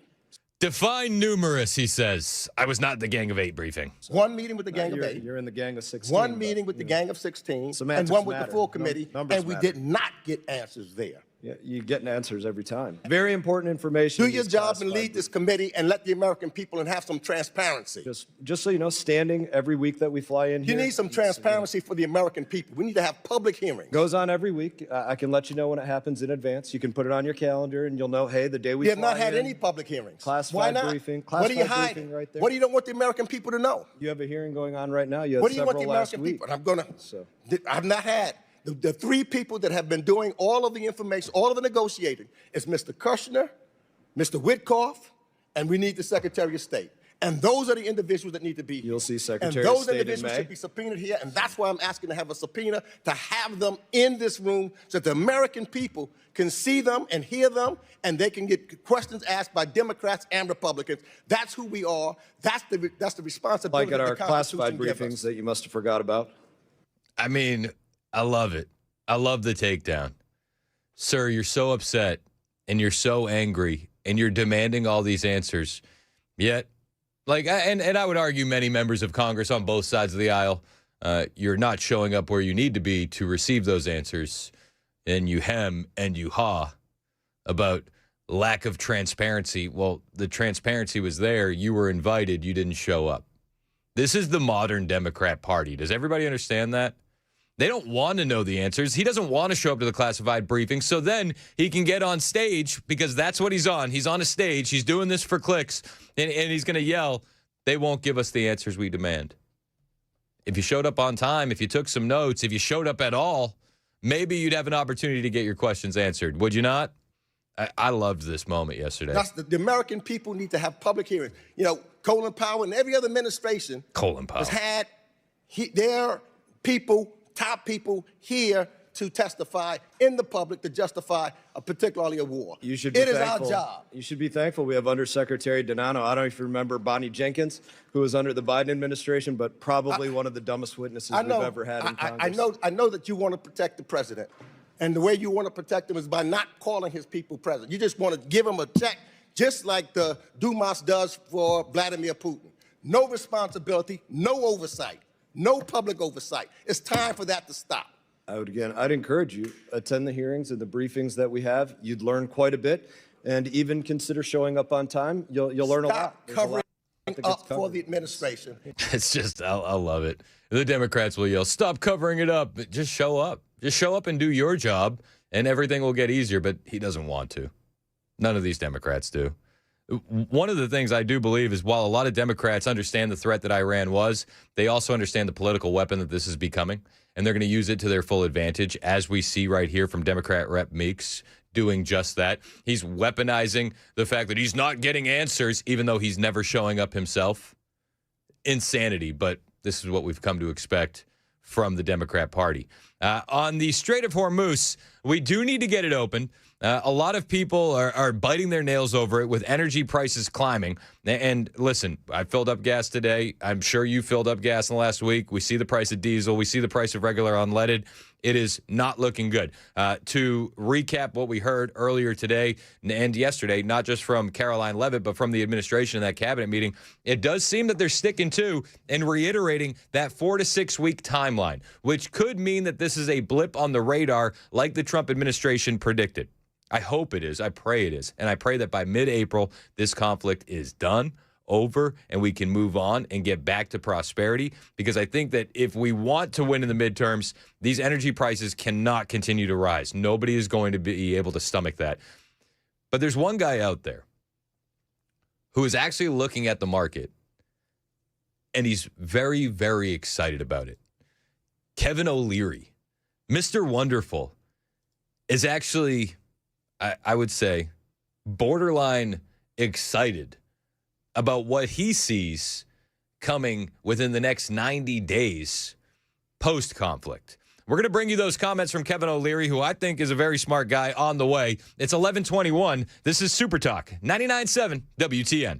Define numerous, he says. I was not at the gang of 8 briefing. One meeting with the gang of 8. You're in the gang of 16. One meeting with the gang of 16, and one with the full committee, and we did not get answers there. Yeah, you're getting answers every time. Very important information. Do your job and lead this committee and let the American people and have some transparency. Just so you know, standing every week that we fly in here. You need some transparency for the American people. We need to have public hearings. Goes on every week. I can let you know when it happens in advance. You can put it on your calendar and you'll know, hey, the day we You have fly not had in, any public hearings. classified Why not? briefing. What are you Classified hiding? briefing right there. What do you don't want the American people to know? You have a hearing going on right now. You had What do you want several the last American week. people? I've not had. The three people that have been doing all of the information, all of the negotiating, is Mr. Kushner, Mr. Witkoff, and we need the Secretary of State. And those are the individuals that need to be here. You'll see Secretary and of those State in individuals May. should be subpoenaed here, and that's why I'm asking to have a subpoena to have them in this room so that the American people can see them and hear them, and they can get questions asked by Democrats and Republicans. That's who we are. That's the responsibility Like at that our the classified Constitution gives briefings us. that you must have forgot about. I mean, I love it. I love the takedown. Sir, you're so upset and you're so angry and you're demanding all these answers. Yet, and I would argue many members of Congress on both sides of the aisle, you're not showing up where you need to be to receive those answers. And you hem and you haw about lack of transparency. Well, the transparency was there. You were invited. You didn't show up. This is the modern Democrat Party. Does everybody understand that? They don't want to know the answers. He doesn't want to show up to the classified briefing, so then he can get on stage because that's what he's on. He's on a stage. He's doing this for clicks, and he's going to yell, they won't give us the answers we demand. If you showed up on time, if you took some notes, if you showed up at all, maybe you'd have an opportunity to get your questions answered. Would you not? I loved this moment yesterday. The American people need to have public hearings. You know, Colin Powell and every other administration has had their people, top people here to testify in the public to justify particularly a war. You should be It is thankful. our job. You should be thankful. We have Undersecretary Donato. I don't know if you remember Bonnie Jenkins, who was under the Biden administration, but probably one of the dumbest witnesses we've ever had in Congress. I know that you want to protect the president. And the way you want to protect him is by not calling his people president. You just want to give him a check, just like the Dumas does for Vladimir Putin. No responsibility, no oversight, no public oversight. It's time for that to stop. I'd encourage you, attend the hearings and the briefings that we have. You'd learn quite a bit, and even consider showing up on time. You'll learn a lot. Stop covering up for the administration. It's just, I love it. The Democrats will yell, stop covering it up. Just show up. Just show up and do your job, and everything will get easier, but he doesn't want to. None of these Democrats do. One of the things I do believe is while a lot of Democrats understand the threat that Iran was, they also understand the political weapon that this is becoming, and they're going to use it to their full advantage, as we see right here from Democrat Rep. Meeks doing just that. He's weaponizing the fact that he's not getting answers, even though he's never showing up himself. Insanity, but this is what we've come to expect from the Democrat Party. On the Strait of Hormuz, we do need to get it open. A lot of people are biting their nails over it with energy prices climbing. And listen, I filled up gas today. I'm sure you filled up gas in the last week. We see the price of diesel. We see the price of regular unleaded. It is not looking good. To recap what we heard earlier today and yesterday, not just from Caroline Leavitt, but from the administration in that cabinet meeting, it does seem that they're sticking to and reiterating that 4 to 6 week timeline, which could mean that this is a blip on the radar like the Trump administration predicted. I hope it is. I pray it is. And I pray that by mid-April, this conflict is done, over, and we can move on and get back to prosperity. Because I think that if we want to win in the midterms, these energy prices cannot continue to rise. Nobody is going to be able to stomach that. But there's one guy out there who is actually looking at the market, and he's very, very excited about it. Kevin O'Leary, Mr. Wonderful, is actually, I would say, borderline excited about what he sees coming within the next 90 days post-conflict. We're going to bring you those comments from Kevin O'Leary, who I think is a very smart guy, on the way. It's 11:21. This is Super Talk, 99.7 WTN.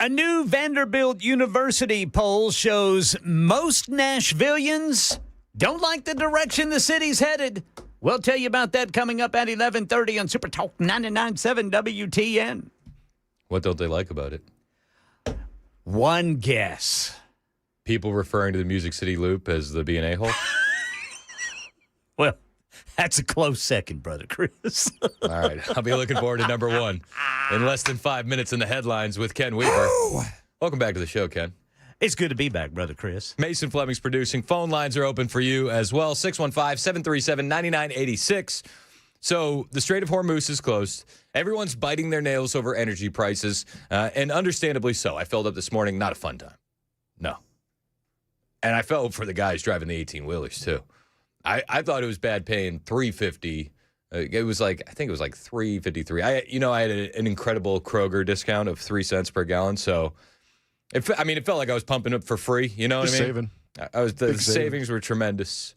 A new Vanderbilt University poll shows most Nashvillians don't like the direction the city's headed. We'll tell you about that coming up at 11:30 on Super Talk 99.7 WTN. What don't they like about it? One guess. People referring to the Music City Loop as the B&A hole? Well, that's a close second, Brother Chris. All right. I'll be looking forward to number one in less than 5 minutes in the headlines with Ken Weaver. Welcome back to the show, Ken. It's good to be back, Brother Chris. Mason Fleming's producing. Phone lines are open for you as well. 615-737-9986. So the Strait of Hormuz is closed. Everyone's biting their nails over energy prices, and understandably so. I filled up this morning. Not a fun time. No. And I felt for the guys driving the 18-wheelers, too. I thought it was bad paying $3.50. It was like, I think it was like $3.53. I had an incredible Kroger discount of 3 cents per gallon. So, it felt like I was pumping up for free. You know what I mean? Saving. The savings were tremendous.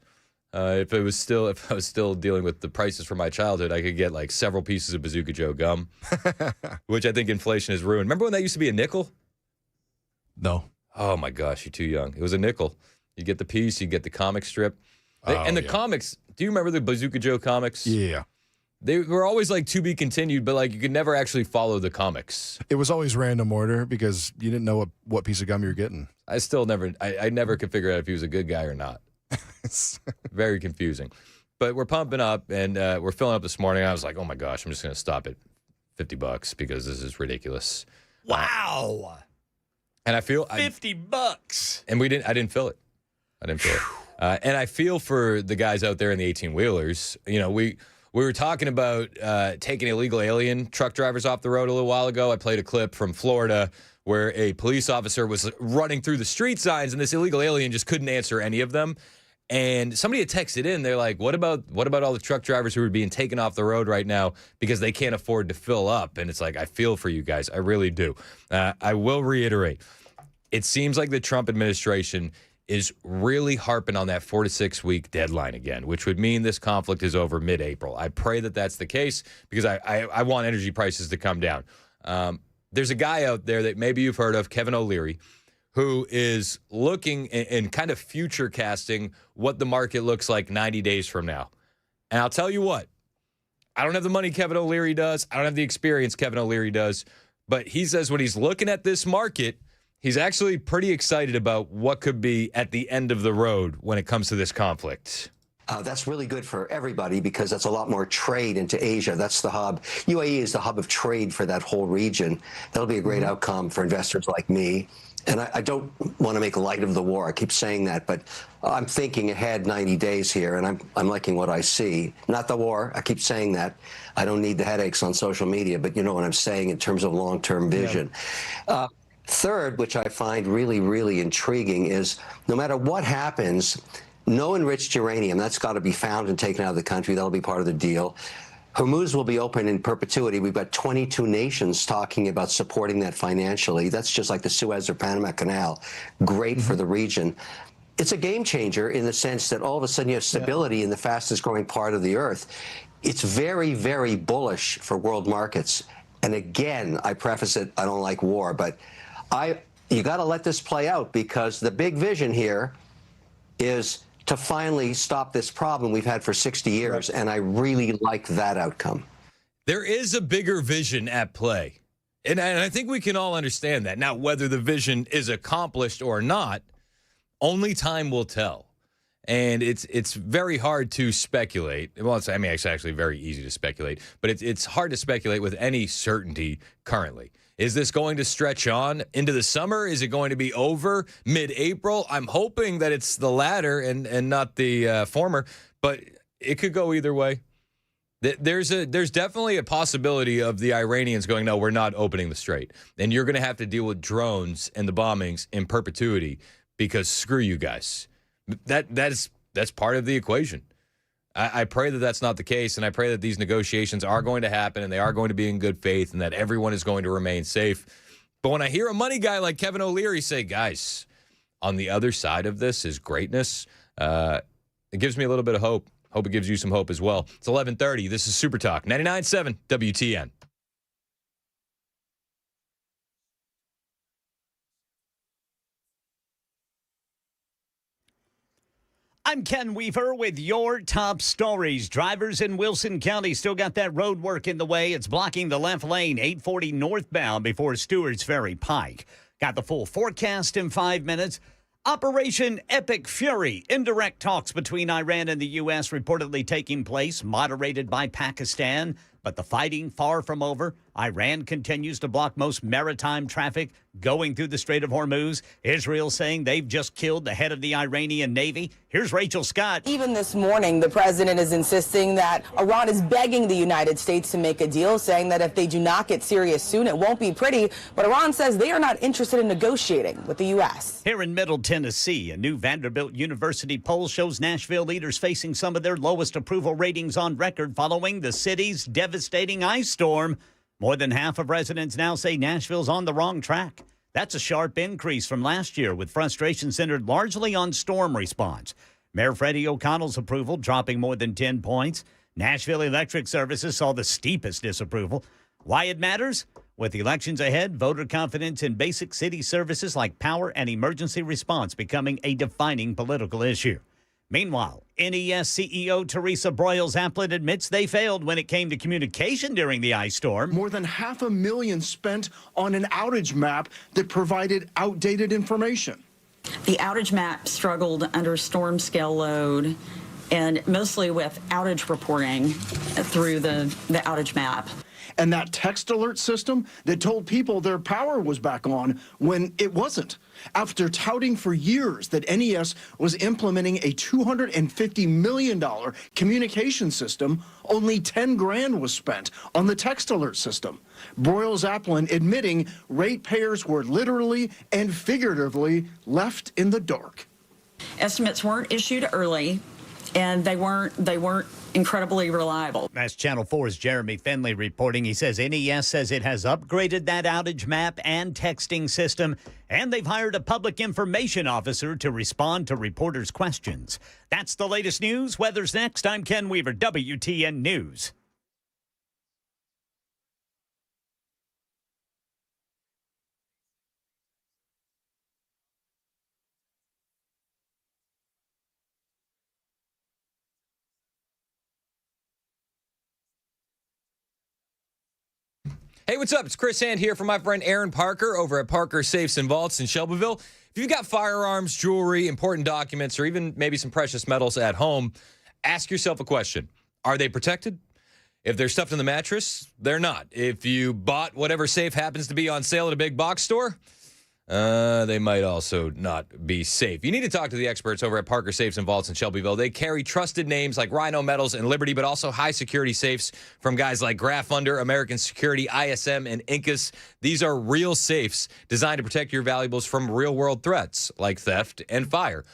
If I was still dealing with the prices from my childhood, I could get like several pieces of Bazooka Joe gum, which I think inflation has ruined. Remember when that used to be a nickel? No. Oh my gosh, you're too young. It was a nickel. You get the piece, you get the comic strip. Comics, do you remember the Bazooka Joe comics? Yeah. They were always like to be continued, but like you could never actually follow the comics. It was always random order because you didn't know what piece of gum you were getting. I never could figure out if he was a good guy or not. Very confusing. But we're pumping up and we're filling up this morning. I was like, oh my gosh, I'm just going to stop at $50 because this is ridiculous. Wow. And I feel $50. And I didn't fill it. And I feel for the guys out there in the 18-wheelers. You know, we were talking about taking illegal alien truck drivers off the road a little while ago. I played a clip from Florida where a police officer was running through the street signs, and this illegal alien just couldn't answer any of them. And somebody had texted in. They're like, what about all the truck drivers who are being taken off the road right now because they can't afford to fill up? And it's like, I feel for you guys. I really do. I will reiterate. It seems like the Trump administration is really harping on that 4 to 6 week deadline again, which would mean this conflict is over mid-April. I pray that that's the case because I want energy prices to come down. There's a guy out there that maybe you've heard of, Kevin O'Leary, who is looking and kind of future casting what the market looks like 90 days from now. And I'll tell you what, I don't have the money Kevin O'Leary does. I don't have the experience Kevin O'Leary does. But he says when he's looking at this market, he's actually pretty excited about what could be at the end of the road when it comes to this conflict. That's really good for everybody because that's a lot more trade into Asia. That's the hub. UAE is the hub of trade for that whole region. That'll be a great outcome for investors like me. And I don't want to make light of the war. I keep saying that, but I'm thinking ahead 90 days here, and I'm liking what I see. Not the war. I keep saying that. I don't need the headaches on social media, but you know what I'm saying in terms of long-term vision. Yeah. Third, which I find really, really intriguing, is no matter what happens, no enriched uranium, that's got to be found and taken out of the country. That'll be part of the deal. Hormuz will be open in perpetuity. We've got 22 nations talking about supporting that financially. That's just like the Suez or Panama Canal. Great for the region. It's a game changer in the sense that all of a sudden you have stability in the fastest growing part of the earth. It's very, very bullish for world markets. And again, I preface it, I don't like war, but you got to let this play out because the big vision here is to finally stop this problem we've had for 60 years, and I really like that outcome. There is a bigger vision at play, and I think we can all understand that. Now, whether the vision is accomplished or not, only time will tell. And it's very hard to speculate. Well, it's actually very easy to speculate, but it's hard to speculate with any certainty currently. Is this going to stretch on into the summer? Is it going to be over mid-April? I'm hoping that it's the latter and not the former, but it could go either way. There's definitely a possibility of the Iranians going, no, we're not opening the strait. And you're going to have to deal with drones and the bombings in perpetuity because screw you guys. That's part of the equation. I pray that that's not the case, and I pray that these negotiations are going to happen and they are going to be in good faith and that everyone is going to remain safe. But when I hear a money guy like Kevin O'Leary say, guys, on the other side of this is greatness, it gives me a little bit of hope. Hope it gives you some hope as well. It's 11:30. This is Super Talk 99.7 WTN. I'm Ken Weaver with your top stories. Drivers in Wilson County still got that road work in the way. It's blocking the left lane, 840 northbound before Stewart's Ferry Pike. Got the full forecast in 5 minutes. Operation Epic Fury. Indirect talks between Iran and the U.S. reportedly taking place, moderated by Pakistan. But the fighting far from over. Iran continues to block most maritime traffic going through the Strait of Hormuz. Israel saying they've just killed the head of the Iranian Navy. Here's Rachel Scott. Even this morning, the president is insisting that Iran is begging the United States to make a deal, saying that if they do not get serious soon, it won't be pretty. But Iran says they are not interested in negotiating with the U.S. Here in Middle Tennessee, a new Vanderbilt University poll shows Nashville leaders facing some of their lowest approval ratings on record following the city's devastating ice storm. More than half of residents now say Nashville's on the wrong track. That's a sharp increase from last year, with frustration centered largely on storm response. Mayor Freddie O'Connell's approval dropping more than 10 points. Nashville Electric Services saw the steepest disapproval. Why it matters? With elections ahead, voter confidence in basic city services like power and emergency response becoming a defining political issue. Meanwhile, NES CEO Teresa Broyles-Applin admits they failed when it came to communication during the ice storm. More than $500,000 spent on an outage map that provided outdated information. The outage map struggled under storm scale load and mostly with outage reporting through the outage map. And that text alert system that told people their power was back on when it wasn't. After touting for years that NES was implementing a $250 million communication system, only 10 grand was spent on the text alert system. Broyles-Applin admitting ratepayers were literally and figuratively left in the dark. Estimates weren't issued early, and they weren't incredibly reliable. That's Channel 4's Jeremy Finley reporting. He says NES says it has upgraded that outage map and texting system, and they've hired a public information officer to respond to reporters' questions. That's the latest news. Weather's next. I'm Ken Weaver, WTN News. Hey, what's up? It's Chris Hand here from my friend Aaron Parker over at Parker Safes and Vaults in Shelbyville. If you've got firearms, jewelry, important documents, or even maybe some precious metals at home, ask yourself a question. Are they protected? If they're stuffed in the mattress, they're not. If you bought whatever safe happens to be on sale at a big box store, they might also not be safe. You need to talk to the experts over at Parker Safes and Vaults in Shelbyville. They carry trusted names like Rhino Metals and Liberty, but also high-security safes from guys like Graf Under, American Security, ISM, and Incas. These are real safes designed to protect your valuables from real-world threats like theft and fire.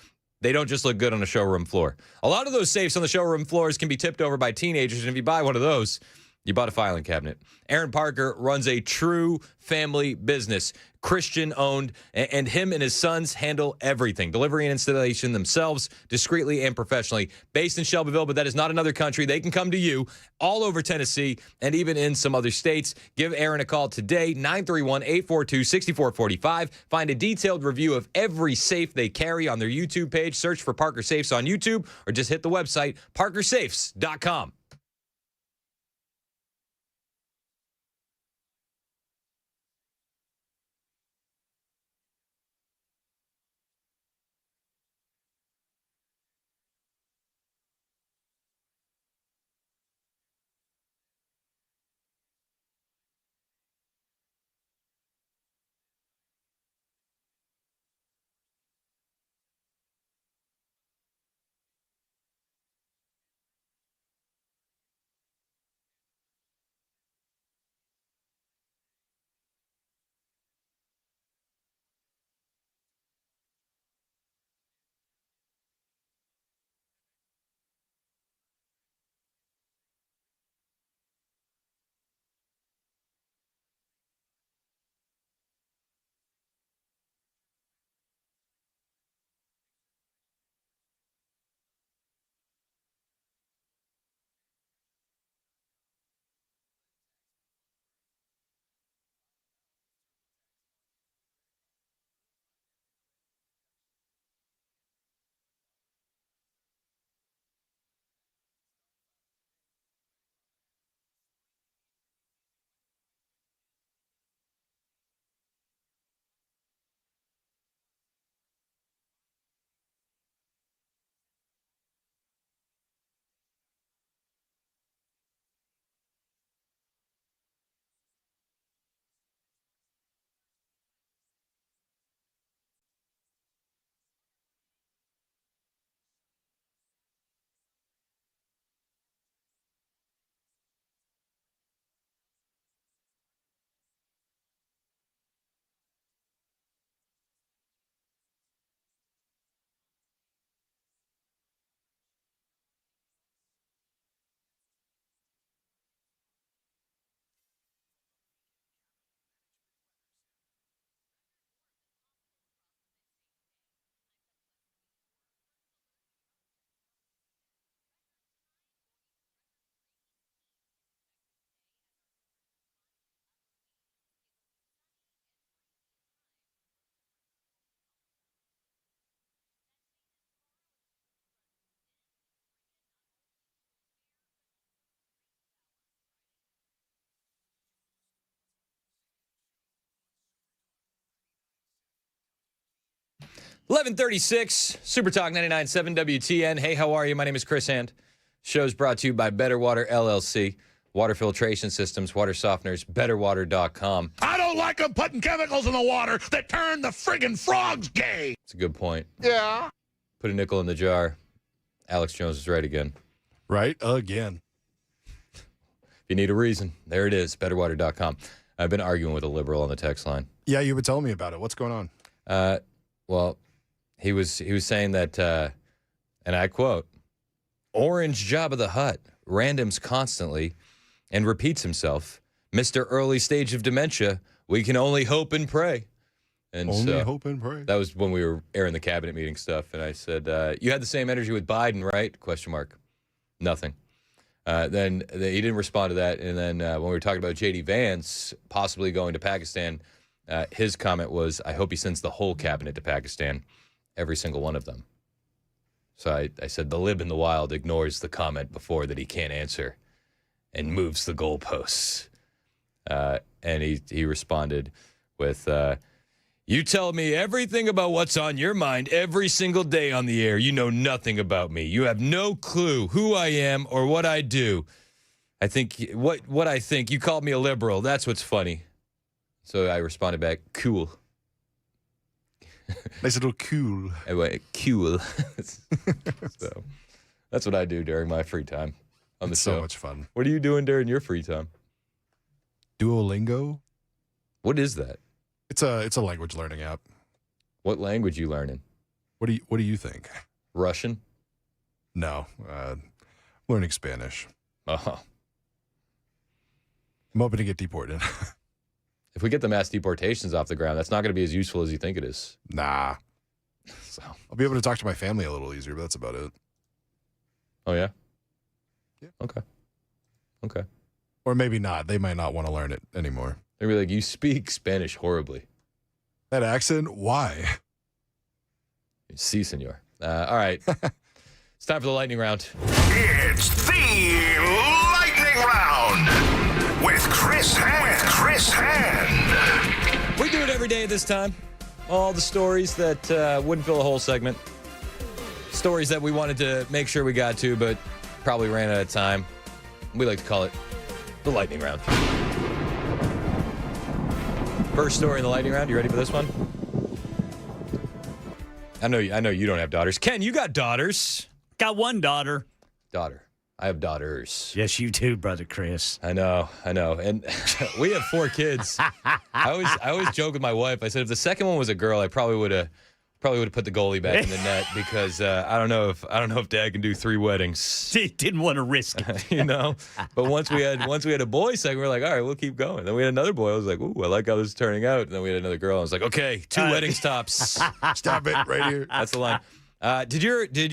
They don't just look good on a showroom floor. A lot of those safes on the showroom floors can be tipped over by teenagers, and if you buy one of those, you bought a filing cabinet. Aaron Parker runs a true family business, Christian-owned, and him and his sons handle everything, delivery and installation themselves, discreetly and professionally. Based in Shelbyville, but that is not another country. They can come to you all over Tennessee and even in some other states. Give Aaron a call today, 931-842-6445. Find a detailed review of every safe they carry on their YouTube page. Search for Parker Safes on YouTube or just hit the website, parkersafes.com. 11:36, Super Talk 99.7 WTN. Hey, how are you? My name is Chris Hand. Show's brought to you by Better Water LLC. Water filtration systems, water softeners, betterwater.com. I don't like them putting chemicals in the water that turn the friggin' frogs gay. It's a good point. Yeah. Put a nickel in the jar. Alex Jones is right again. Right again. If you need a reason, there it is, betterwater.com. I've been arguing with a liberal on the text line. Yeah, you were telling me about it. What's going on? Well, he was saying that, and I quote, Orange Jabba the Hutt randoms constantly and repeats himself. Mr. Early stage of dementia, we can only hope and pray. And only hope and pray. That was when we were airing the cabinet meeting stuff, and I said, you had the same energy with Biden, right? Question mark. Nothing. Then he didn't respond to that, and then when we were talking about J.D. Vance possibly going to Pakistan, his comment was, I hope he sends the whole cabinet to Pakistan, every single one of them. So I said, the lib in the wild ignores the comment before that he can't answer and moves the goalposts. And he responded with, you tell me everything about what's on your mind every single day on the air. You know nothing about me. You have no clue who I am or what I do. I think what I think, you called me a liberal. That's what's funny. So I responded back, cool. Nice little cool. I went, cool. So that's what I do during my free time on the show. So much fun. What are you doing during your free time? Duolingo. What is that? It's a language learning app. What language you learning? What do you think? Russian? No, learning Spanish. Uh-huh. I'm hoping to get deported. If we get the mass deportations off the ground, that's not going to be as useful as you think it is. Nah. So I'll be able to talk to my family a little easier, but that's about it. Oh, yeah? Yeah. Okay. Or maybe not. They might not want to learn it anymore. They'll be like, you speak Spanish horribly. That accent? Why? Si, senor. All right. It's time for the lightning round. It's the lightning round with Chris Hand. We do it every day this time. All the stories that wouldn't fill a whole segment. Stories that we wanted to make sure we got to, but probably ran out of time. We like to call it the lightning round. First story in the lightning round. You ready for this one? I know you don't have daughters. Ken, you got daughters. Got one daughter. I have daughters. Yes, you too, brother Chris. I know. And we have 4 kids. I always joke with my wife. I said if the second one was a girl, I probably would have put the goalie back in the net because I don't know if Dad can do 3 weddings. He didn't want to risk it. But once we had a boy second, we were like, all right, we'll keep going. Then we had another boy. I was like, ooh, I like how this is turning out. And then we had another girl. I was like, okay, 2 weddings tops. Stop it right here. That's the line. Did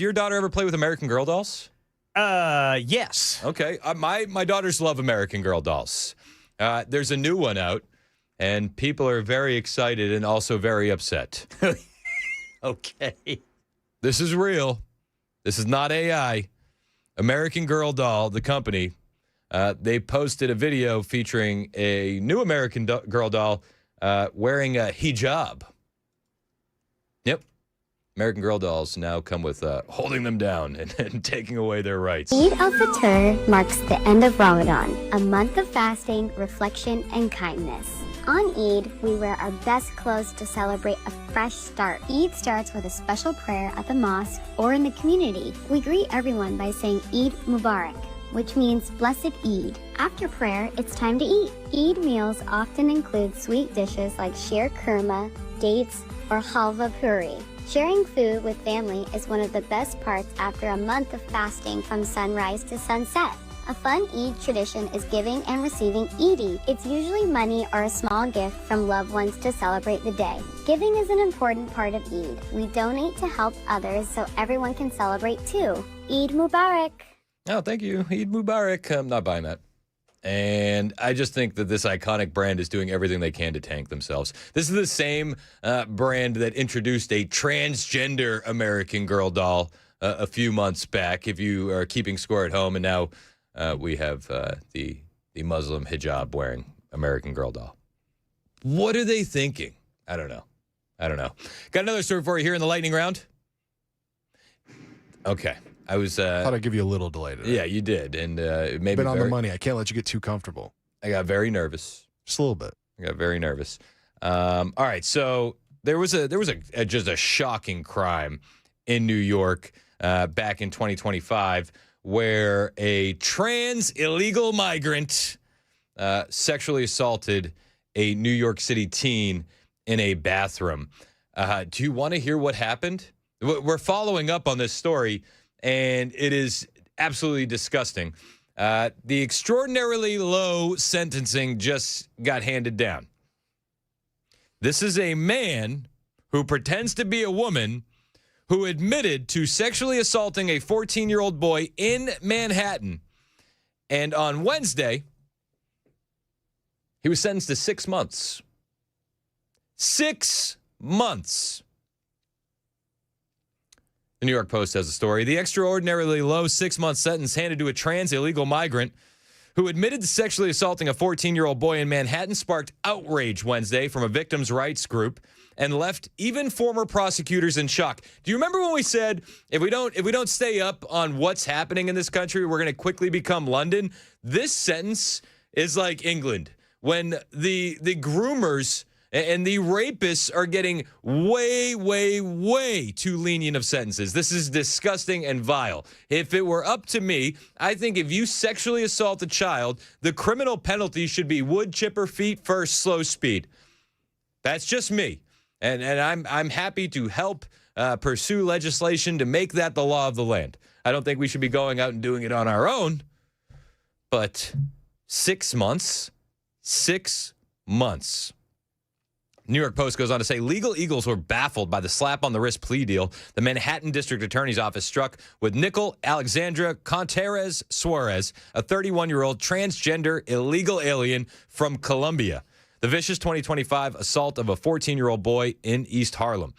your daughter ever play with American Girl dolls? Yes. Okay. My daughters love American Girl dolls. There's a new one out, and people are very excited and also very upset. Okay. This is real. This is not AI. American Girl doll, the company, they posted a video featuring a new American Girl doll wearing a hijab. Yep. American Girl dolls now come with holding them down and taking away their rights. Eid al-Fitr marks the end of Ramadan, a month of fasting, reflection, and kindness. On Eid, we wear our best clothes to celebrate a fresh start. Eid starts with a special prayer at the mosque or in the community. We greet everyone by saying Eid Mubarak, which means Blessed Eid. After prayer, it's time to eat. Eid meals often include sweet dishes like sheer kurma, dates, or halva puri. Sharing food with family is one of the best parts after a month of fasting from sunrise to sunset. A fun Eid tradition is giving and receiving Eid. It's usually money or a small gift from loved ones to celebrate the day. Giving is an important part of Eid. We donate to help others so everyone can celebrate too. Eid Mubarak. Oh, thank you. Eid Mubarak. I'm not buying that. And I just think that this iconic brand is doing everything they can to tank themselves. This is the same brand that introduced a transgender American Girl doll a few months back, if you are keeping score at home. And now we have the Muslim hijab wearing American Girl doll. What are they thinking? I don't know. I don't know. Got another story for you here in the lightning round. Okay. I was... thought I'd give you a little delay today. Yeah, you did. And it made me been on the money. I can't let you get too comfortable. I got very nervous. Just a little bit. I got very nervous. All right, so there was just a shocking crime in New York back in 2025 where a trans illegal migrant sexually assaulted a New York City teen in a bathroom. Do you want to hear what happened? We're following up on this story, and it is absolutely disgusting. The extraordinarily low sentencing just got handed down. This is a man who pretends to be a woman who admitted to sexually assaulting a 14-year-old boy in Manhattan. And on Wednesday, he was sentenced to 6 months. 6 months. The New York Post has a story. The extraordinarily low 6-month sentence handed to a trans illegal migrant who admitted to sexually assaulting a 14-year-old boy in Manhattan sparked outrage Wednesday from a victims' rights group and left even former prosecutors in shock. Do you remember when we said if we don't stay up on what's happening in this country, we're going to quickly become London? This sentence is like England, when the groomers and the rapists are getting way, way, way too lenient of sentences. This is disgusting and vile. If it were up to me, I think if you sexually assault a child, the criminal penalty should be wood chipper, feet first, slow speed. That's just me. And I'm happy to help pursue legislation to make that the law of the land. I don't think we should be going out and doing it on our own. But 6 months? 6 months. New York Post goes on to say legal eagles were baffled by the slap-on-the-wrist plea deal the Manhattan District Attorney's Office struck with Nicole Alexandra Contreras Suarez, a 31-year-old transgender illegal alien from Colombia. The vicious 2025 assault of a 14-year-old boy in East Harlem.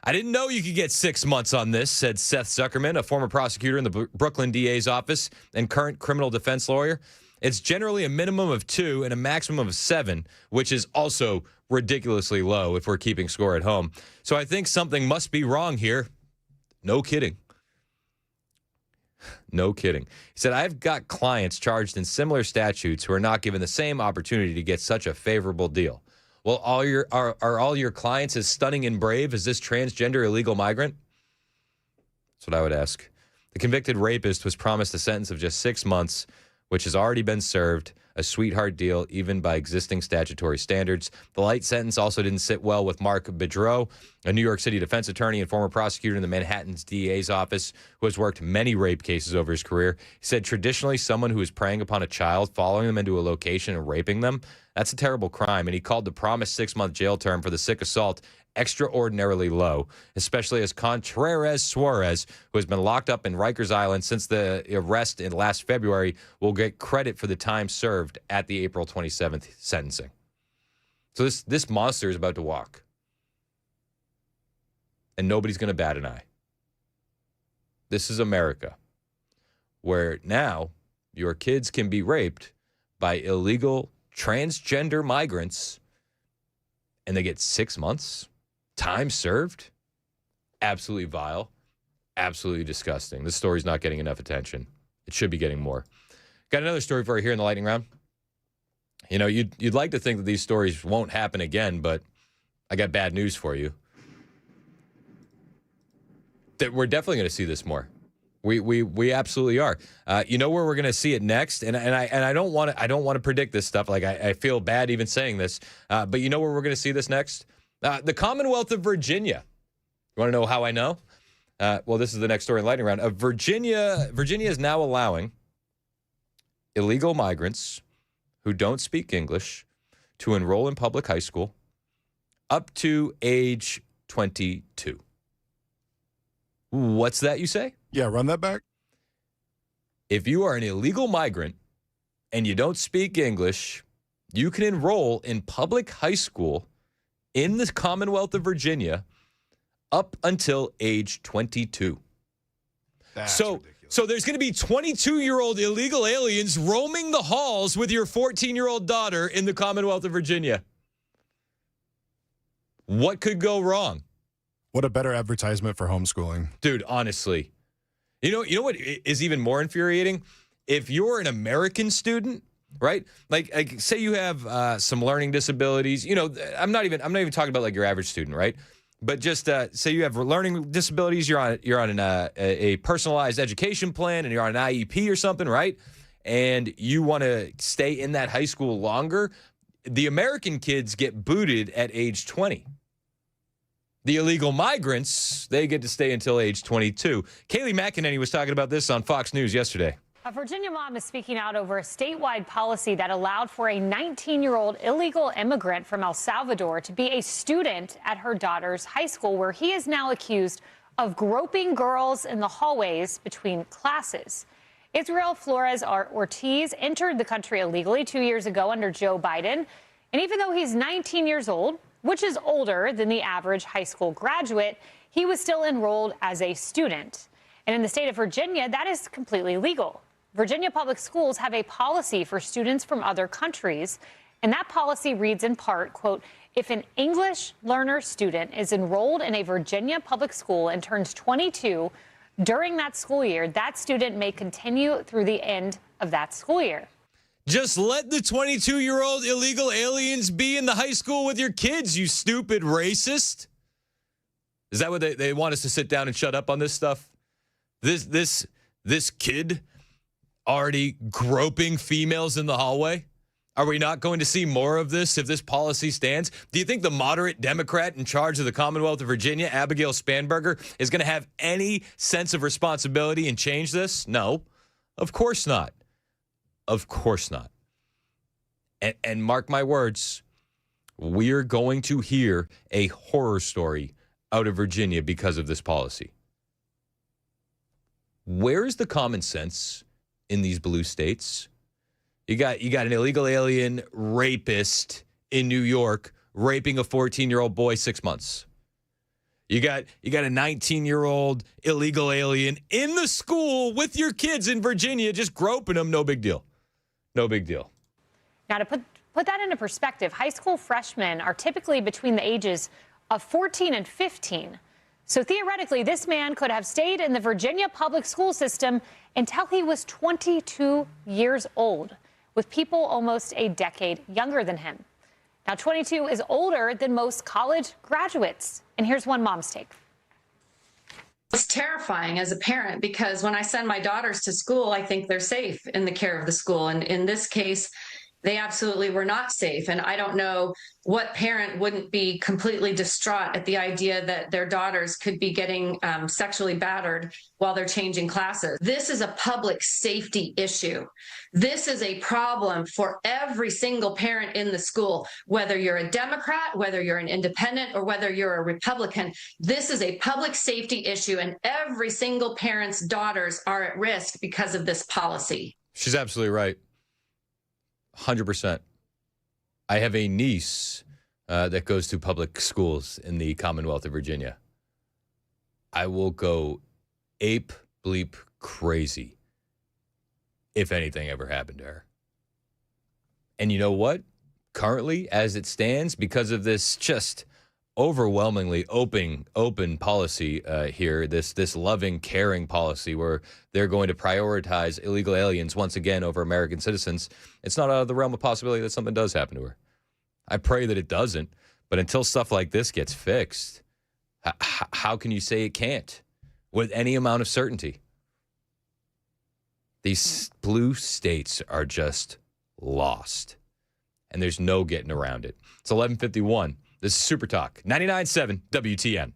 I didn't know you could get 6 months on this, said Seth Zuckerman, a former prosecutor in the Brooklyn DA's office and current criminal defense lawyer. It's generally a minimum of 2 and a maximum of 7, which is also ridiculously low if we're keeping score at home. So I think something must be wrong here. No kidding. No kidding. He said, I've got clients charged in similar statutes who are not given the same opportunity to get such a favorable deal. Well, are all your clients as stunning and brave as this transgender illegal migrant? That's what I would ask. The convicted rapist was promised a sentence of just 6 months, which has already been served, a sweetheart deal even by existing statutory standards. The light sentence also didn't sit well with Mark Bedreau, a New York City defense attorney and former prosecutor in the Manhattan's DA's office who has worked many rape cases over his career. He said traditionally someone who is preying upon a child, following them into a location and raping them, that's a terrible crime. And he called the promised 6-month jail term for the sick assault extraordinarily low, especially as Contreras Suarez, who has been locked up in Rikers Island since the arrest in last February, will get credit for the time served at the April 27th sentencing. So this monster is about to walk. And nobody's going to bat an eye. This is America, where now your kids can be raped by illegal transgender migrants and they get 6 months? Time served? Absolutely vile. Absolutely disgusting. This story's not getting enough attention. It should be getting more. Got another story for you here in the lightning round. You know, you'd like to think that these stories won't happen again, but I got bad news for you. That we're definitely going to see this more. We absolutely are. You know where we're going to see it next, and I don't want to predict this stuff. Like I feel bad even saying this, but you know where we're going to see this next? The Commonwealth of Virginia. You want to know how I know? Well, this is the next story in lightning round. Virginia is now allowing illegal migrants who don't speak English to enroll in public high school up to age 22. What's that, you say? Yeah, run that back. If you are an illegal migrant and you don't speak English, you can enroll in public high school in the Commonwealth of Virginia up until age 22. So there's going to be 22-year-old illegal aliens roaming the halls with your 14-year-old daughter in the Commonwealth of Virginia. What could go wrong? What a better advertisement for homeschooling. Dude, honestly. You know what is even more infuriating? If you're an American student, right? Like say you have some learning disabilities. You know, I'm not even talking about like your average student, right? But just say you have learning disabilities. You're on a personalized education plan, and you're on an IEP or something, right? And you want to stay in that high school longer. The American kids get booted at age 20. The illegal migrants, they get to stay until age 22. Kayleigh McEnany was talking about this on Fox News yesterday. A Virginia mom is speaking out over a statewide policy that allowed for a 19-year-old illegal immigrant from El Salvador to be a student at her daughter's high school, where he is now accused of groping girls in the hallways between classes. Israel Flores Ortiz entered the country illegally 2 years ago under Joe Biden. And even though he's 19 years old, which is older than the average high school graduate, he was still enrolled as a student. And in the state of Virginia, that is completely legal. Virginia public schools have a policy for students from other countries, and that policy reads in part, quote, if an English learner student is enrolled in a Virginia public school and turns 22 during that school year, that student may continue through the end of that school year. Just let the 22-year-old illegal aliens be in the high school with your kids, you stupid racist. Is that what they want us to sit down and shut up on this stuff? This kid already groping females in the hallway? Are we not going to see more of this if this policy stands? Do you think the moderate Democrat in charge of the Commonwealth of Virginia, Abigail Spanberger, is going to have any sense of responsibility and change this? No, of course not. Of course not. And mark my words, we're going to hear a horror story out of Virginia because of this policy. Where is the common sense in these blue states? You got an illegal alien rapist in New York raping a 14-year-old boy 6 months. You got a 19-year-old illegal alien in the school with your kids in Virginia just groping them. No big deal. No big deal. Now, to put that into perspective, high school freshmen are typically between the ages of 14 and 15. So theoretically, this man could have stayed in the Virginia public school system until he was 22 years old, with people almost a decade younger than him. Now, 22 is older than most college graduates. And here's one mom's take. It's terrifying as a parent because when I send my daughters to school, I think they're safe in the care of the school. And in this case, they absolutely were not safe. And I don't know what parent wouldn't be completely distraught at the idea that their daughters could be getting sexually battered while they're changing classes. This is a public safety issue. This is a problem for every single parent in the school, whether you're a Democrat, whether you're an independent, or whether you're a Republican. This is a public safety issue, and every single parent's daughters are at risk because of this policy. She's absolutely right. 100%. I have a niece that goes to public schools in the Commonwealth of Virginia. I will go ape bleep crazy if anything ever happened to her. And you know what? Currently, as it stands, because of this just overwhelmingly open policy here, this loving, caring policy where they're going to prioritize illegal aliens once again over American citizens, it's not out of the realm of possibility that something does happen to her. I pray that it doesn't, but until stuff like this gets fixed, how can you say it can't with any amount of certainty? These blue states are just lost, and there's no getting around it. It's 11:51. This is Super Talk, 99.7 WTN.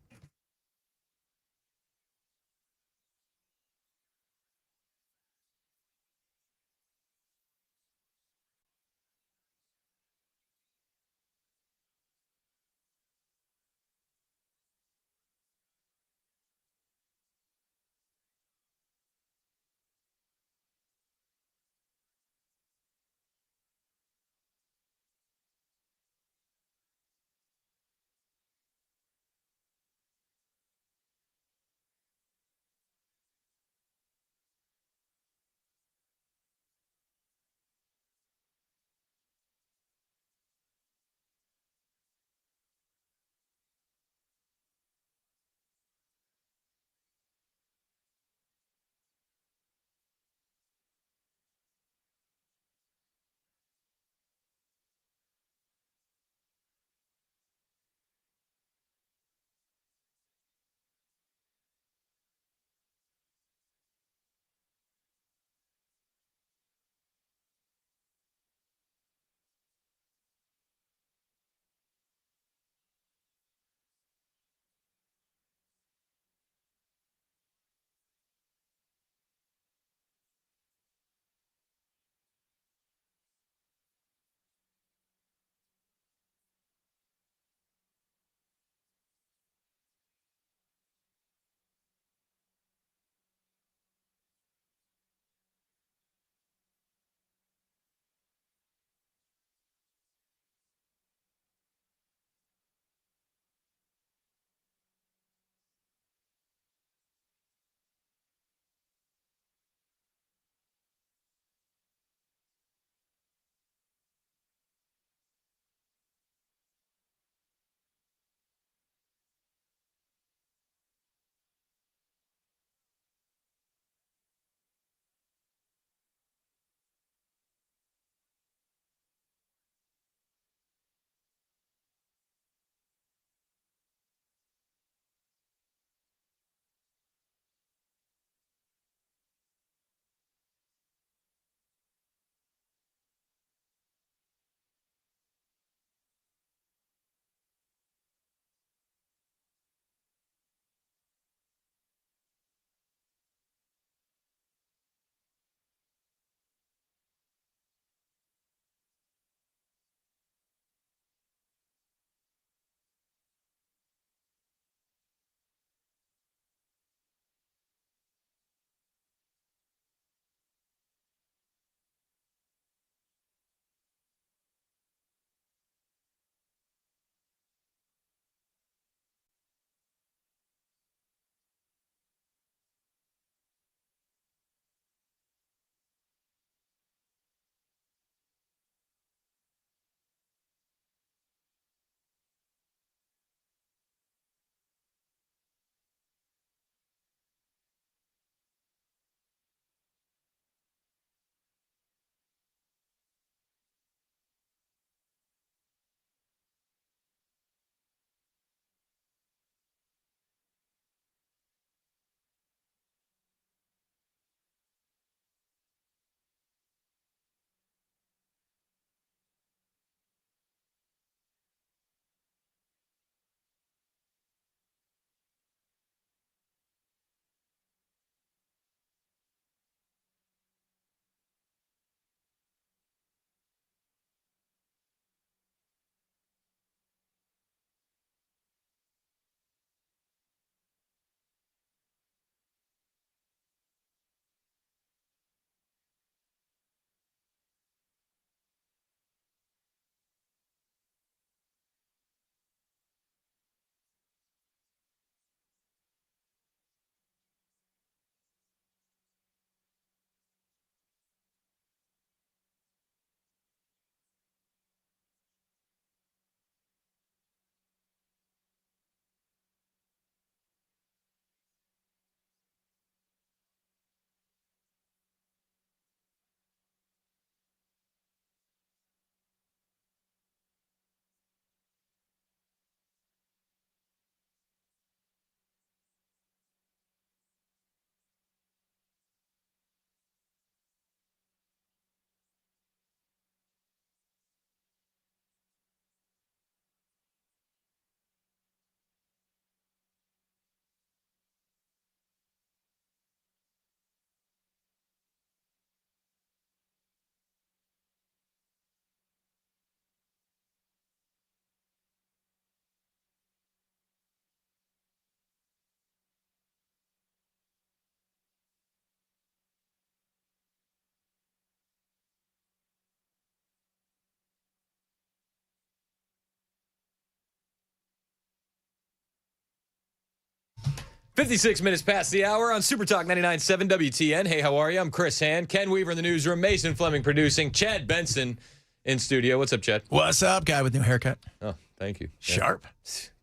56 minutes past the hour on Super Talk 99.7 WTN. Hey, how are you? I'm Chris Hand. Ken Weaver in the newsroom. Mason Fleming producing. Chad Benson in studio. What's up, Chad? What's up, guy with new haircut? Oh, thank you. Sharp.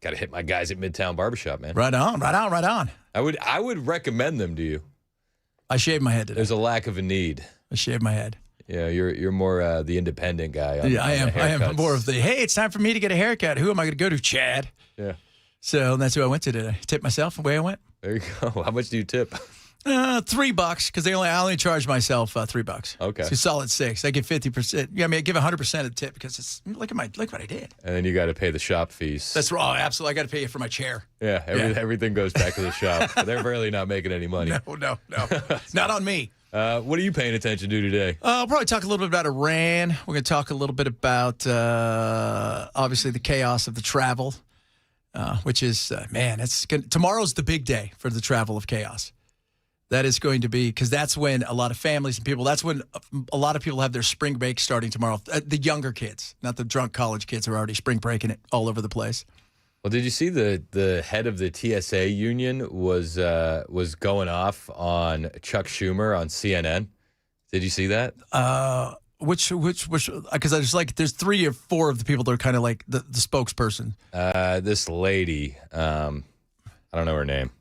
Got to hit my guys at Midtown Barbershop, man. Right on, right on, right on. I would recommend them to you. I shaved my head today. There's a lack of a need. I shaved my head. Yeah, you're more the independent guy. I am more of the, hey, it's time for me to get a haircut. Who am I going to go to? Chad. Yeah. So that's who I went to today. Tipped myself away I went. There you go. How much do you tip? $3 because I only charge myself $3. Okay. So solid $6. I give 50%. Yeah, I mean I give 100% of the tip because it's look what I did. And then you got to pay the shop fees. That's wrong. Absolutely, I got to pay you for my chair. Yeah, everything goes back to the shop. They're really not making any money. No, not on me. What are you paying attention to today? I'll probably talk a little bit about Iran. We're going to talk a little bit about obviously the chaos of the travel, which is tomorrow's the big day for the travel of chaos. That is going to be because that's when a lot of families and people. That's when a lot of people have their spring break starting tomorrow. The younger kids, not the drunk college kids, who are already spring breaking it all over the place. Well, did you see the head of the TSA union was going off on Chuck Schumer on CNN? Did you see that? Which? Because I just like there's 3 or 4 of the people that are kind of like the spokesperson. This lady, I don't know her name.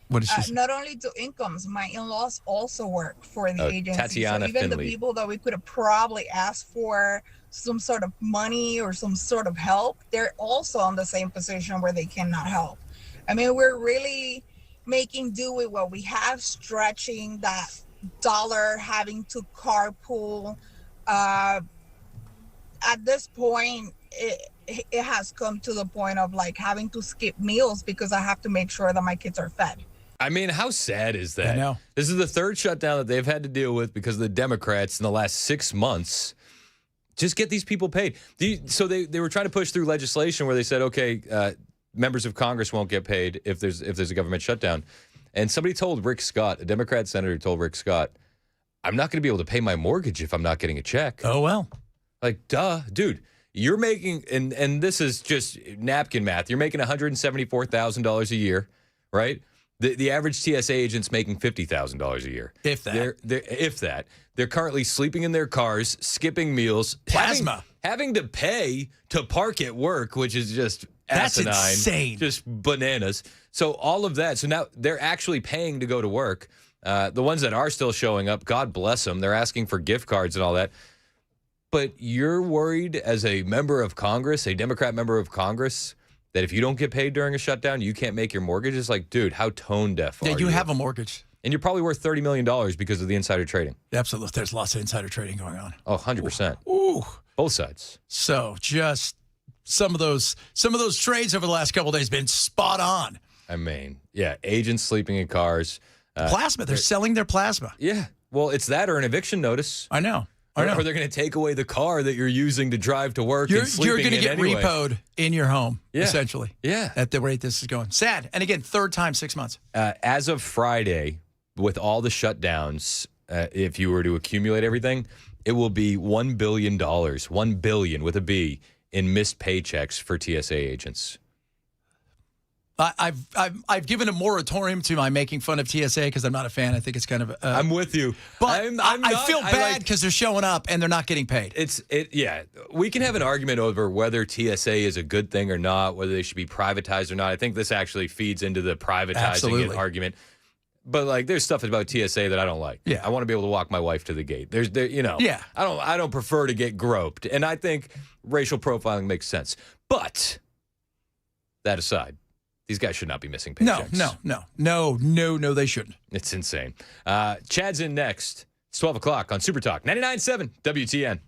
What is she? Not only to incomes, my in-laws also work for the agency. Tatiana so even Finley. the people that we could have probably asked for some sort of money or some sort of help, they're also in the same position where they cannot help. I mean, we're really making do with what we have, stretching that dollar, having to carpool. At this point, it has come to the point of like having to skip meals because I have to make sure that my kids are fed. I mean, how sad is that? I know. This is the 3rd shutdown that they've had to deal with because of the Democrats in the last 6 months. Just get these people paid. So they were trying to push through legislation where they said, okay, members of Congress won't get paid if there's a government shutdown. And somebody told Rick Scott, a Democrat senator told Rick Scott, I'm not going to be able to pay my mortgage if I'm not getting a check. Oh, well. Like, duh, dude. You're making, and this is just napkin math, you're making $174,000 a year, right? The average TSA agent's making $50,000 a year. If that. If that. They're currently sleeping in their cars, skipping meals. Plasma. Having to pay to park at work, which is just asinine. That's insane. Just bananas. So all of that. So now they're actually paying to go to work. The ones that are still showing up, God bless them. They're asking for gift cards and all that. But you're worried as a member of Congress, a Democrat member of Congress, that if you don't get paid during a shutdown, you can't make your mortgage? It's like, dude, how tone deaf are you? Yeah, you have a mortgage. And you're probably worth $30 million because of the insider trading. Absolutely. There's lots of insider trading going on. Oh, 100%. Ooh. Both sides. So just some of those trades over the last couple of days been spot on. I mean, yeah, agents sleeping in cars. Plasma. They're selling their plasma. Yeah. Well, it's that or an eviction notice. I know. Or they're going to take away the car that you're using to drive to work and sleeping in anyway. You're going to get repoed in your home, Yeah. essentially. Yeah. At the rate this is going. Sad. And again, 3rd time, 6 months. As of Friday, with all the shutdowns, if you were to accumulate everything, it will be $1 billion, $1 billion with a B, in missed paychecks for TSA agents. I've given a moratorium to my making fun of TSA because I'm not a fan. I think it's kind of. I'm with you, but I feel bad because they're showing up and they're not getting paid. Yeah. We can have an argument over whether TSA is a good thing or not, whether they should be privatized or not. I think this actually feeds into the privatizing it argument. But like, there's stuff about TSA that I don't like. Yeah, I want to be able to walk my wife to the gate. Yeah, I don't prefer to get groped, and I think racial profiling makes sense. But that aside. These guys should not be missing paychecks. No, they shouldn't. It's insane. Chad's in next. It's 12 o'clock on Super Talk 99.7 WTN.